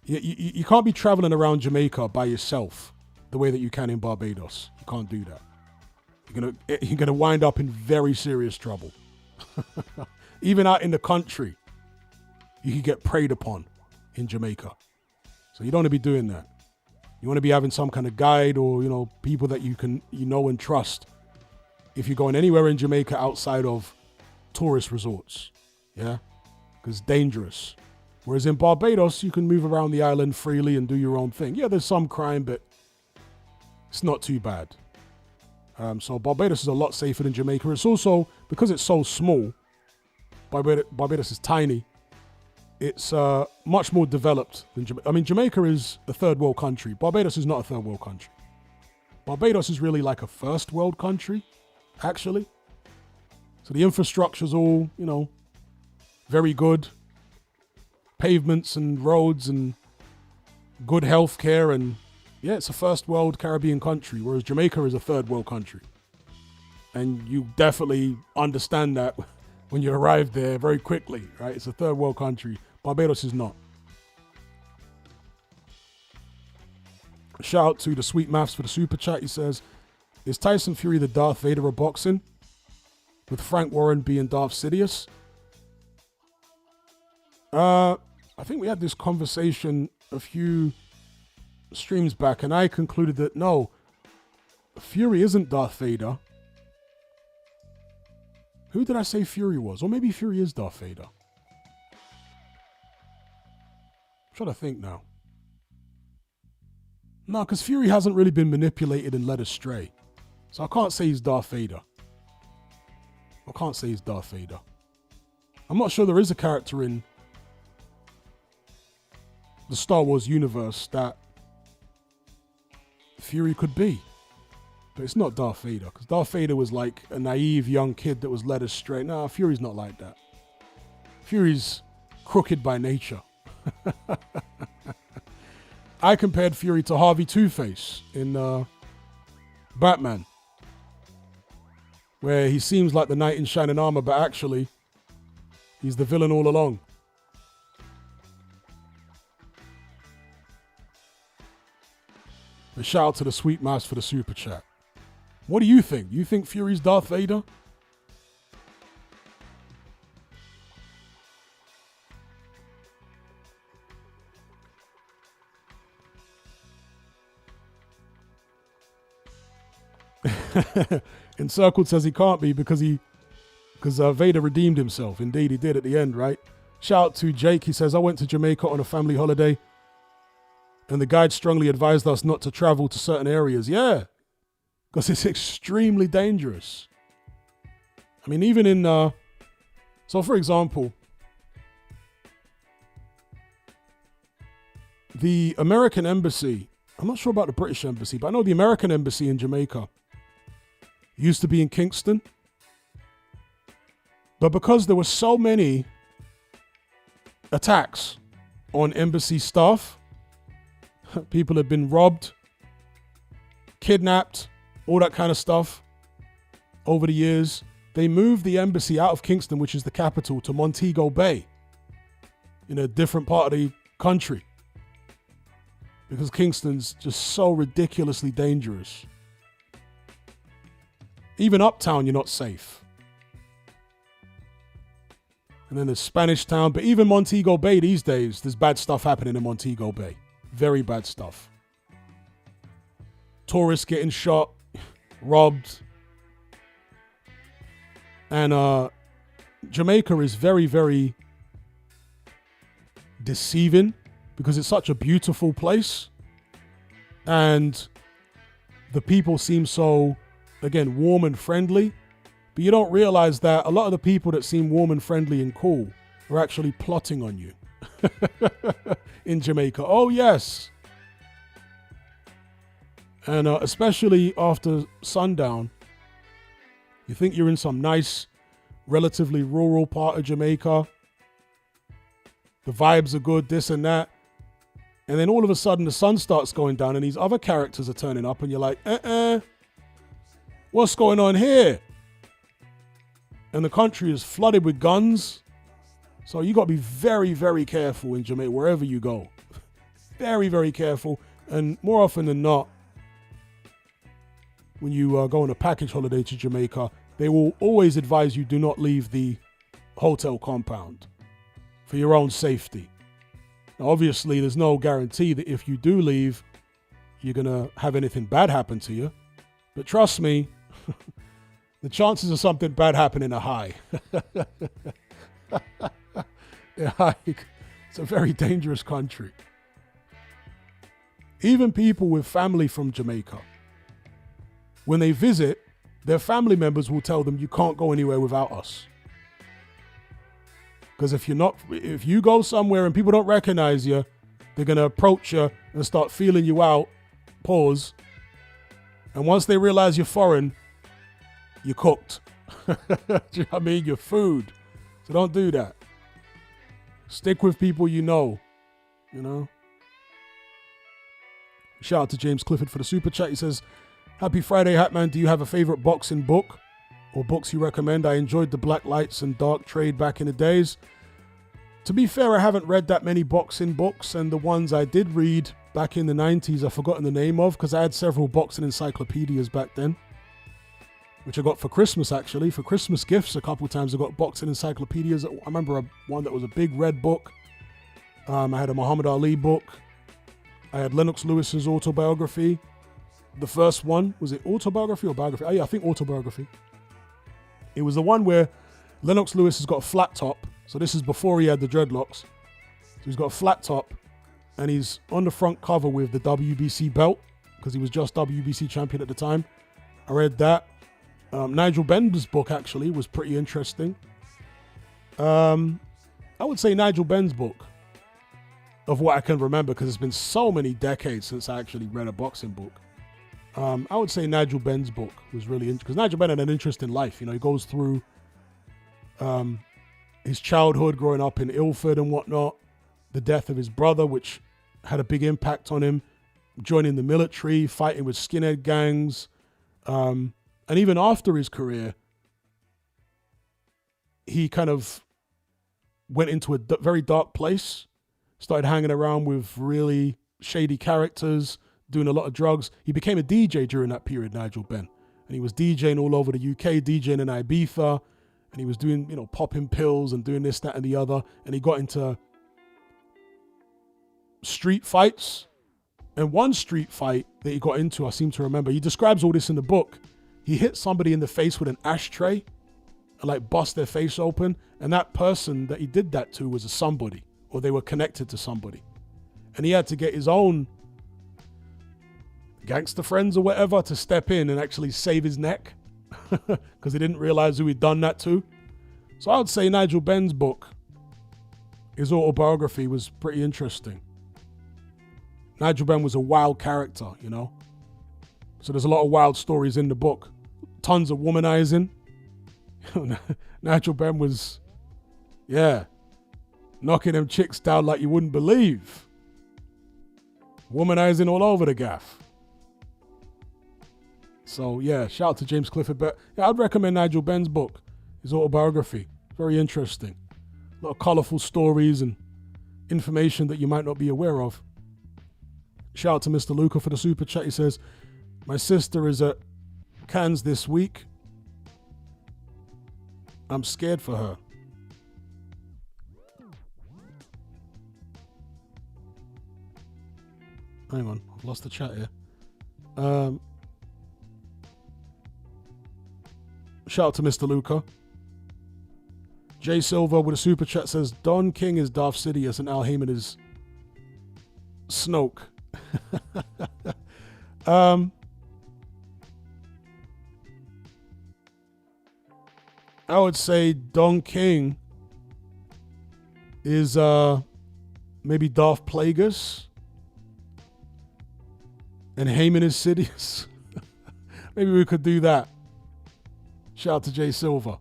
You can't be traveling around Jamaica by yourself the way that you can in Barbados. You can't do that. You're gonna wind up in very serious trouble. Even out in the country, you can get preyed upon in Jamaica. So you don't want to be doing that. You want to be having some kind of guide or, you know, people that you know and trust if you're going anywhere in Jamaica outside of tourist resorts. Yeah, because it's dangerous. Whereas in Barbados, you can move around the island freely and do your own thing. Yeah, there's some crime, but it's not too bad. So Barbados is a lot safer than Jamaica. It's also, because it's so small, Barbados is tiny, it's much more developed than Jamaica. I mean, Jamaica is a third world country. Barbados is not a third world country. Barbados is really like a first world country, actually. So the infrastructure's all, you know, very good. Pavements and roads and good healthcare, and yeah, it's a first world Caribbean country, whereas Jamaica is a third world country. And you definitely understand that when you arrive there very quickly, right? It's a third world country. Barbados is not. Shout out to the Sweet Maths for the super chat. He says, is Tyson Fury the Darth Vader of boxing? With Frank Warren being Darth Sidious? I think we had this conversation a few streams back, and I concluded that no, Fury isn't Darth Vader. Who did I say Fury was? Or maybe Fury is Darth Vader. I'm trying to think now. No, because Fury hasn't really been manipulated and led astray. So I can't say he's Darth Vader. I can't say he's Darth Vader. I'm not sure there is a character in the Star Wars universe that Fury could be. But it's not Darth Vader, because Darth Vader was like a naive young kid that was led astray. No, Fury's not like that. Fury's crooked by nature. I compared Fury to Harvey Two-Face in Batman, where he seems like the knight in shining armor, but actually he's the villain all along. A shout out to the Sweet Mouse for the super chat. What do you think? You think Fury's Darth Vader? Encircled says he can't be because Vader redeemed himself. Indeed, he did at the end, right? Shout out to Jake. He says, I went to Jamaica on a family holiday and the guide strongly advised us not to travel to certain areas. Yeah, because it's extremely dangerous. I mean, even in, so for example, the American embassy, I'm not sure about the British embassy, but I know the American embassy in Jamaica used to be in Kingston. But because there were so many attacks on embassy staff, people had been robbed, kidnapped, all that kind of stuff over the years, they moved the embassy out of Kingston, which is the capital, to Montego Bay in a different part of the country. Because Kingston's just so ridiculously dangerous. Even uptown, you're not safe. And then there's Spanish Town, but even Montego Bay these days, there's bad stuff happening in Montego Bay. Very bad stuff. Tourists getting shot, robbed. And Jamaica is very, very deceiving because it's such a beautiful place. And the people seem so, again, warm and friendly. But you don't realize that a lot of the people that seem warm and friendly and cool are actually plotting on you in Jamaica. Oh, yes. And especially after sundown, you think you're in some nice, relatively rural part of Jamaica. The vibes are good, this and that. And then all of a sudden the sun starts going down and these other characters are turning up and you're like, what's going on here? And the country is flooded with guns. So you got to be very, very careful in Jamaica, wherever you go. Very, very careful. And more often than not, when you go on a package holiday to Jamaica, they will always advise you do not leave the hotel compound for your own safety. Now, obviously, there's no guarantee that if you do leave, you're going to have anything bad happen to you. But trust me, the chances of something bad happening are high. They're high. It's a very dangerous country. Even people with family from Jamaica, when they visit, their family members will tell them you can't go anywhere without us. Because if you go somewhere and people don't recognize you, they're going to approach you and start feeling you out, pause. And once they realize you're foreign, you're cooked. Do you know what I mean? You're food. So don't do that. Stick with people you know. Shout out to James Clifford for the super chat. He says, Happy Friday, Hatman. Do you have a favorite boxing book or books you recommend? I enjoyed the Black Lights and Dark Trade back in the days. To be fair, I haven't read that many boxing books, and the ones I did read back in the 90s, I've forgotten the name of because I had several boxing encyclopedias back then, which I got for Christmas, actually. For Christmas gifts, a couple times I got boxing encyclopedias. I remember one that was a big red book. I had a Muhammad Ali book. I had Lennox Lewis's autobiography. The first one, was it autobiography or biography? Oh yeah, I think autobiography. It was the one where Lennox Lewis has got a flat top. So this is before he had the dreadlocks. So he's got a flat top and he's on the front cover with the WBC belt because he was just WBC champion at the time. I read that. Nigel Benn's book actually was pretty interesting. I would say Nigel Benn's book, of what I can remember, because it's been so many decades since I actually read a boxing book. I would say Nigel Benn's book was really interesting because Nigel Ben had an interesting life. He goes through his childhood growing up in Ilford and whatnot, the death of his brother, which had a big impact on him, joining the military, fighting with skinhead gangs. And even after his career, he kind of went into a very dark place, started hanging around with really shady characters, doing a lot of drugs. He became a DJ during that period, Nigel Ben. And he was DJing all over the UK, DJing in Ibiza. And he was doing, popping pills and doing this, that, and the other. And he got into street fights. And one street fight that he got into, I seem to remember, he describes all this in the book, he hit somebody in the face with an ashtray and like bust their face open. And that person that he did that to was a somebody, or they were connected to somebody. And he had to get his own gangster friends or whatever to step in and actually save his neck because he didn't realize who he'd done that to. So I would say Nigel Benn's book, his autobiography, was pretty interesting. Nigel Benn was a wild character, you know. So there's a lot of wild stories in the book. Tons of womanizing. Nigel Benn was, knocking them chicks down like you wouldn't believe. Womanizing all over the gaff. So shout out to James Clifford. But I'd recommend Nigel Benn's book, his autobiography. Very interesting. A lot of colorful stories and information that you might not be aware of. Shout out to Mr. Luca for the super chat. He says, my sister is at Cannes this week. I'm scared for her. Hang on, I've lost the chat here. Shout out to Mr. Luca. Jay Silva with a super chat says, Don King is Darth Sidious and Al Heyman is Snoke. I would say Don King is maybe Darth Plagueis and Heyman is Sidious. Maybe we could do that. Shout out to Jay Silva.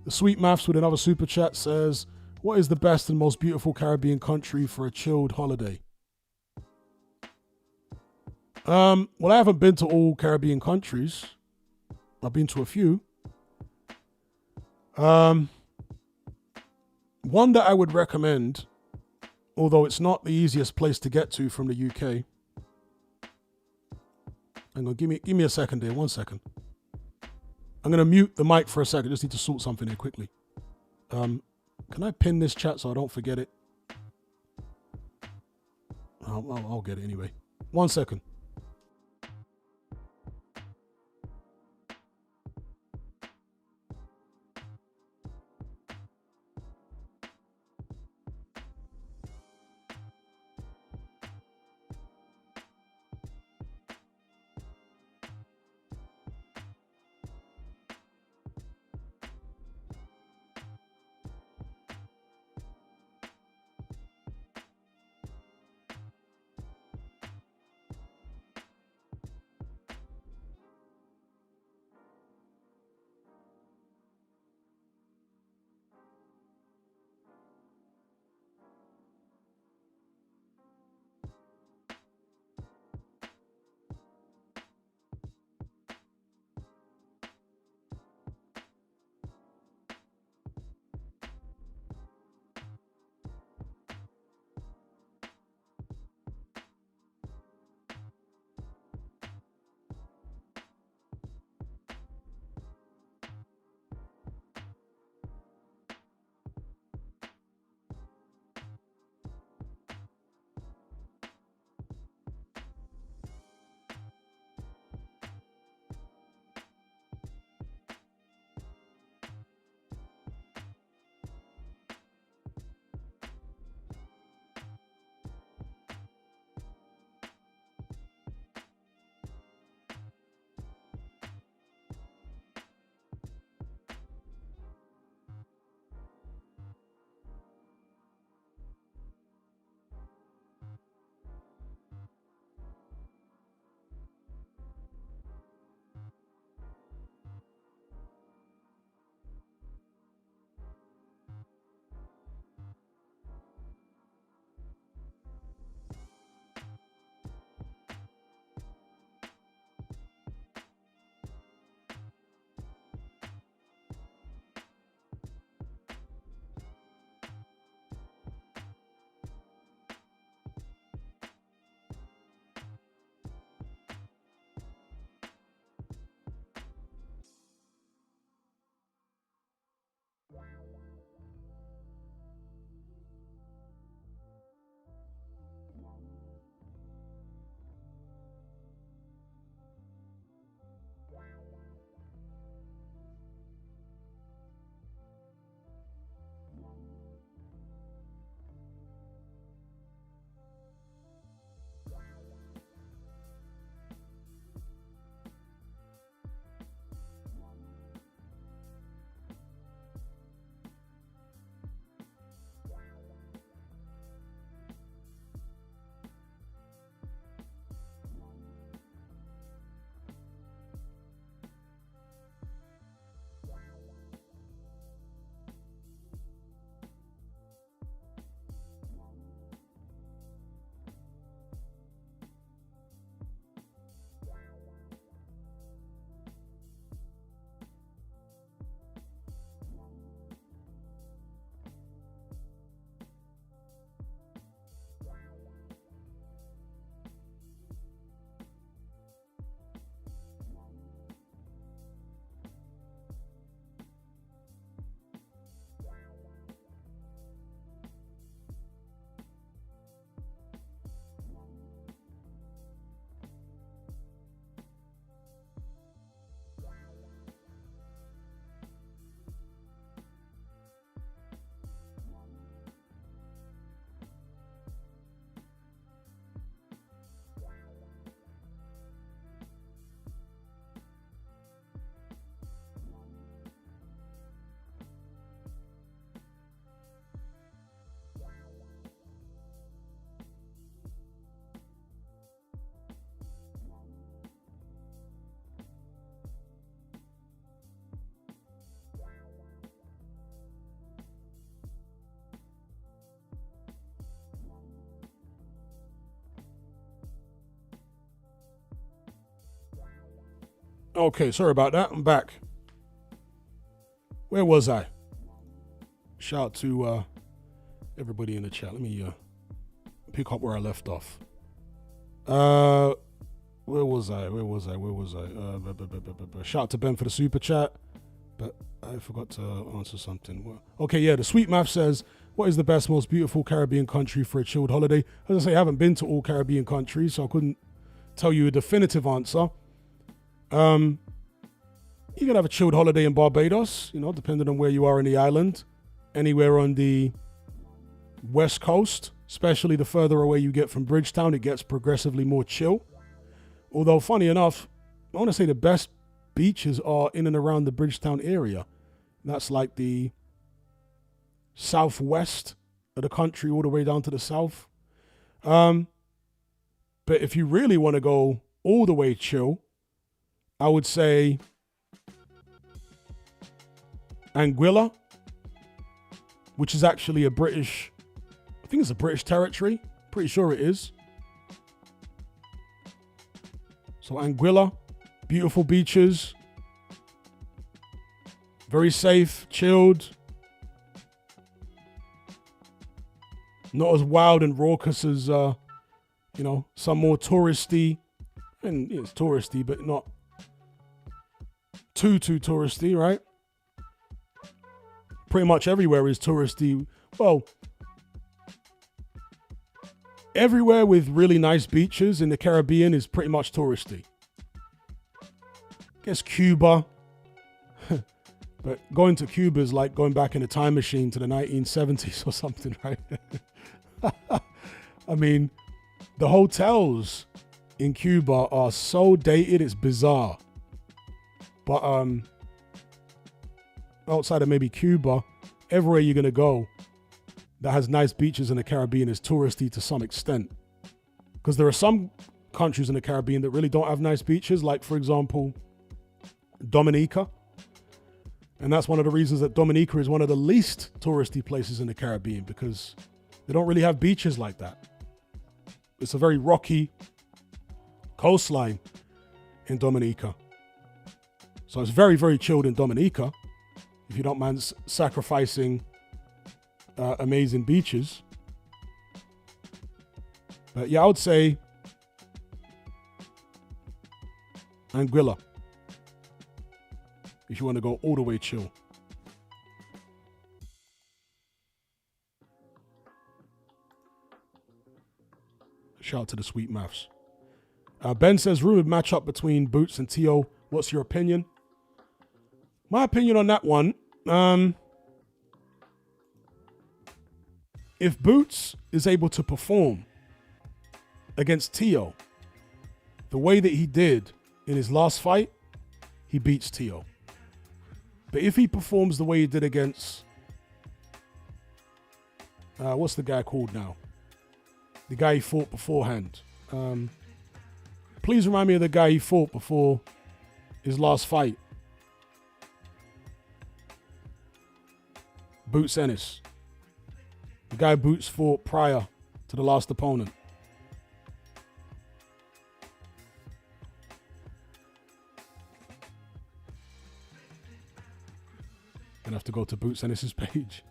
The Sweet Maths with another super chat says, what is the best and most beautiful Caribbean country for a chilled holiday? Well, I haven't been to all Caribbean countries. I've been to a few. One that I would recommend, although it's not the easiest place to get to from the UK. Hang on, give me a second here, 1 second. I'm going to mute the mic for a second. Just need to sort something here quickly. Can I pin this chat so I don't forget it? I'll get it anyway. 1 second. Okay, sorry about that. I'm back. Where was I? Shout out to everybody in the chat. Let me pick up where I left off. Where was I? Shout out to Ben for the super chat, but I forgot to answer something. Okay, yeah, the Sweet Math says, what is the best, most beautiful Caribbean country for a chilled holiday? As I say, I haven't been to all Caribbean countries, so I couldn't tell you a definitive answer. You can have a chilled holiday in Barbados, you know, depending on where you are in the island. Anywhere on the west coast, especially the further away you get from Bridgetown, it gets progressively more chill. Although, funny enough, I want to say the best beaches are in and around the Bridgetown area. That's like the southwest of the country, all the way down to the south. But if you really want to go all the way chill, I would say Anguilla, which is actually I think it's a British territory. Pretty sure it is. So Anguilla, beautiful beaches, very safe, chilled, not as wild and raucous as, some more touristy, and it's touristy, but not too touristy, right? Pretty much everywhere is touristy. Well, everywhere with really nice beaches in the Caribbean is pretty much touristy. I guess Cuba. But going to Cuba is like going back in a time machine to the 1970s or something, right? I mean, the hotels in Cuba are so dated, it's bizarre. But outside of maybe Cuba, everywhere you're going to go that has nice beaches in the Caribbean is touristy to some extent. Because there are some countries in the Caribbean that really don't have nice beaches, like, for example, Dominica. And that's one of the reasons that Dominica is one of the least touristy places in the Caribbean, because they don't really have beaches like that. It's a very rocky coastline in Dominica. So it's very, very chilled in Dominica, if you don't mind sacrificing amazing beaches. But yeah, I would say Anguilla, if you want to go all the way chill. Shout out to the Sweet Maths. Ben says, rumored matchup between Boots and Tio. What's your opinion? My opinion on that one, if Boots is able to perform against Tio the way that he did in his last fight, he beats Tio. But if he performs the way he did against, what's the guy called now? The guy he fought beforehand. Please remind me of the guy he fought before his last fight. Boots Ennis. The guy Boots fought prior to the last opponent. Gonna have to go to Boots Ennis's page.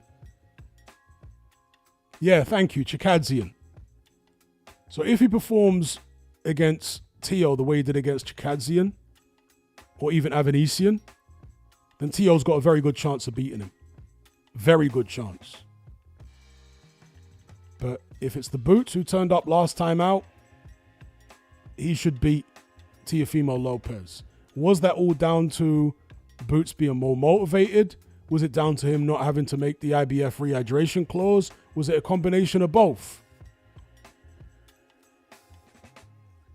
Yeah, thank you, Chikadzian. So if he performs against Tio the way he did against Chikadzian, or even Avanesian, then Tio's got a very good chance of beating him. Very good chance. But if it's the Boots who turned up last time out, he should beat Teofimo Lopez. Was that all down to Boots being more motivated? Was it down to him not having to make the IBF rehydration clause? Was it a combination of both?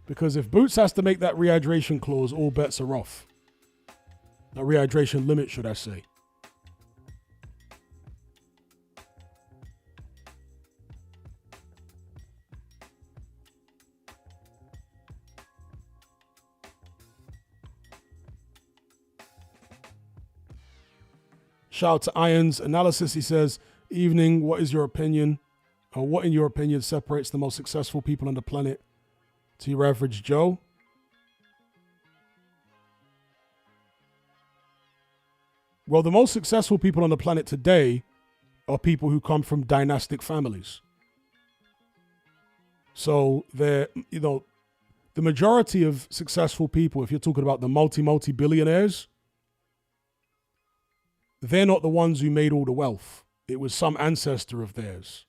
Because if Boots has to make that rehydration clause, all bets are off. That rehydration limit, should I say. Shout out to Irons Analysis. He says, evening, what is your opinion? Or what, in your opinion, separates the most successful people on the planet to your average Joe? Well, the most successful people on the planet today are people who come from dynastic families. So they're, the majority of successful people, if you're talking about the multi-billionaires, they're not the ones who made all the wealth. It was some ancestor of theirs.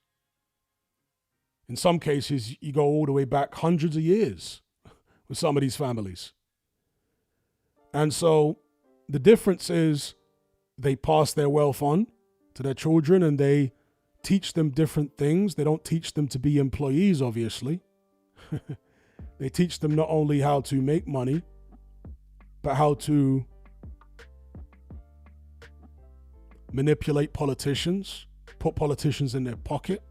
In some cases, you go all the way back hundreds of years with some of these families. And so the difference is they pass their wealth on to their children and they teach them different things. They don't teach them to be employees, obviously. They teach them not only how to make money, but how to manipulate politicians, put politicians in their pocket.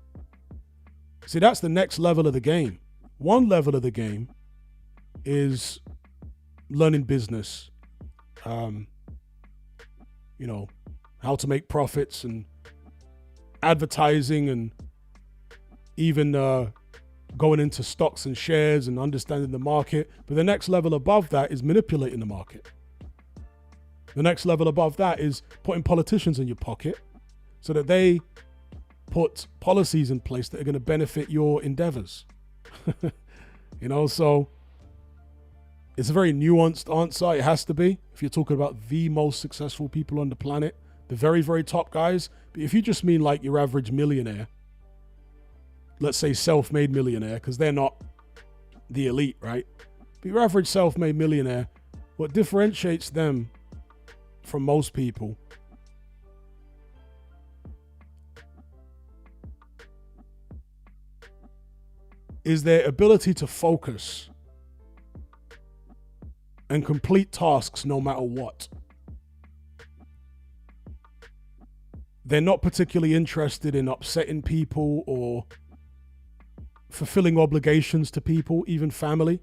See, that's the next level of the game. One level of the game is learning business, how to make profits and advertising and even going into stocks and shares and understanding the market. But the next level above that is manipulating the market. The next level above that is putting politicians in your pocket so that they put policies in place that are going to benefit your endeavors. So it's a very nuanced answer. It has to be, if you're talking about the most successful people on the planet, the very, very top guys. But if you just mean like your average millionaire, let's say self-made millionaire, because they're not the elite, right? But your average self-made millionaire, what differentiates them from most people is their ability to focus and complete tasks no matter what. They're not particularly interested in upsetting people or fulfilling obligations to people, even family.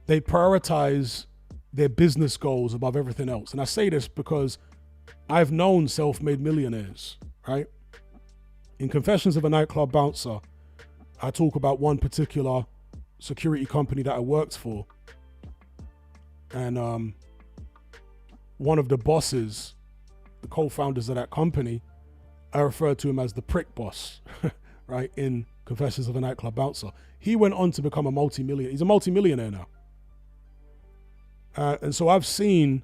They prioritize their business goals above everything else. And I say this because I've known self-made millionaires, right? In Confessions of a Nightclub Bouncer, I talk about one particular security company that I worked for. And one of the bosses, the co-founders of that company, I refer to him as the prick boss, right? In Confessions of a Nightclub Bouncer. He went on to become a multi-millionaire. He's a multi-millionaire now. And so I've seen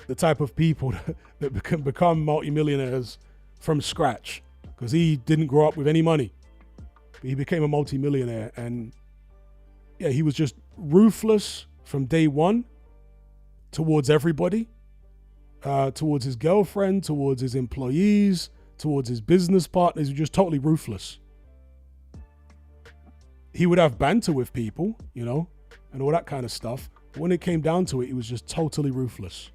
the type of people that can become multi-millionaires from scratch, because he didn't grow up with any money. But he became a multi-millionaire, and yeah, he was just ruthless from day one towards everybody, towards his girlfriend, towards his employees, towards his business partners. He was just totally ruthless. He would have banter with people, and all that kind of stuff. But when it came down to it, he was just totally ruthless.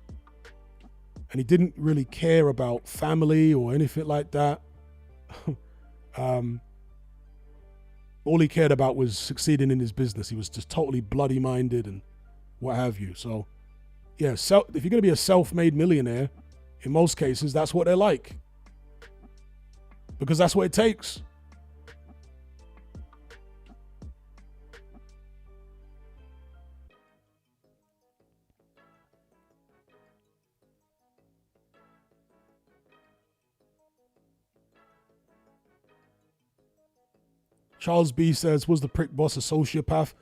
And he didn't really care about family or anything like that. All he cared about was succeeding in his business. He was just totally bloody minded and what have you. So yeah, if you're going to be a self-made millionaire, in most cases, that's what they're like. Because that's what it takes. Charles B says, was the prick boss a sociopath?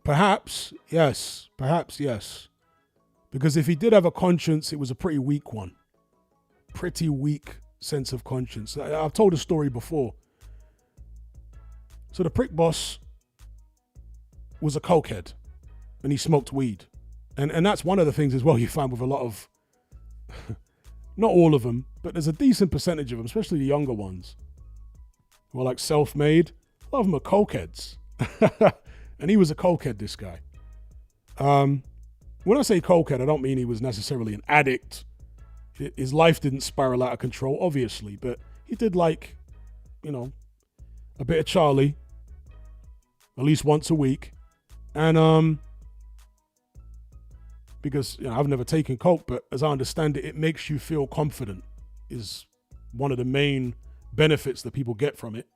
Perhaps, yes. Perhaps, yes. Because if he did have a conscience, it was a pretty weak one. Pretty weak sense of conscience. I've told a story before. So the prick boss was a cokehead and he smoked weed. And that's one of the things as well you find with a lot of, not all of them, but there's a decent percentage of them, especially the younger ones, who are like self-made. A lot of them are cokeheads. And he was a cokehead, this guy. When I say cokehead, I don't mean he was necessarily an addict. His life didn't spiral out of control, obviously, but he did like, a bit of Charlie, at least once a week. And because I've never taken coke, but as I understand it, it makes you feel confident, is one of the main benefits that people get from it,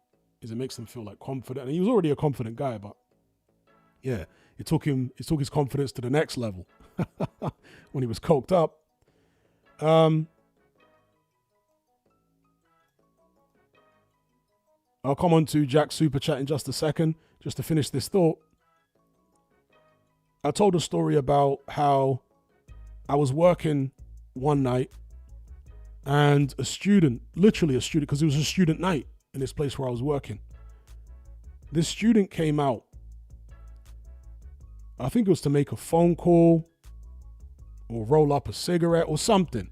is it makes them feel like confident. And he was already a confident guy, but yeah, it took his confidence to the next level when he was coked up. I'll come on to Jack's super chat in just a second, just to finish this thought. I told a story about how I was working one night and a student, literally a student, because it was a student night in this place where I was working. This student came out. I think it was to make a phone call or roll up a cigarette or something.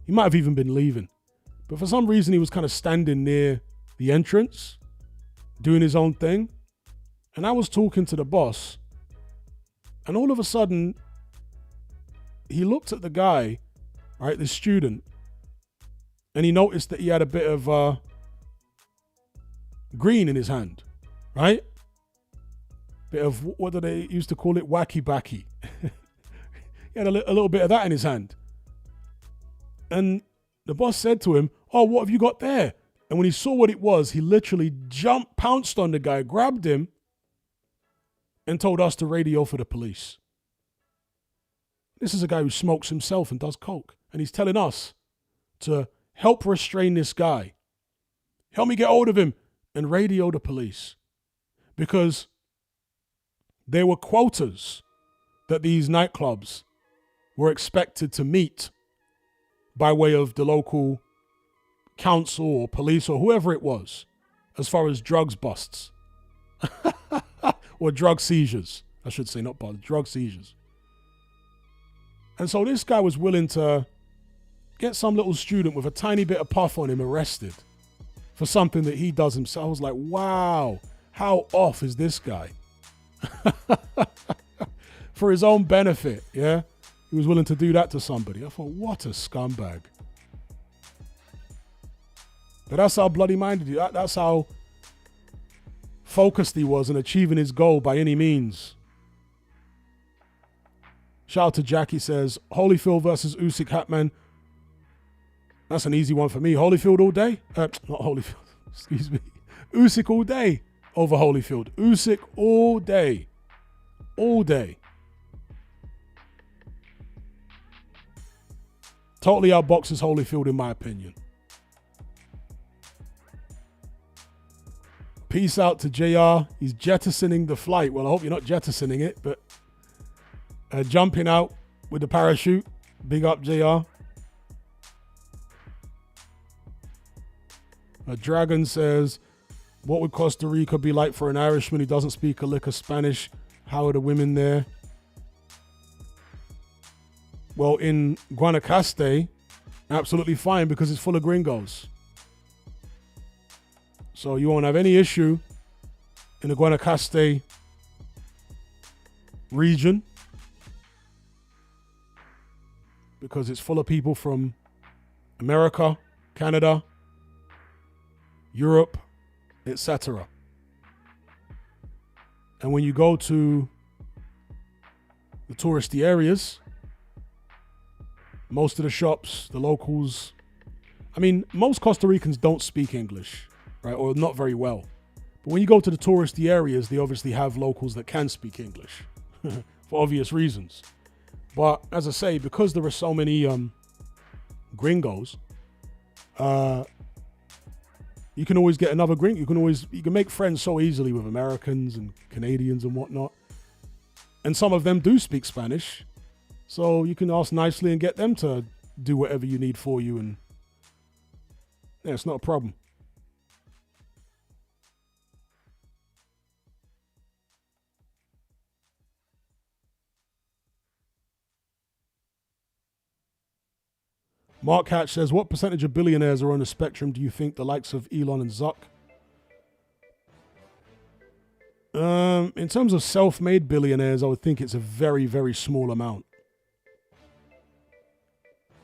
He might have even been leaving. But for some reason, he was kind of standing near the entrance, doing his own thing. And I was talking to the boss. And all of a sudden, he looked at the guy, right, the student, and he noticed that he had a bit of green in his hand, right? Bit of, what do they used to call it? Wacky backy. He had a little bit of that in his hand. And the boss said to him, "Oh, what have you got there?" And when he saw what it was, he literally pounced on the guy, grabbed him, and told us to radio for the police. This is a guy who smokes himself and does coke. And he's telling us to help restrain this guy. Help me get hold of him and radio the police. Because there were quotas that these nightclubs were expected to meet by way of the local council or police or whoever it was, as far as drugs busts. Or drug seizures, I should say, not busts, drug seizures. And so this guy was willing to get some little student with a tiny bit of puff on him arrested for something that he does himself. I was like, wow, how off is this guy? For his own benefit, yeah? He was willing to do that to somebody. I thought, what a scumbag. But that's how bloody minded he was. That's how focused he was in achieving his goal by any means. Shout out to Jackie, says, Holyfield versus Usyk Hatman. That's an easy one for me. Holyfield all day? Not Holyfield, excuse me. Usyk all day over Holyfield. Usyk all day. All day. Totally outboxes Holyfield in my opinion. Peace out to JR. He's jettisoning the flight. Well, I hope you're not jettisoning it, but jumping out with the parachute. Big up, JR. A Dragon says, what would Costa Rica be like for an Irishman who doesn't speak a lick of Spanish? How are the women there? Well, in Guanacaste, absolutely fine because it's full of gringos. So you won't have any issue in the Guanacaste region because it's full of people from America, Canada, Europe, etc. And when you go to the touristy areas, most of the shops, the locals, I mean, most Costa Ricans don't speak English, right? Or not very well. But when you go to the touristy areas, they obviously have locals that can speak English for obvious reasons. But as I say, because there are so many gringos, you can always get another gringo. You can make friends so easily with Americans and Canadians and whatnot. And some of them do speak Spanish. So you can ask nicely and get them to do whatever you need for you. And yeah, it's not a problem. Mark Hatch says, what percentage of billionaires are on the spectrum do you think the likes of Elon and Zuck? In terms of self-made billionaires, I would think it's a very, very small amount.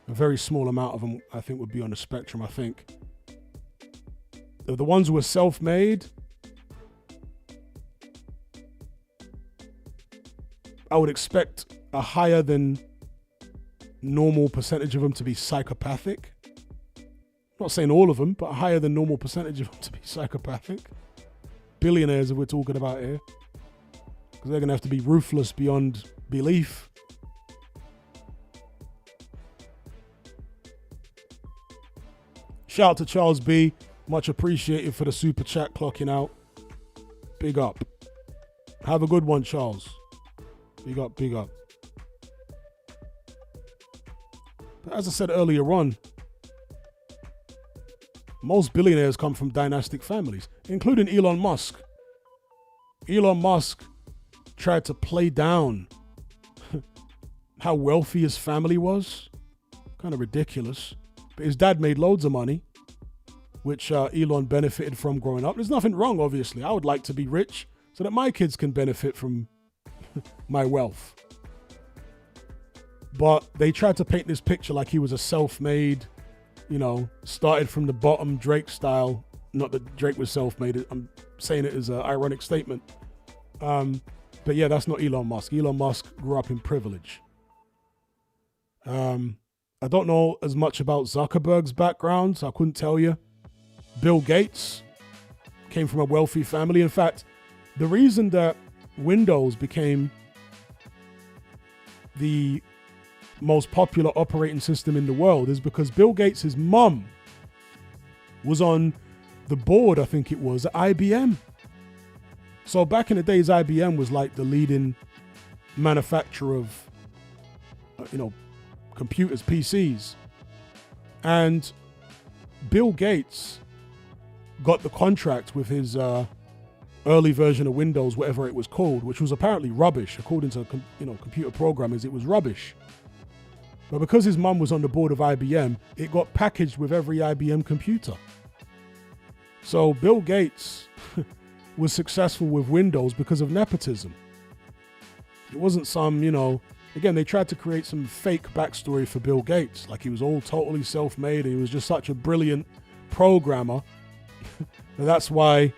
A very small amount of them, I think, would be on the spectrum, I think. The ones who are self-made, I would expect a higher than normal percentage of them to be psychopathic. I'm not saying all of them, but a higher than normal percentage of them to be psychopathic. Billionaires, if we're talking about here. because they're going to have to be ruthless beyond belief. Shout out to Charles B. Much appreciated for the super chat clocking out. Big up. Have a good one, Charles. Big up, big up. But as I said earlier on, most billionaires come from dynastic families, including Elon Musk. Elon Musk tried to play down how wealthy his family was. Kind of ridiculous. But his dad made loads of money, which Elon benefited from growing up. There's nothing wrong, obviously. I would like to be rich so that my kids can benefit from my wealth. But they tried to paint this picture like he was a self-made, started from the bottom, Drake style. Not that Drake was self-made. I'm saying it as an ironic statement. But yeah, that's not Elon Musk. Elon Musk grew up in privilege. I don't know as much about Zuckerberg's background, so I couldn't tell you. Bill Gates came from a wealthy family. In fact, the reason that Windows became the most popular operating system in the world is because Bill Gates' mum was on the board, I think it was, at IBM. So back in the days, IBM was like the leading manufacturer of, computers, PCs. And Bill Gates got the contract with his early version of Windows, whatever it was called, which was apparently rubbish. According to computer programmers, it was rubbish. But because his mum was on the board of IBM, it got packaged with every IBM computer. So Bill Gates was successful with Windows because of nepotism. It wasn't some, again, they tried to create some fake backstory for Bill Gates, like he was all totally self-made and he was just such a brilliant programmer. And that's why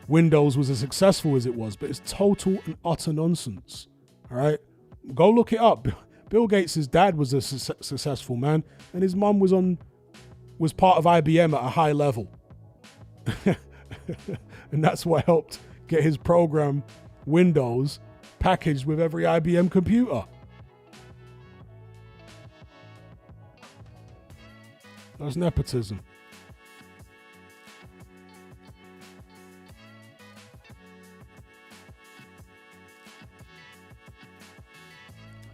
Windows was as successful as it was, but it's total and utter nonsense. All right, go look it up. Bill Gates' dad was a successful man, and his mum was part of IBM at a high level, and that's what helped get his program Windows packaged with every IBM computer. That's nepotism.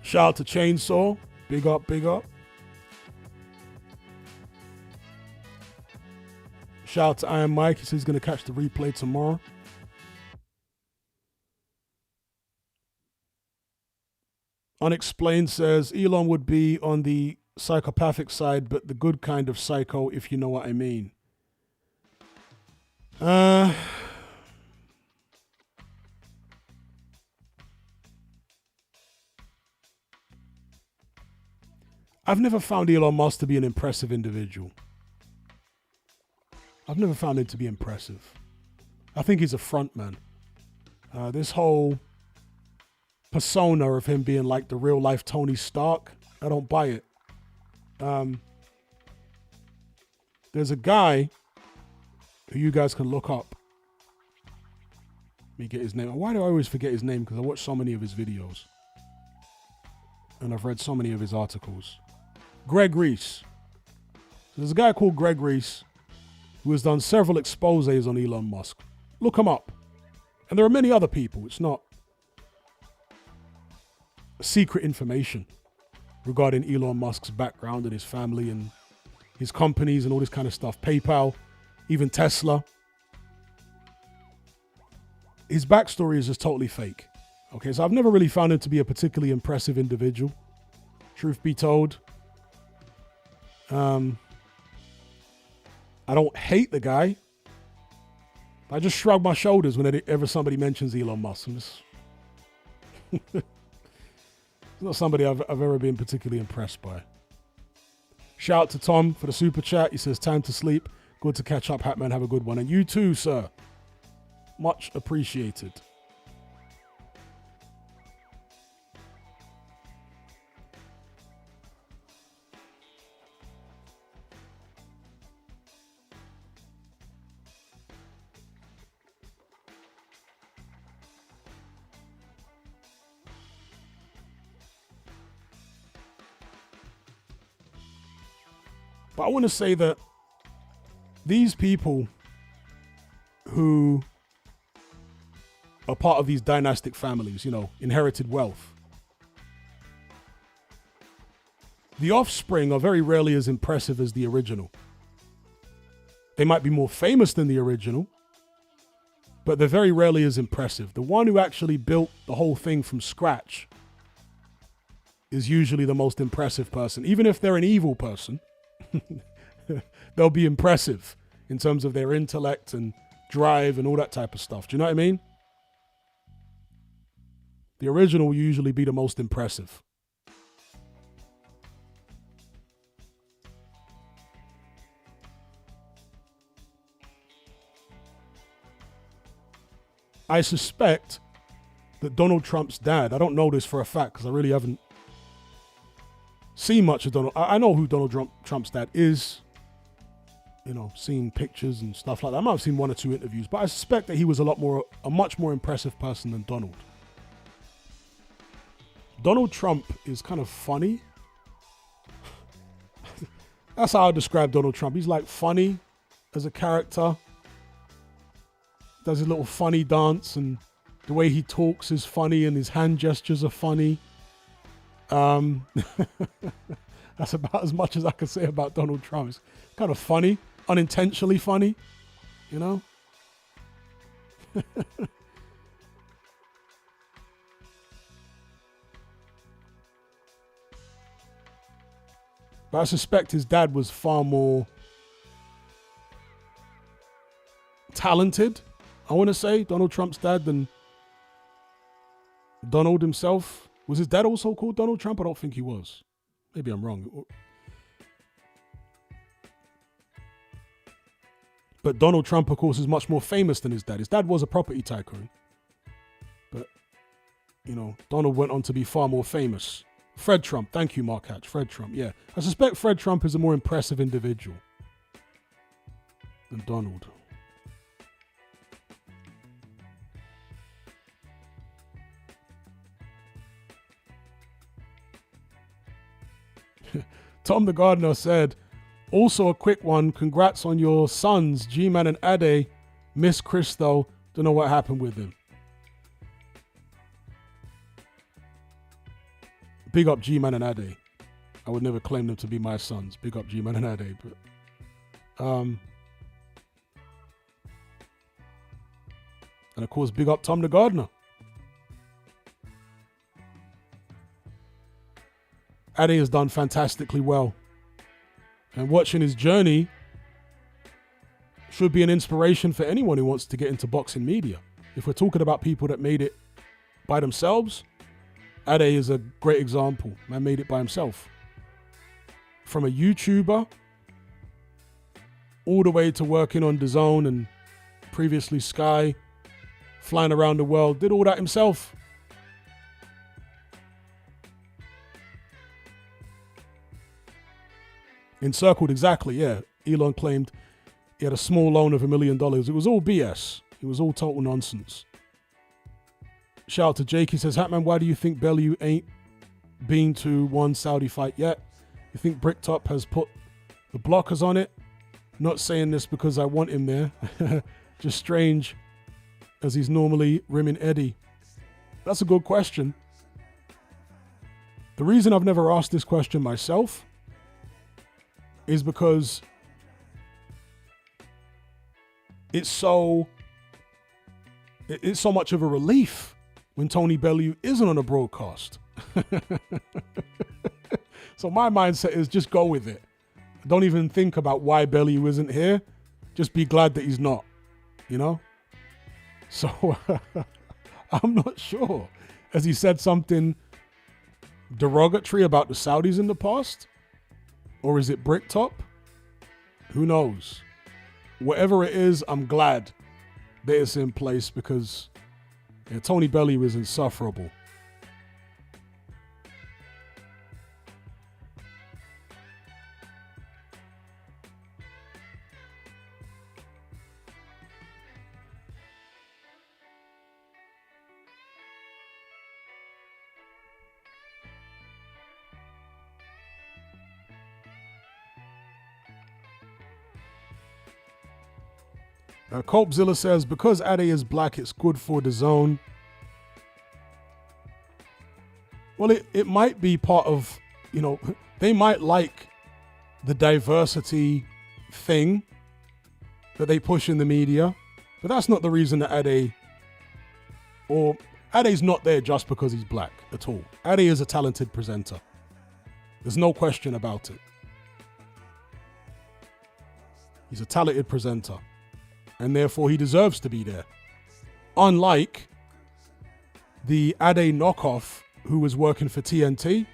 Shout out to Chainsaw. Big up, big up. Shout out to Iron Mike. He says he's going to catch the replay tomorrow. Unexplained says Elon would be on the psychopathic side, but the good kind of psycho, if you know what I mean. I've never found Elon Musk to be an impressive individual. I've never found him to be impressive. I think he's a front man. This whole persona of him being like the real life Tony Stark, I don't buy it. There's a guy who you guys can look up. Let me get his name. Why do I always forget his name? Because I watch so many of his videos. And I've read so many of his articles. Greg Reese. So there's a guy called Greg Reese who has done several exposés on Elon Musk. Look him up. And there are many other people. It's not secret information regarding Elon Musk's background and his family and his companies and all this kind of stuff. PayPal, even Tesla. His backstory is just totally fake. Okay, so I've never really found him to be a particularly impressive individual. Truth be told. I don't hate the guy. I just shrug my shoulders whenever somebody mentions Elon Musk. It's not somebody I've ever been particularly impressed by. Shout out to Tom for the super chat. He says, time to sleep. Good to catch up, Hatman. Have a good one. And you too, sir. Much appreciated. But I want to say that these people who are part of these dynastic families, inherited wealth, the offspring are very rarely as impressive as the original. They might be more famous than the original, but they're very rarely as impressive. The one who actually built the whole thing from scratch is usually the most impressive person. Even if they're an evil person, they'll be impressive in terms of their intellect and drive and all that type of stuff. Do you know what I mean? The original will usually be the most impressive. I suspect that Donald Trump's dad, I don't know this for a fact because I really haven't seen much of Donald. I know who Donald Trump's dad is, seen pictures and stuff like that. I might have seen one or two interviews, but I suspect that he was a much more impressive person than Donald. Donald Trump is kind of funny. That's how I describe Donald Trump. He's like funny as a character. Does his little funny dance, and the way he talks is funny, and his hand gestures are funny. That's about as much as I can say about Donald Trump. It's kind of funny, unintentionally funny, But I suspect his dad was far more talented, I want to say, Donald Trump's dad, than Donald himself. Was his dad also called Donald Trump? I don't think he was. Maybe I'm wrong. But Donald Trump, of course, is much more famous than his dad. His dad was a property tycoon. But, Donald went on to be far more famous. Fred Trump. Thank you, Mark Hatch. Fred Trump, yeah. I suspect Fred Trump is a more impressive individual than Donald. Tom the Gardener said, also a quick one, congrats on your sons, G-Man and Ade. Miss Chris though, don't know what happened with him. Big up G-Man and Ade. I would never claim them to be my sons. Big up G-Man and Ade. But, and of course, big up Tom the Gardener. Ade has done fantastically well. And watching his journey should be an inspiration for anyone who wants to get into boxing media. If we're talking about people that made it by themselves, Ade is a great example. Man made it by himself. From a YouTuber all the way to working on DAZN and previously Sky, flying around the world, did all that himself. Encircled, exactly, yeah. Elon claimed he had a small loan of $1 million. It was all BS. It was all total nonsense. Shout out to Jake. He says, Hatman, why do you think Bellew ain't been to one Saudi fight yet? You think Bricktop has put the blockers on it? Not saying this because I want him there. Just strange, as he's normally rimming Eddie. That's a good question. The reason I've never asked this question myself is because it's so much of a relief when Tony Bellew isn't on a broadcast. So my mindset is just go with it. Don't even think about why Bellew isn't here. Just be glad that he's not, So I'm not sure. Has he said something derogatory about the Saudis in the past? Or is it Bricktop? Who knows? Whatever it is, I'm glad that it's in place because Tony Bellew is insufferable. Colpzilla says, because Ade is black, it's good for the zone. Well, it might be part of, they might like the diversity thing that they push in the media, but that's not the reason that Ade's not there just because he's black at all. Ade is a talented presenter. There's no question about it. He's a talented presenter, and therefore he deserves to be there. Unlike the Ade knockoff who was working for TNT.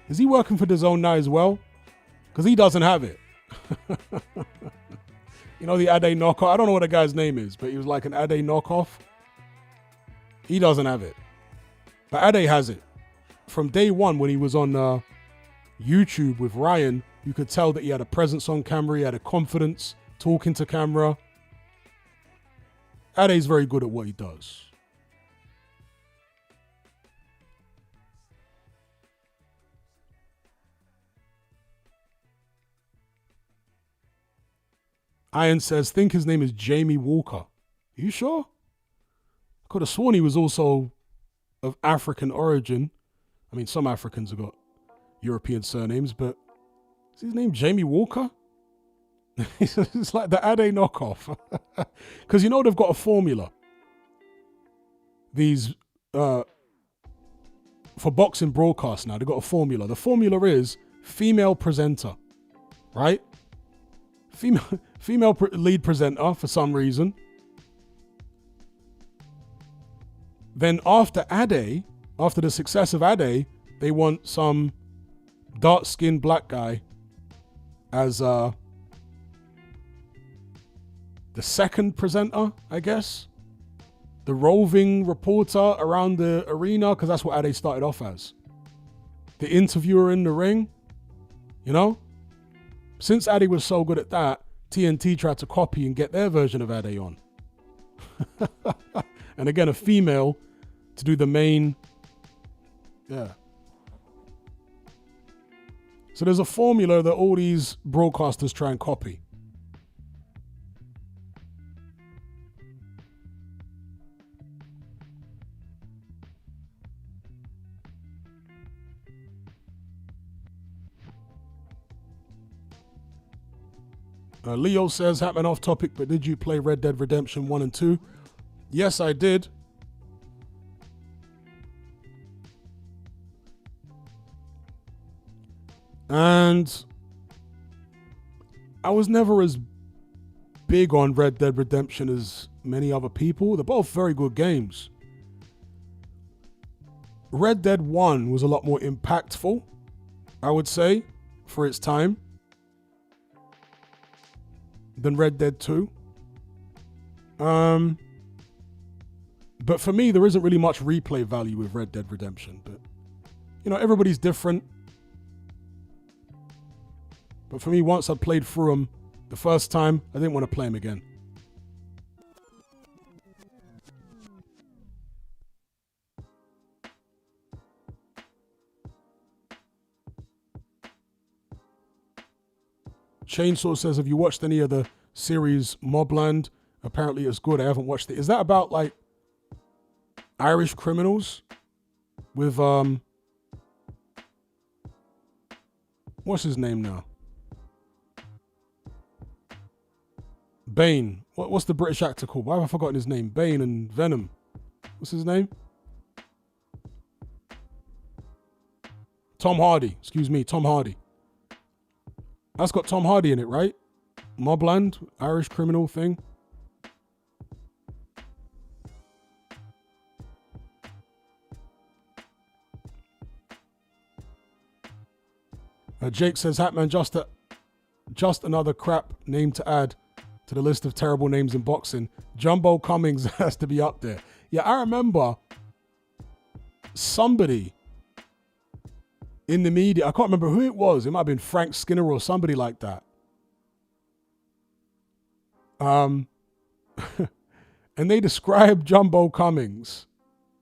Is he working for DAZN now as well? Because he doesn't have it. The Ade knockoff. I don't know what the guy's name is, but he was like an Ade knockoff. He doesn't have it. But Ade has it. From day one when he was on YouTube with Ryan, you could tell that he had a presence on camera. He had a confidence talking to camera. Ade's very good at what he does. Iron says, think his name is Jamie Walker. Are you sure? I could have sworn he was also of African origin. I mean, some Africans have got European surnames, but is his name Jamie Walker? It's like the Ade knockoff. Because they've got a formula. These, for boxing broadcasts now, they've got a formula. The formula is female presenter, right? Female lead presenter for some reason. Then after Ade, after the success of Ade, they want some dark-skinned black guy as the second presenter, I guess. The roving reporter around the arena, because that's what Ade started off as. The interviewer in the ring, Since Ade was so good at that, TNT tried to copy and get their version of Ade on. And again, a female to do the main. Yeah. So there's a formula that all these broadcasters try and copy. Leo says, Hatman off topic, but did you play Red Dead Redemption 1 and 2? Yes, I did. And I was never as big on Red Dead Redemption as many other people. They're both very good games. Red Dead 1 was a lot more impactful, I would say, for its time, than Red Dead 2. But for me, there isn't really much replay value with Red Dead Redemption. But, everybody's different. But for me, once I played through them the first time, I didn't want to play them again. Chainsaw says, have you watched any of the series Mobland? Apparently it's good. I haven't watched it. Is that about like Irish criminals with what's his name now? Bane. What's the British actor called? Why have I forgotten his name? Bane and Venom. What's his name? Tom Hardy. Excuse me, Tom Hardy. That's got Tom Hardy in it, right? Mobland, Irish criminal thing. Jake says, Hatman, just another crap name to add to the list of terrible names in boxing. Jumbo Cummings has to be up there. Yeah, I remember somebody in the media, I can't remember who it was. It might have been Frank Skinner or somebody like that. And they described Jumbo Cummings'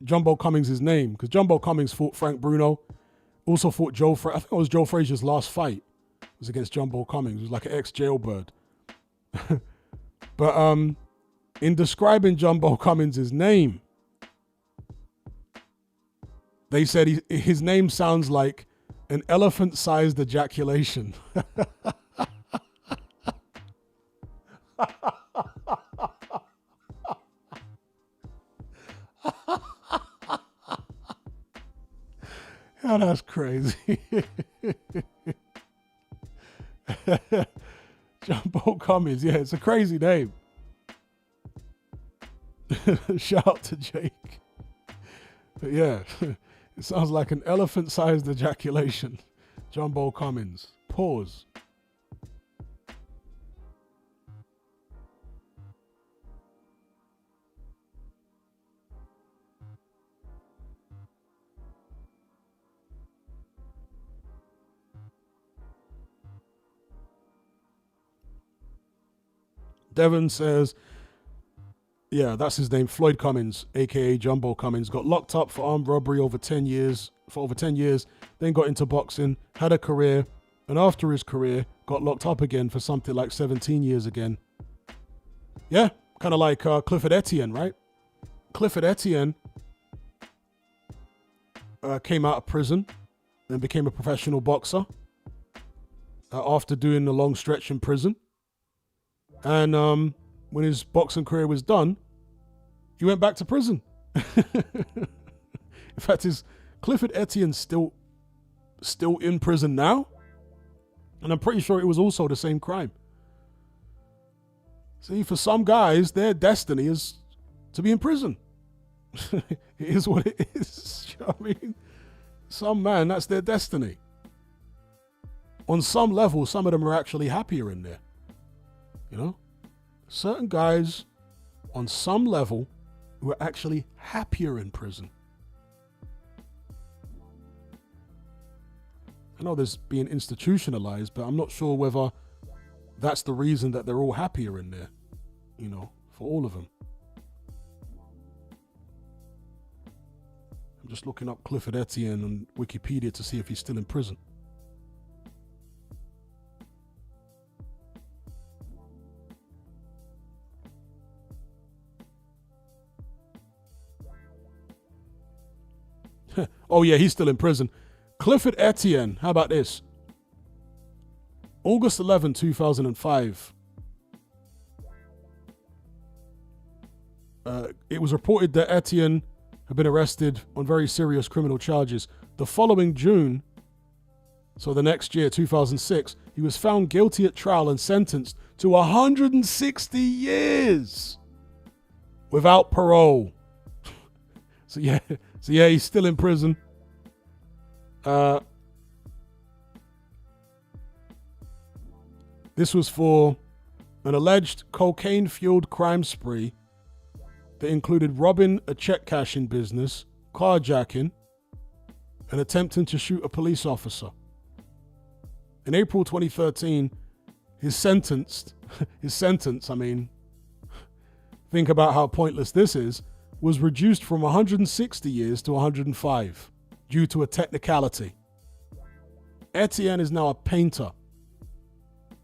name, because Jumbo Cummings fought Frank Bruno, also fought Joe Frazier. I think it was Joe Frazier's last fight. It was against Jumbo Cummings. It was like an ex-jailbird. But In describing Jumbo Cummins' name, they said his name sounds like an elephant-sized ejaculation. Oh, that's crazy. Jumbo Cummins. Yeah, it's a crazy name. Shout out to Jake. But yeah, it sounds like an elephant-sized ejaculation. Jumbo Cummins. Pause. Devon says, yeah, that's his name, Floyd Cummins, aka Jumbo Cummins, got locked up for armed robbery for over 10 years, then got into boxing, had a career, and after his career, got locked up again for something like 17 years again. Yeah, kind of like Clifford Etienne, right? Clifford Etienne came out of prison and became a professional boxer after doing a long stretch in prison. And when his boxing career was done, he went back to prison. In fact, is Clifford Etienne still in prison now? And I'm pretty sure it was also the same crime. See, for some guys, their destiny is to be in prison. It is what it is. You know what I mean? Some man, that's their destiny. On some level, some of them are actually happier in there. You know, certain guys on some level who are actually happier in prison. I know there's being institutionalized, but I'm not sure whether that's the reason that they're all happier in there, you know, for all of them. I'm just looking up Clifford Etienne on Wikipedia to see if he's still in prison. Oh yeah, he's still in prison. Clifford Etienne, how about this? August 11, 2005. It was reported that Etienne had been arrested on very serious criminal charges. The following June, so the next year, 2006, he was found guilty at trial and sentenced to 160 years without parole. So yeah, he's still in prison. This was for an alleged cocaine-fueled crime spree that included robbing a check cashing business, carjacking, and attempting to shoot a police officer. In April 2013, his sentence, I mean, think about how pointless this is, was reduced from 160 years to 105 due to a technicality. Etienne is now a painter,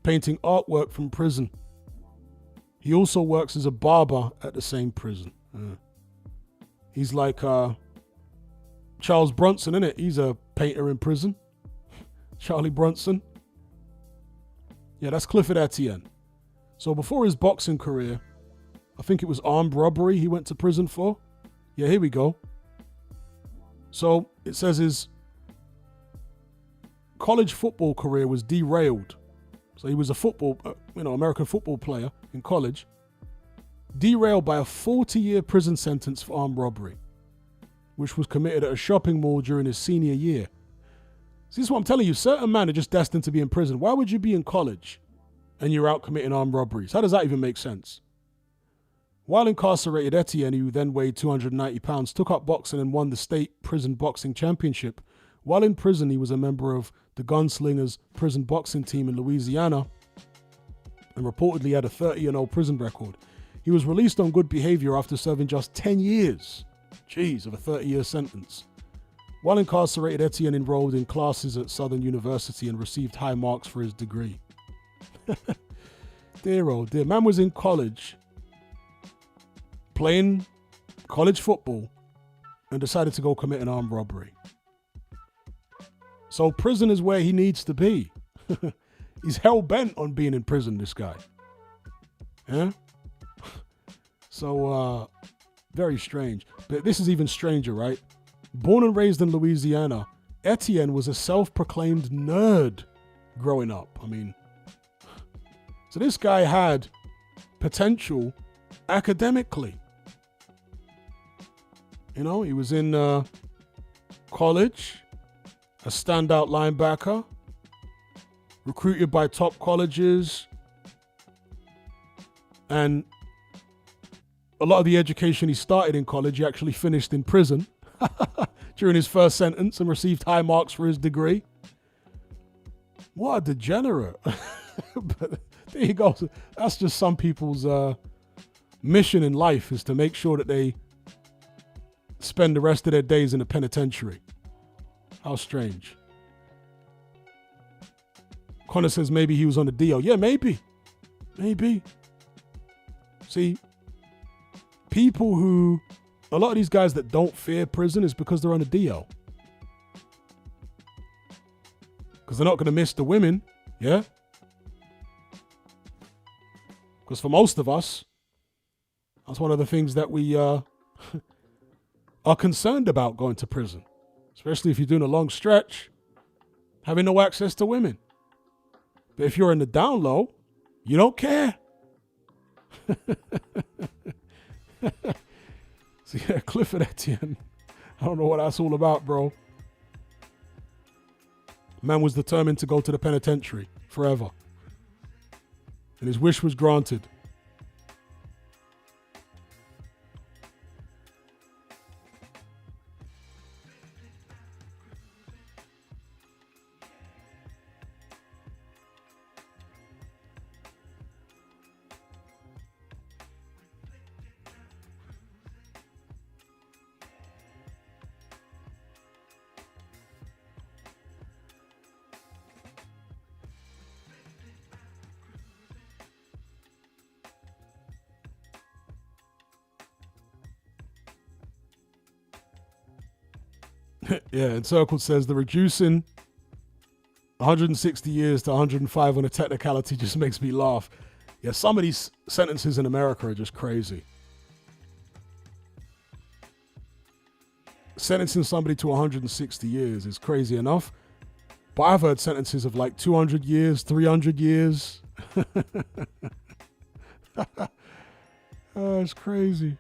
painting artwork from prison. He also works as a barber at the same prison. He's like Charles Bronson, innit? He's a painter in prison. Charlie Bronson. Yeah, that's Clifford Etienne. So before his boxing career, I think it was armed robbery he went to prison for. Yeah, here we go. So it says his college football career was derailed. So he was a American football player in college, derailed by a 40-year prison sentence for armed robbery, which was committed at a shopping mall during his senior year. See, this is what I'm telling you. Certain men are just destined to be in prison. Why would you be in college and you're out committing armed robberies? How does that even make sense? While incarcerated, Etienne, who then weighed 290 pounds, took up boxing and won the state prison boxing championship. While in prison, he was a member of the Gunslingers prison boxing team in Louisiana and reportedly had a 30-0 prison record. He was released on good behavior after serving just 10 years, of a 30-year sentence. While incarcerated, Etienne enrolled in classes at Southern University and received high marks for his degree. Dear, oh dear. Man was in college playing college football and decided to go commit an armed robbery. So prison is where he needs to be. He's hell-bent on being in prison, this guy. Yeah? So, very strange. But this is even stranger, right? Born and raised in Louisiana, Etienne was a self-proclaimed nerd growing up. I mean, so this guy had potential academically. You know, he was in college, a standout linebacker, recruited by top colleges, and a lot of the education he started in college, he actually finished in prison during his first sentence and received high marks for his degree. What a degenerate. But there you go. That's just some people's mission in life, is to make sure that they spend the rest of their days in a penitentiary. How strange. Connor says maybe he was on the DL. Yeah, maybe. See, a lot of these guys that don't fear prison is because they're on the DL. Because they're not going to miss the women, yeah? Because for most of us, that's one of the things that we are concerned about going to prison. Especially if you're doing a long stretch, having no access to women. But if you're in the down low, you don't care. So yeah, Clifford Etienne. I don't know what that's all about, bro. Man was determined to go to the penitentiary forever. And his wish was granted. Yeah, and Circle says the reducing 160 years to 105 on a technicality just makes me laugh. Yeah, some of these sentences in America are just crazy. Sentencing somebody to 160 years is crazy enough, but I've heard sentences of like 200 years, 300 years. Oh, it's crazy.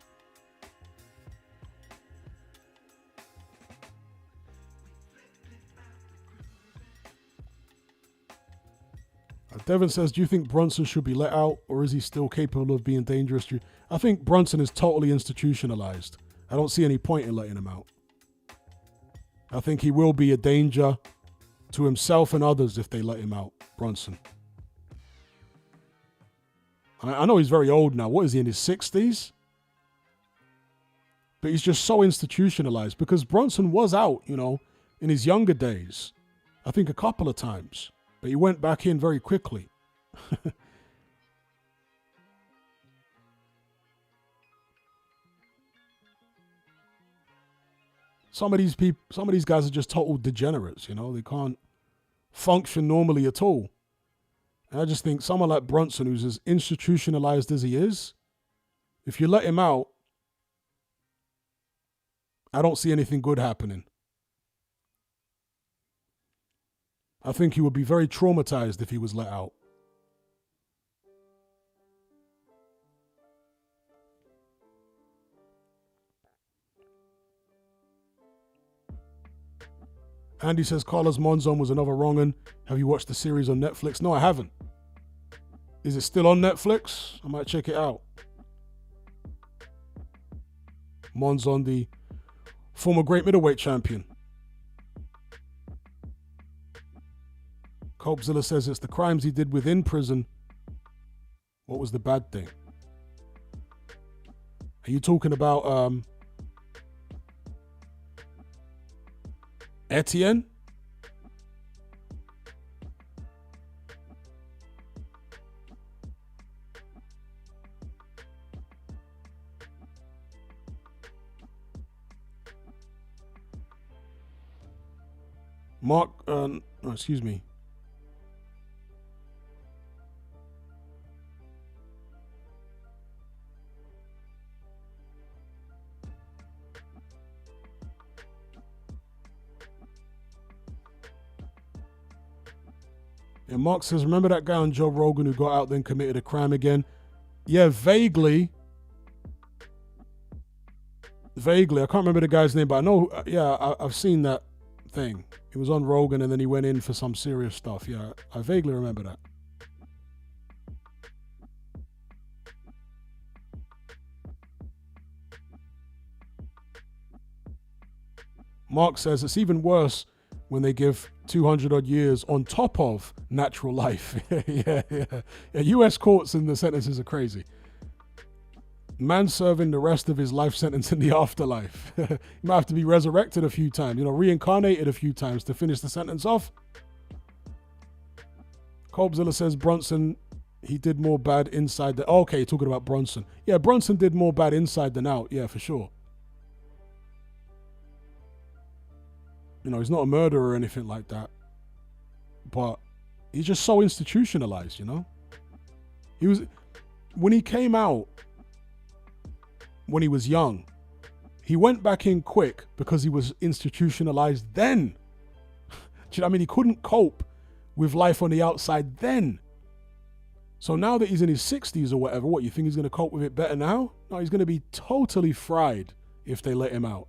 Devin says, do you think Brunson should be let out, or is he still capable of being dangerous? I think Brunson is totally institutionalized. I don't see any point in letting him out. I think he will be a danger to himself and others if they let him out, Brunson. I know he's very old now. What is he, in his 60s? But he's just so institutionalized, because Brunson was out, you know, in his younger days. I think a couple of times. But he went back in very quickly. Some of these guys are just total degenerates, you know. They can't function normally at all. And I just think someone like Brunson, who's as institutionalized as he is, if you let him out, I don't see anything good happening. I think he would be very traumatized if he was let out. Andy says Carlos Monzon was another wrong'un. Have you watched the series on Netflix? No, I haven't. Is it still on Netflix? I might check it out. Monzon, the former great middleweight champion. Copezilla says it's the crimes he did within prison. What was the bad thing? Are you talking about Etienne? Mark, excuse me. And Mark says, remember that guy on Joe Rogan who got out then committed a crime again? Yeah, vaguely. Vaguely. I can't remember the guy's name, but I know, I've seen that thing. He was on Rogan and then he went in for some serious stuff. Yeah, I vaguely remember that. Mark says it's even worse when they give 200 odd years on top of natural life. yeah. US courts and the sentences are crazy. Man serving the rest of his life sentence in the afterlife. He might have to be resurrected a few times, reincarnated a few times to finish the sentence off. Colbzilla says Bronson, he did more bad inside the... Okay, talking about Bronson. Yeah, Bronson did more bad inside than out. Yeah, for sure. He's not a murderer or anything like that. But he's just so institutionalized, He was... When he came out, when he was young, he went back in quick because he was institutionalized then. Do you know what I mean? He couldn't cope with life on the outside then. So now that he's in his 60s or whatever, what, you think he's going to cope with it better now? No, he's going to be totally fried if they let him out.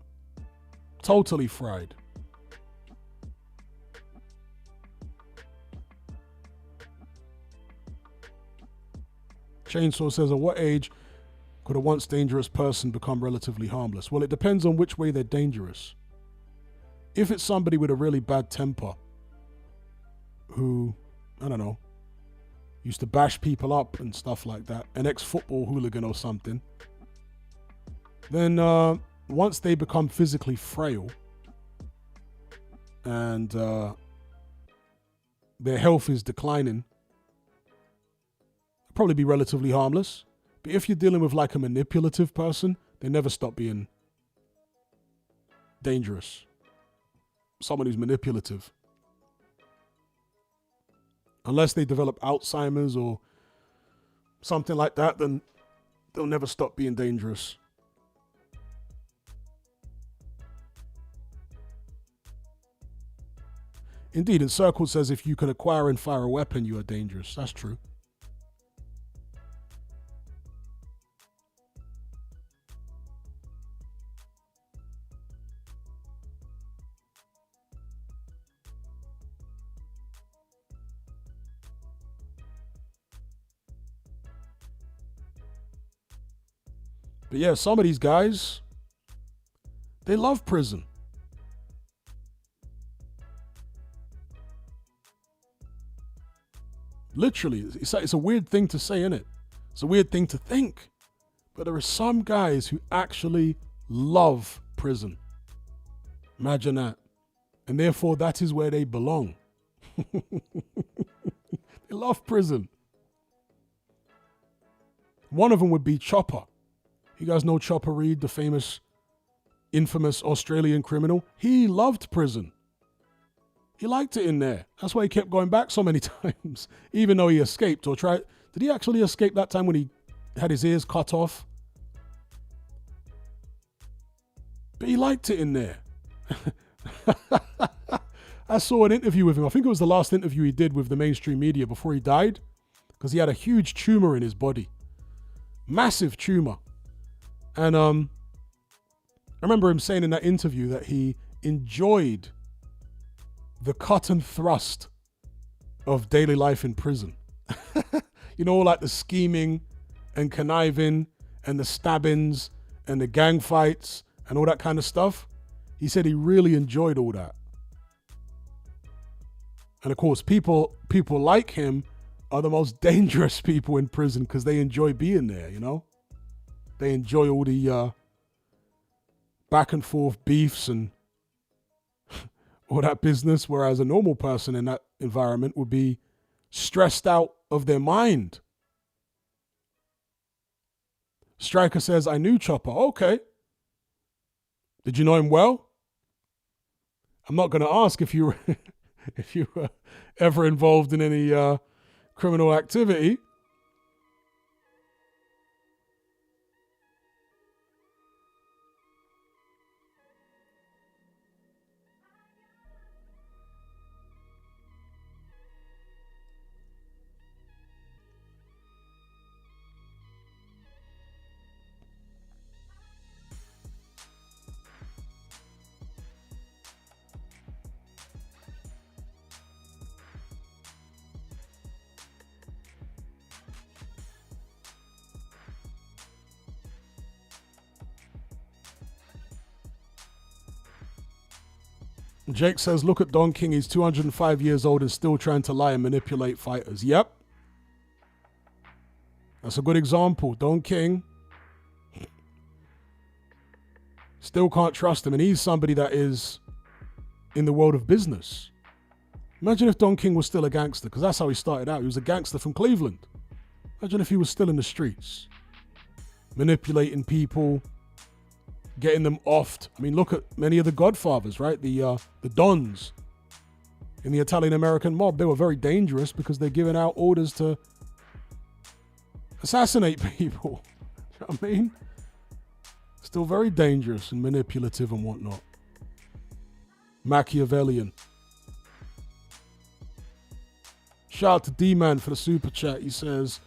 Totally fried. Chainsaw says, at what age could a once dangerous person become relatively harmless? Well, it depends on which way they're dangerous. If it's somebody with a really bad temper who, I don't know, used to bash people up and stuff like that, an ex-football hooligan or something, then once they become physically frail and their health is declining, they'll probably be relatively harmless. But if you're dealing with like a manipulative person, they never stop being dangerous. Someone who's manipulative. Unless they develop Alzheimer's or something like that, then they'll never stop being dangerous. Indeed, and Circle says if you can acquire and fire a weapon, you are dangerous. That's true. But yeah, some of these guys, they love prison. Literally, it's a weird thing to say, isn't it? It's a weird thing to think. But there are some guys who actually love prison. Imagine that. And therefore, that is where they belong. They love prison. One of them would be Chopper. You guys know Chopper Reed, the famous, infamous Australian criminal? He loved prison. He liked it in there. That's why he kept going back so many times, even though he escaped or tried. Did he actually escape that time when he had his ears cut off? But he liked it in there. I saw an interview with him. I think it was the last interview he did with the mainstream media before he died, because he had a huge tumor in his body. Massive tumor. And I remember him saying in that interview that he enjoyed the cut and thrust of daily life in prison. Like the scheming and conniving and the stabbings and the gang fights and all that kind of stuff. He said he really enjoyed all that. And of course, people like him are the most dangerous people in prison because they enjoy being there, They enjoy all the back and forth beefs and all that business, whereas a normal person in that environment would be stressed out of their mind. Striker says, I knew Chopper. Okay. Did you know him well? I'm not going to ask if you were if you were ever involved in any criminal activity. Jake says, look at Don King. He's 205 years old and still trying to lie and manipulate fighters. Yep. That's a good example. Don King. Still can't trust him. And he's somebody that is in the world of business. Imagine if Don King was still a gangster, because that's how he started out. He was a gangster from Cleveland. Imagine if he was still in the streets, manipulating people, getting them offed. I mean, look at many of the Godfathers, right? The Dons in the Italian-American mob. They were very dangerous because they're giving out orders to assassinate people. You know what I mean? Still very dangerous and manipulative and whatnot. Machiavellian. Shout out to D-Man for the super chat. He says,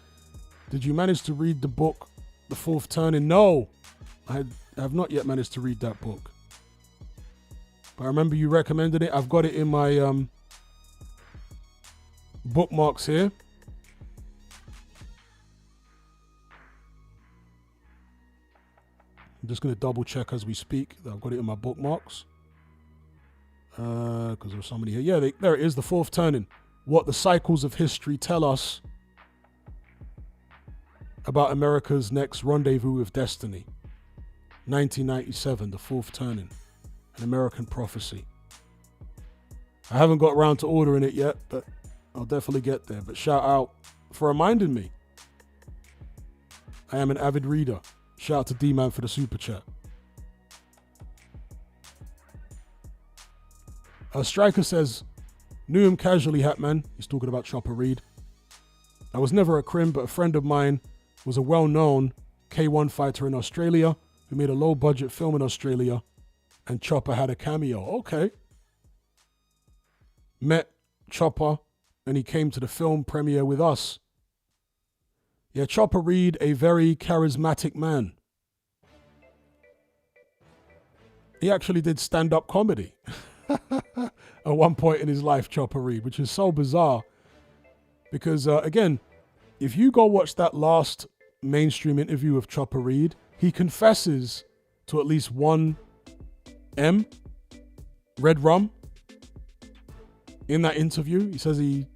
did you manage to read the book, The Fourth Turning? No, I have not yet managed to read that book. But I remember you recommended it. I've got it in my bookmarks here. I'm just going to double check as we speak that I've got it in my bookmarks. Because there's so many here. Yeah, there it is, The Fourth Turning. What the cycles of history tell us about America's next rendezvous with destiny. 1997, The Fourth Turning, an American prophecy. I haven't got around to ordering it yet, but I'll definitely get there. But shout out for reminding me. I am an avid reader. Shout out to D-Man for the super chat. Striker says, knew him casually, Hatman. He's talking about Chopper Reed. I was never a crim, but a friend of mine was a well-known K1 fighter in Australia who made a low-budget film in Australia, and Chopper had a cameo. Okay. Met Chopper, and he came to the film premiere with us. Yeah, Chopper Reed, a very charismatic man. He actually did stand-up comedy at one point in his life, Chopper Reed, which is so bizarre. Because, again, if you go watch that last mainstream interview of Chopper Reed, he confesses to at least one M, red rum, in that interview. He says he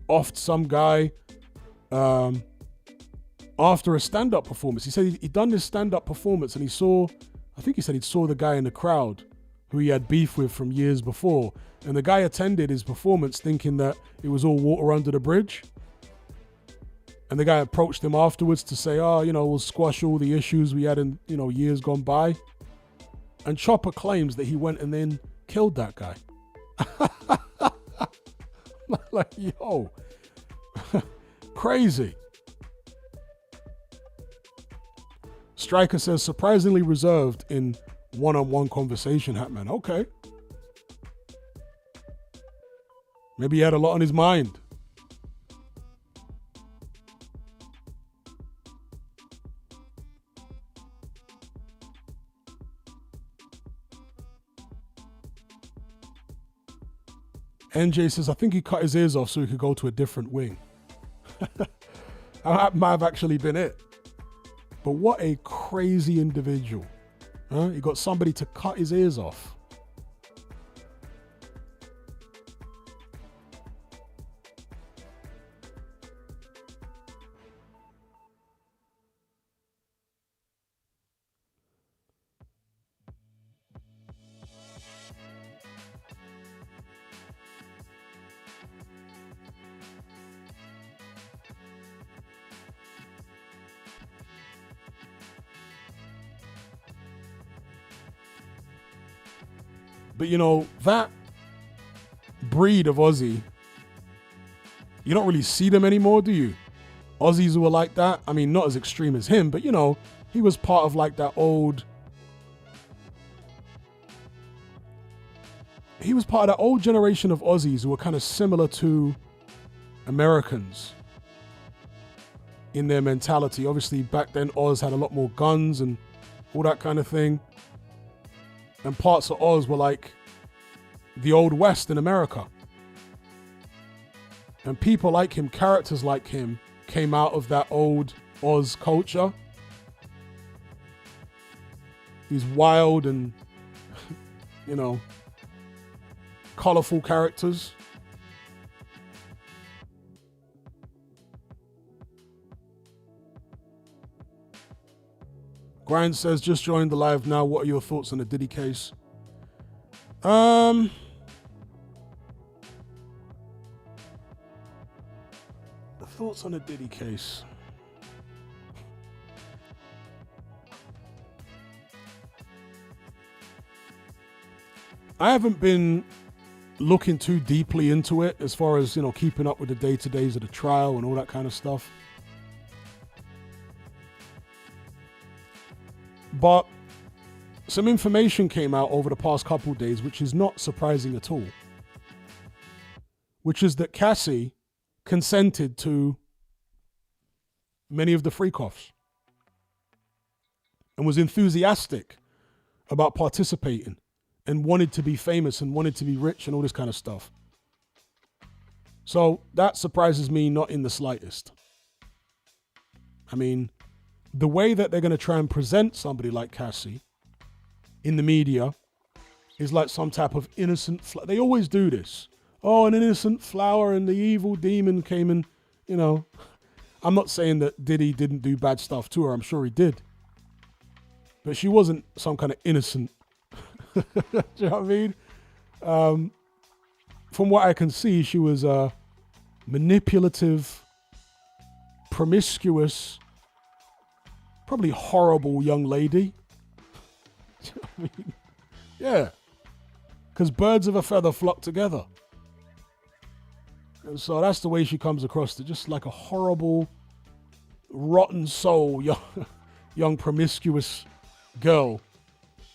offed some guy after a stand-up performance. He said he'd done this stand-up performance and he saw, I think he said he saw the guy in the crowd who he had beef with from years before. And the guy attended his performance thinking that it was all water under the bridge. And the guy approached him afterwards to say, we'll squash all the issues we had in, years gone by. And Chopper claims that he went and then killed that guy. Like, yo, crazy. Striker says, surprisingly reserved in one-on-one conversation, Hatman. Okay. Maybe he had a lot on his mind. NJ says, I think he cut his ears off so he could go to a different wing. That might have actually been it. But what a crazy individual. Huh? He got somebody to cut his ears off. But that breed of Aussie, you don't really see them anymore, do you? Aussies who were like that. I mean, not as extreme as him, but he was part of like that old. He was part of that old generation of Aussies who were kind of similar to Americans in their mentality. Obviously, back then, Oz had a lot more guns and all that kind of thing. And parts of Oz were like the Old West in America. And people like him, characters like him, came out of that old Oz culture. These wild and, colorful characters. Grind says, just joined the live now. What are your thoughts on the Diddy case? The thoughts on the Diddy case. I haven't been looking too deeply into it as far as, keeping up with the day-to-days of the trial and all that kind of stuff. But some information came out over the past couple of days, which is not surprising at all. Which is that Cassie consented to many of the freak-offs and was enthusiastic about participating and wanted to be famous and wanted to be rich and all this kind of stuff. So that surprises me not in the slightest. I mean, the way that they're going to try and present somebody like Cassie in the media is like some type of innocent they always do this. Oh, an innocent flower and the evil demon came and, I'm not saying that Diddy didn't do bad stuff to her. I'm sure he did. But she wasn't some kind of innocent. Do you know what I mean? From what I can see, she was a manipulative, promiscuous, probably horrible young lady. Do you know what I mean? Yeah. Because birds of a feather flock together. And so that's the way she comes across, to just like a horrible, rotten soul, young promiscuous girl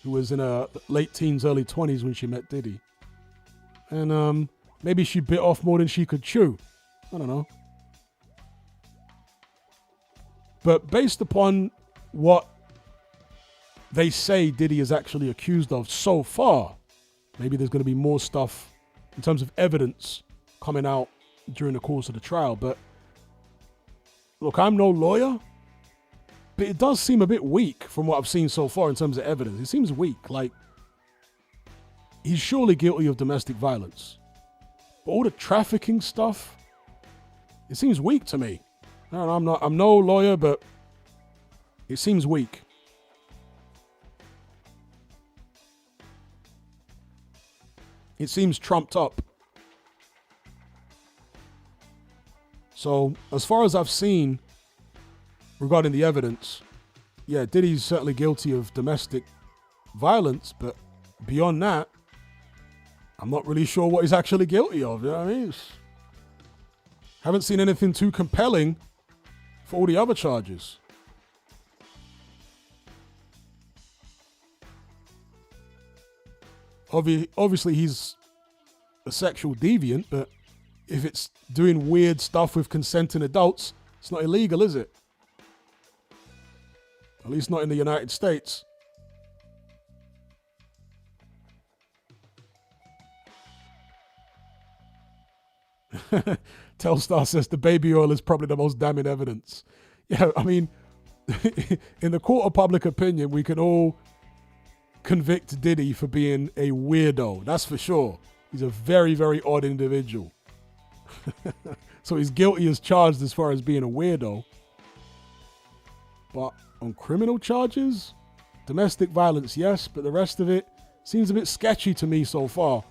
who was in her late teens, early 20s when she met Diddy. And maybe she bit off more than she could chew. I don't know. But based upon what they say Diddy is actually accused of so far, maybe there's going to be more stuff in terms of evidence coming out during the course of the trial. But look, I'm no lawyer, but it does seem a bit weak from what I've seen so far in terms of evidence. It seems weak. Like, he's surely guilty of domestic violence. But all the trafficking stuff, it seems weak to me. I don't know, I'm no lawyer, but it seems weak. It seems trumped up. So, as far as I've seen regarding the evidence, yeah, Diddy's certainly guilty of domestic violence, but beyond that, I'm not really sure what he's actually guilty of. You know what I mean? Haven't seen anything too compelling for all the other charges. Obviously, he's a sexual deviant, but if it's doing weird stuff with consenting adults, it's not illegal, is it? At least not in the United States. Telstar says the baby oil is probably the most damning evidence. Yeah, I mean, in the court of public opinion, we can all convict Diddy for being a weirdo. That's for sure. He's a very, very odd individual. So he's guilty as charged as far as being a weirdo. But on criminal charges, domestic violence, yes, but the rest of it seems a bit sketchy to me so far.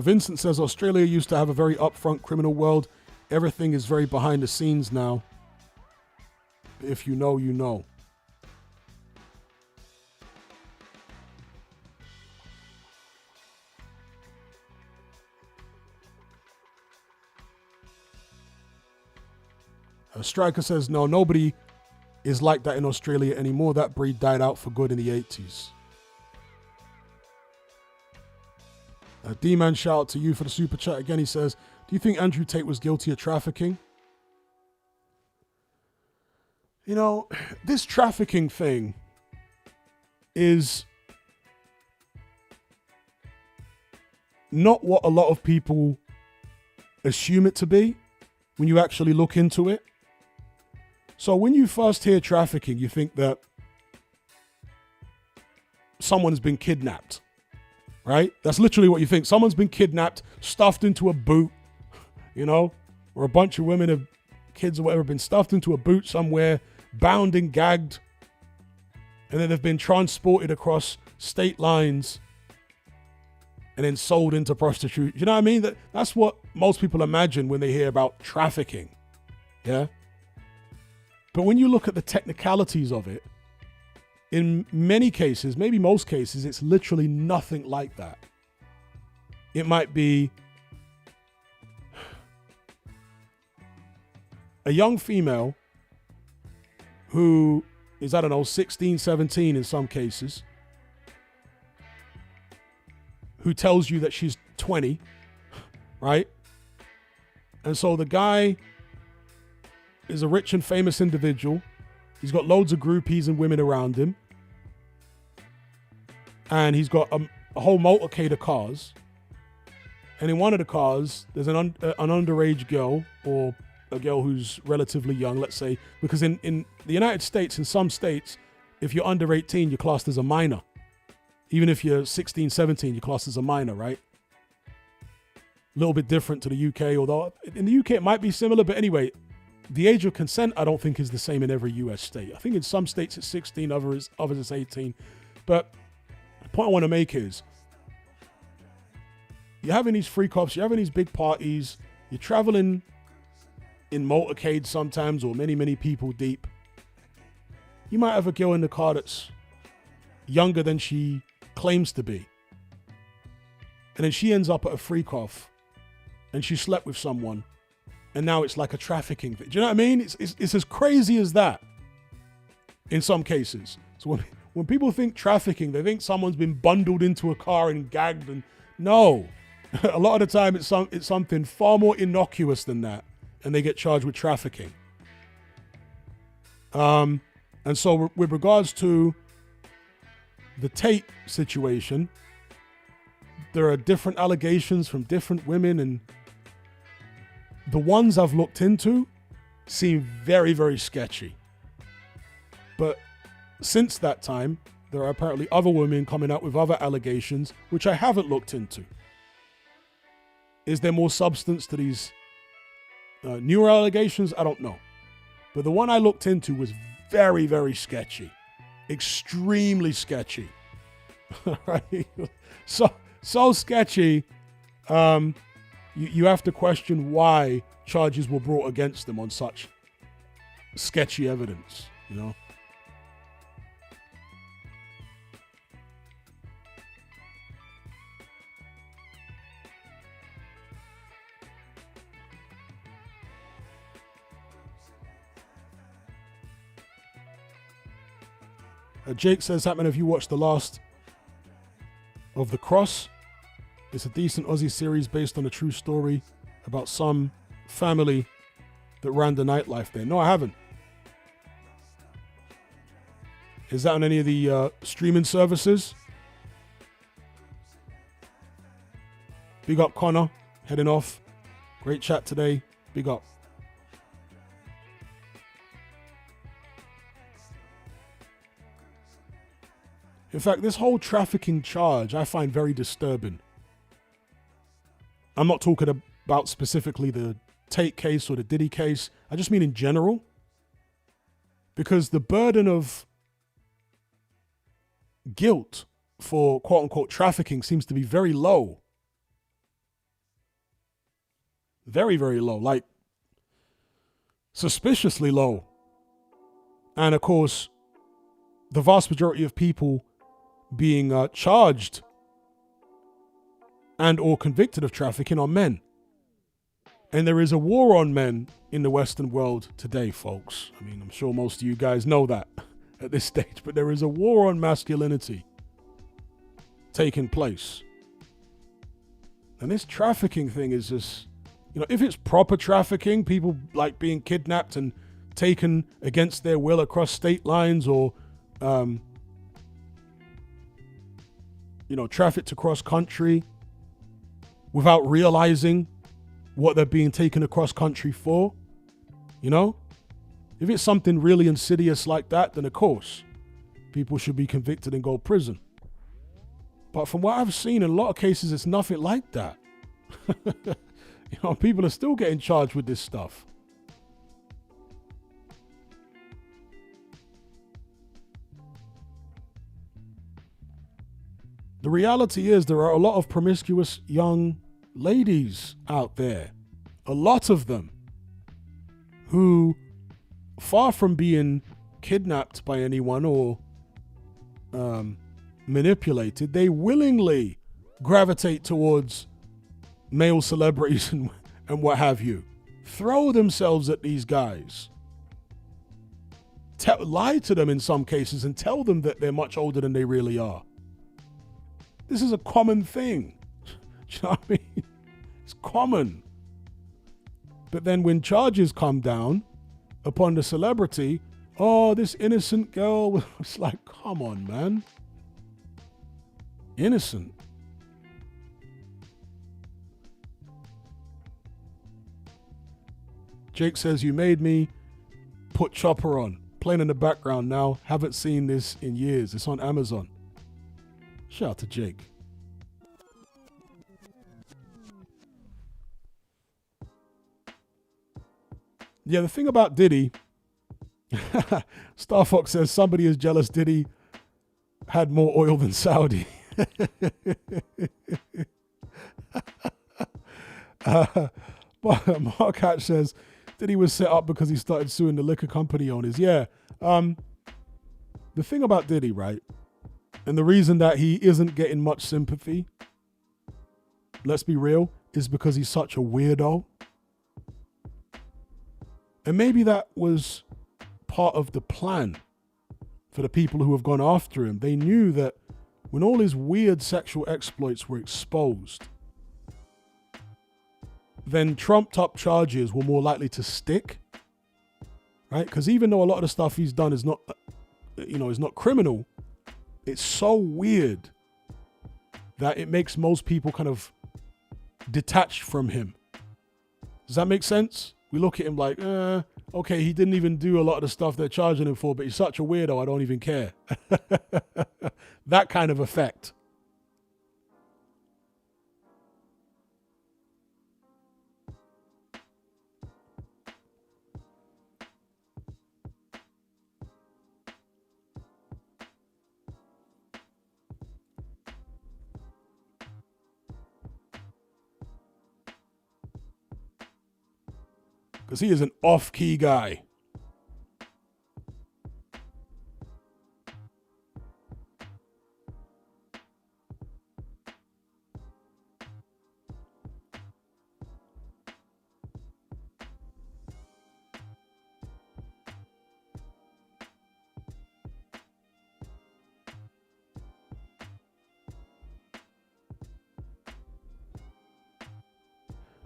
Vincent says Australia used to have a very upfront criminal world. Everything is very behind the scenes now. If you know, you know. Striker says, no, nobody is like that in Australia anymore. That breed died out for good in the 80s. D-Man, shout out to you for the super chat again. He says, do you think Andrew Tate was guilty of trafficking? You know, this trafficking thing is not what a lot of people assume it to be when you actually look into it. So when you first hear trafficking, you think that someone's been kidnapped, right? That's literally what you think. Someone's been kidnapped, stuffed into a boot, you know, or a bunch of women have kids or whatever been stuffed into a boot somewhere, bound and gagged, and then they've been transported across state lines and then sold into prostitution. You know what I mean? That's what most people imagine when they hear about trafficking. Yeah. But when you look at the technicalities of it, in many cases, maybe most cases, it's literally nothing like that. It might be a young female who is, I don't know, 16, 17 in some cases, who tells you that she's 20, right? And so the guy is a rich and famous individual. He's got loads of groupies and women around him. And he's got a whole motorcade of cars. And in one of the cars, there's an underage girl, or a girl who's relatively young, let's say, because in the United States, in some states, if you're under 18, you're classed as a minor. Even if you're 16, 17, you're classed as a minor, right? A little bit different to the UK, although in the UK it might be similar, but anyway, the age of consent, I don't think is the same in every US state. I think in some states it's 16, others it's 18. But the point I want to make is, you're having these freak offs, you're having these big parties, you're traveling in motorcades sometimes, or many, many people deep. You might have a girl in the car that's younger than she claims to be. And then she ends up at a freak off and she slept with someone. And now it's like a trafficking thing. Do you know what I mean? It's as crazy as that in some cases. So when people think trafficking, they think someone's been bundled into a car and gagged. And no, a lot of the time it's something far more innocuous than that. And they get charged with trafficking. And so with regards to the Tate situation, there are different allegations from different women, and the ones I've looked into seem very, very sketchy. But since that time, there are apparently other women coming out with other allegations, which I haven't looked into. Is there more substance to these newer allegations? I don't know. But the one I looked into was very, very sketchy. Extremely sketchy. Right? So sketchy, you have to question why charges were brought against them on such sketchy evidence, you know? Jake says, Hatman, have you watched the last of The Cross? It's a decent Aussie series based on a true story about some family that ran the nightlife there. No, I haven't. Is that on any of the streaming services? Big up Connor, heading off. Great chat today. Big up. In fact, this whole trafficking charge I find very disturbing. I'm not talking about specifically the Tate case or the Diddy case. I just mean in general. Because the burden of guilt for quote unquote trafficking seems to be very low. Very, very low, like suspiciously low. And of course, the vast majority of people being charged and or convicted of trafficking are men. And there is a war on men in the Western world today, folks. I mean, I'm sure most of you guys know that at this stage, but there is a war on masculinity taking place. And this trafficking thing is just, if it's proper trafficking, people like being kidnapped and taken against their will across state lines, or, trafficked across country without realizing what they're being taken across country for, if it's something really insidious like that, then of course people should be convicted and go to prison. But from what I've seen, in a lot of cases, it's nothing like that. People are still getting charged with this stuff. The reality is there are a lot of promiscuous young ladies out there, a lot of them, who, far from being kidnapped by anyone or manipulated, they willingly gravitate towards male celebrities and what have you, throw themselves at these guys, lie to them in some cases and tell them that they're much older than they really are. This is a common thing. Do you know what I mean? It's common. But then when charges come down upon the celebrity, oh, this innocent girl, it's like, come on, man. Innocent. Jake says, you made me put Chopper on. Playing in the background now. Haven't seen this in years. It's on Amazon. Shout out to Jake. Yeah, the thing about Diddy, Star Fox says somebody is jealous Diddy had more oil than Saudi. Mark Hatch says Diddy was set up because he started suing the liquor company owners. Yeah. The thing about Diddy, right, and the reason that he isn't getting much sympathy, let's be real, is because he's such a weirdo. And maybe that was part of the plan for the people who have gone after him. They knew that when all his weird sexual exploits were exposed, then trumped up charges were more likely to stick, right? Because even though a lot of the stuff he's done is not, is not criminal, it's so weird that it makes most people kind of detached from him. Does that make sense? We look at him like, okay, he didn't even do a lot of the stuff they're charging him for, but he's such a weirdo, I don't even care. That kind of effect. Because he is an off-key guy.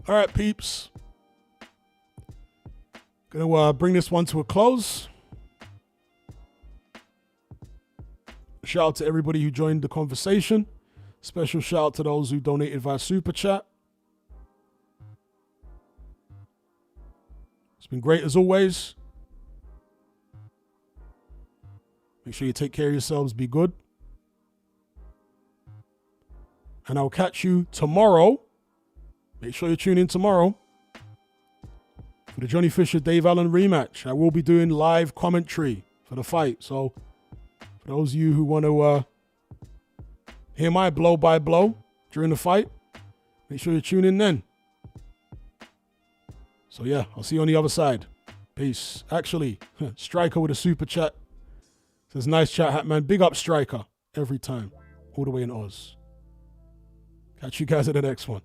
All right, peeps. Gonna bring this one to a close. Shout out to everybody who joined the conversation. Special shout out to those who donated via Super Chat. It's been great as always. Make sure you take care of yourselves. Be good. And I'll catch you tomorrow. Make sure you tune in tomorrow for the Johnny Fisher Dave Allen rematch. I will be doing live commentary for the fight. So for those of you who want to hear my blow by blow during the fight, make sure you tune in then. So yeah, I'll see you on the other side. Peace. Actually, Striker with a super chat. Says, nice chat, Hatman. Big up Striker every time. All the way in Oz. Catch you guys at the next one.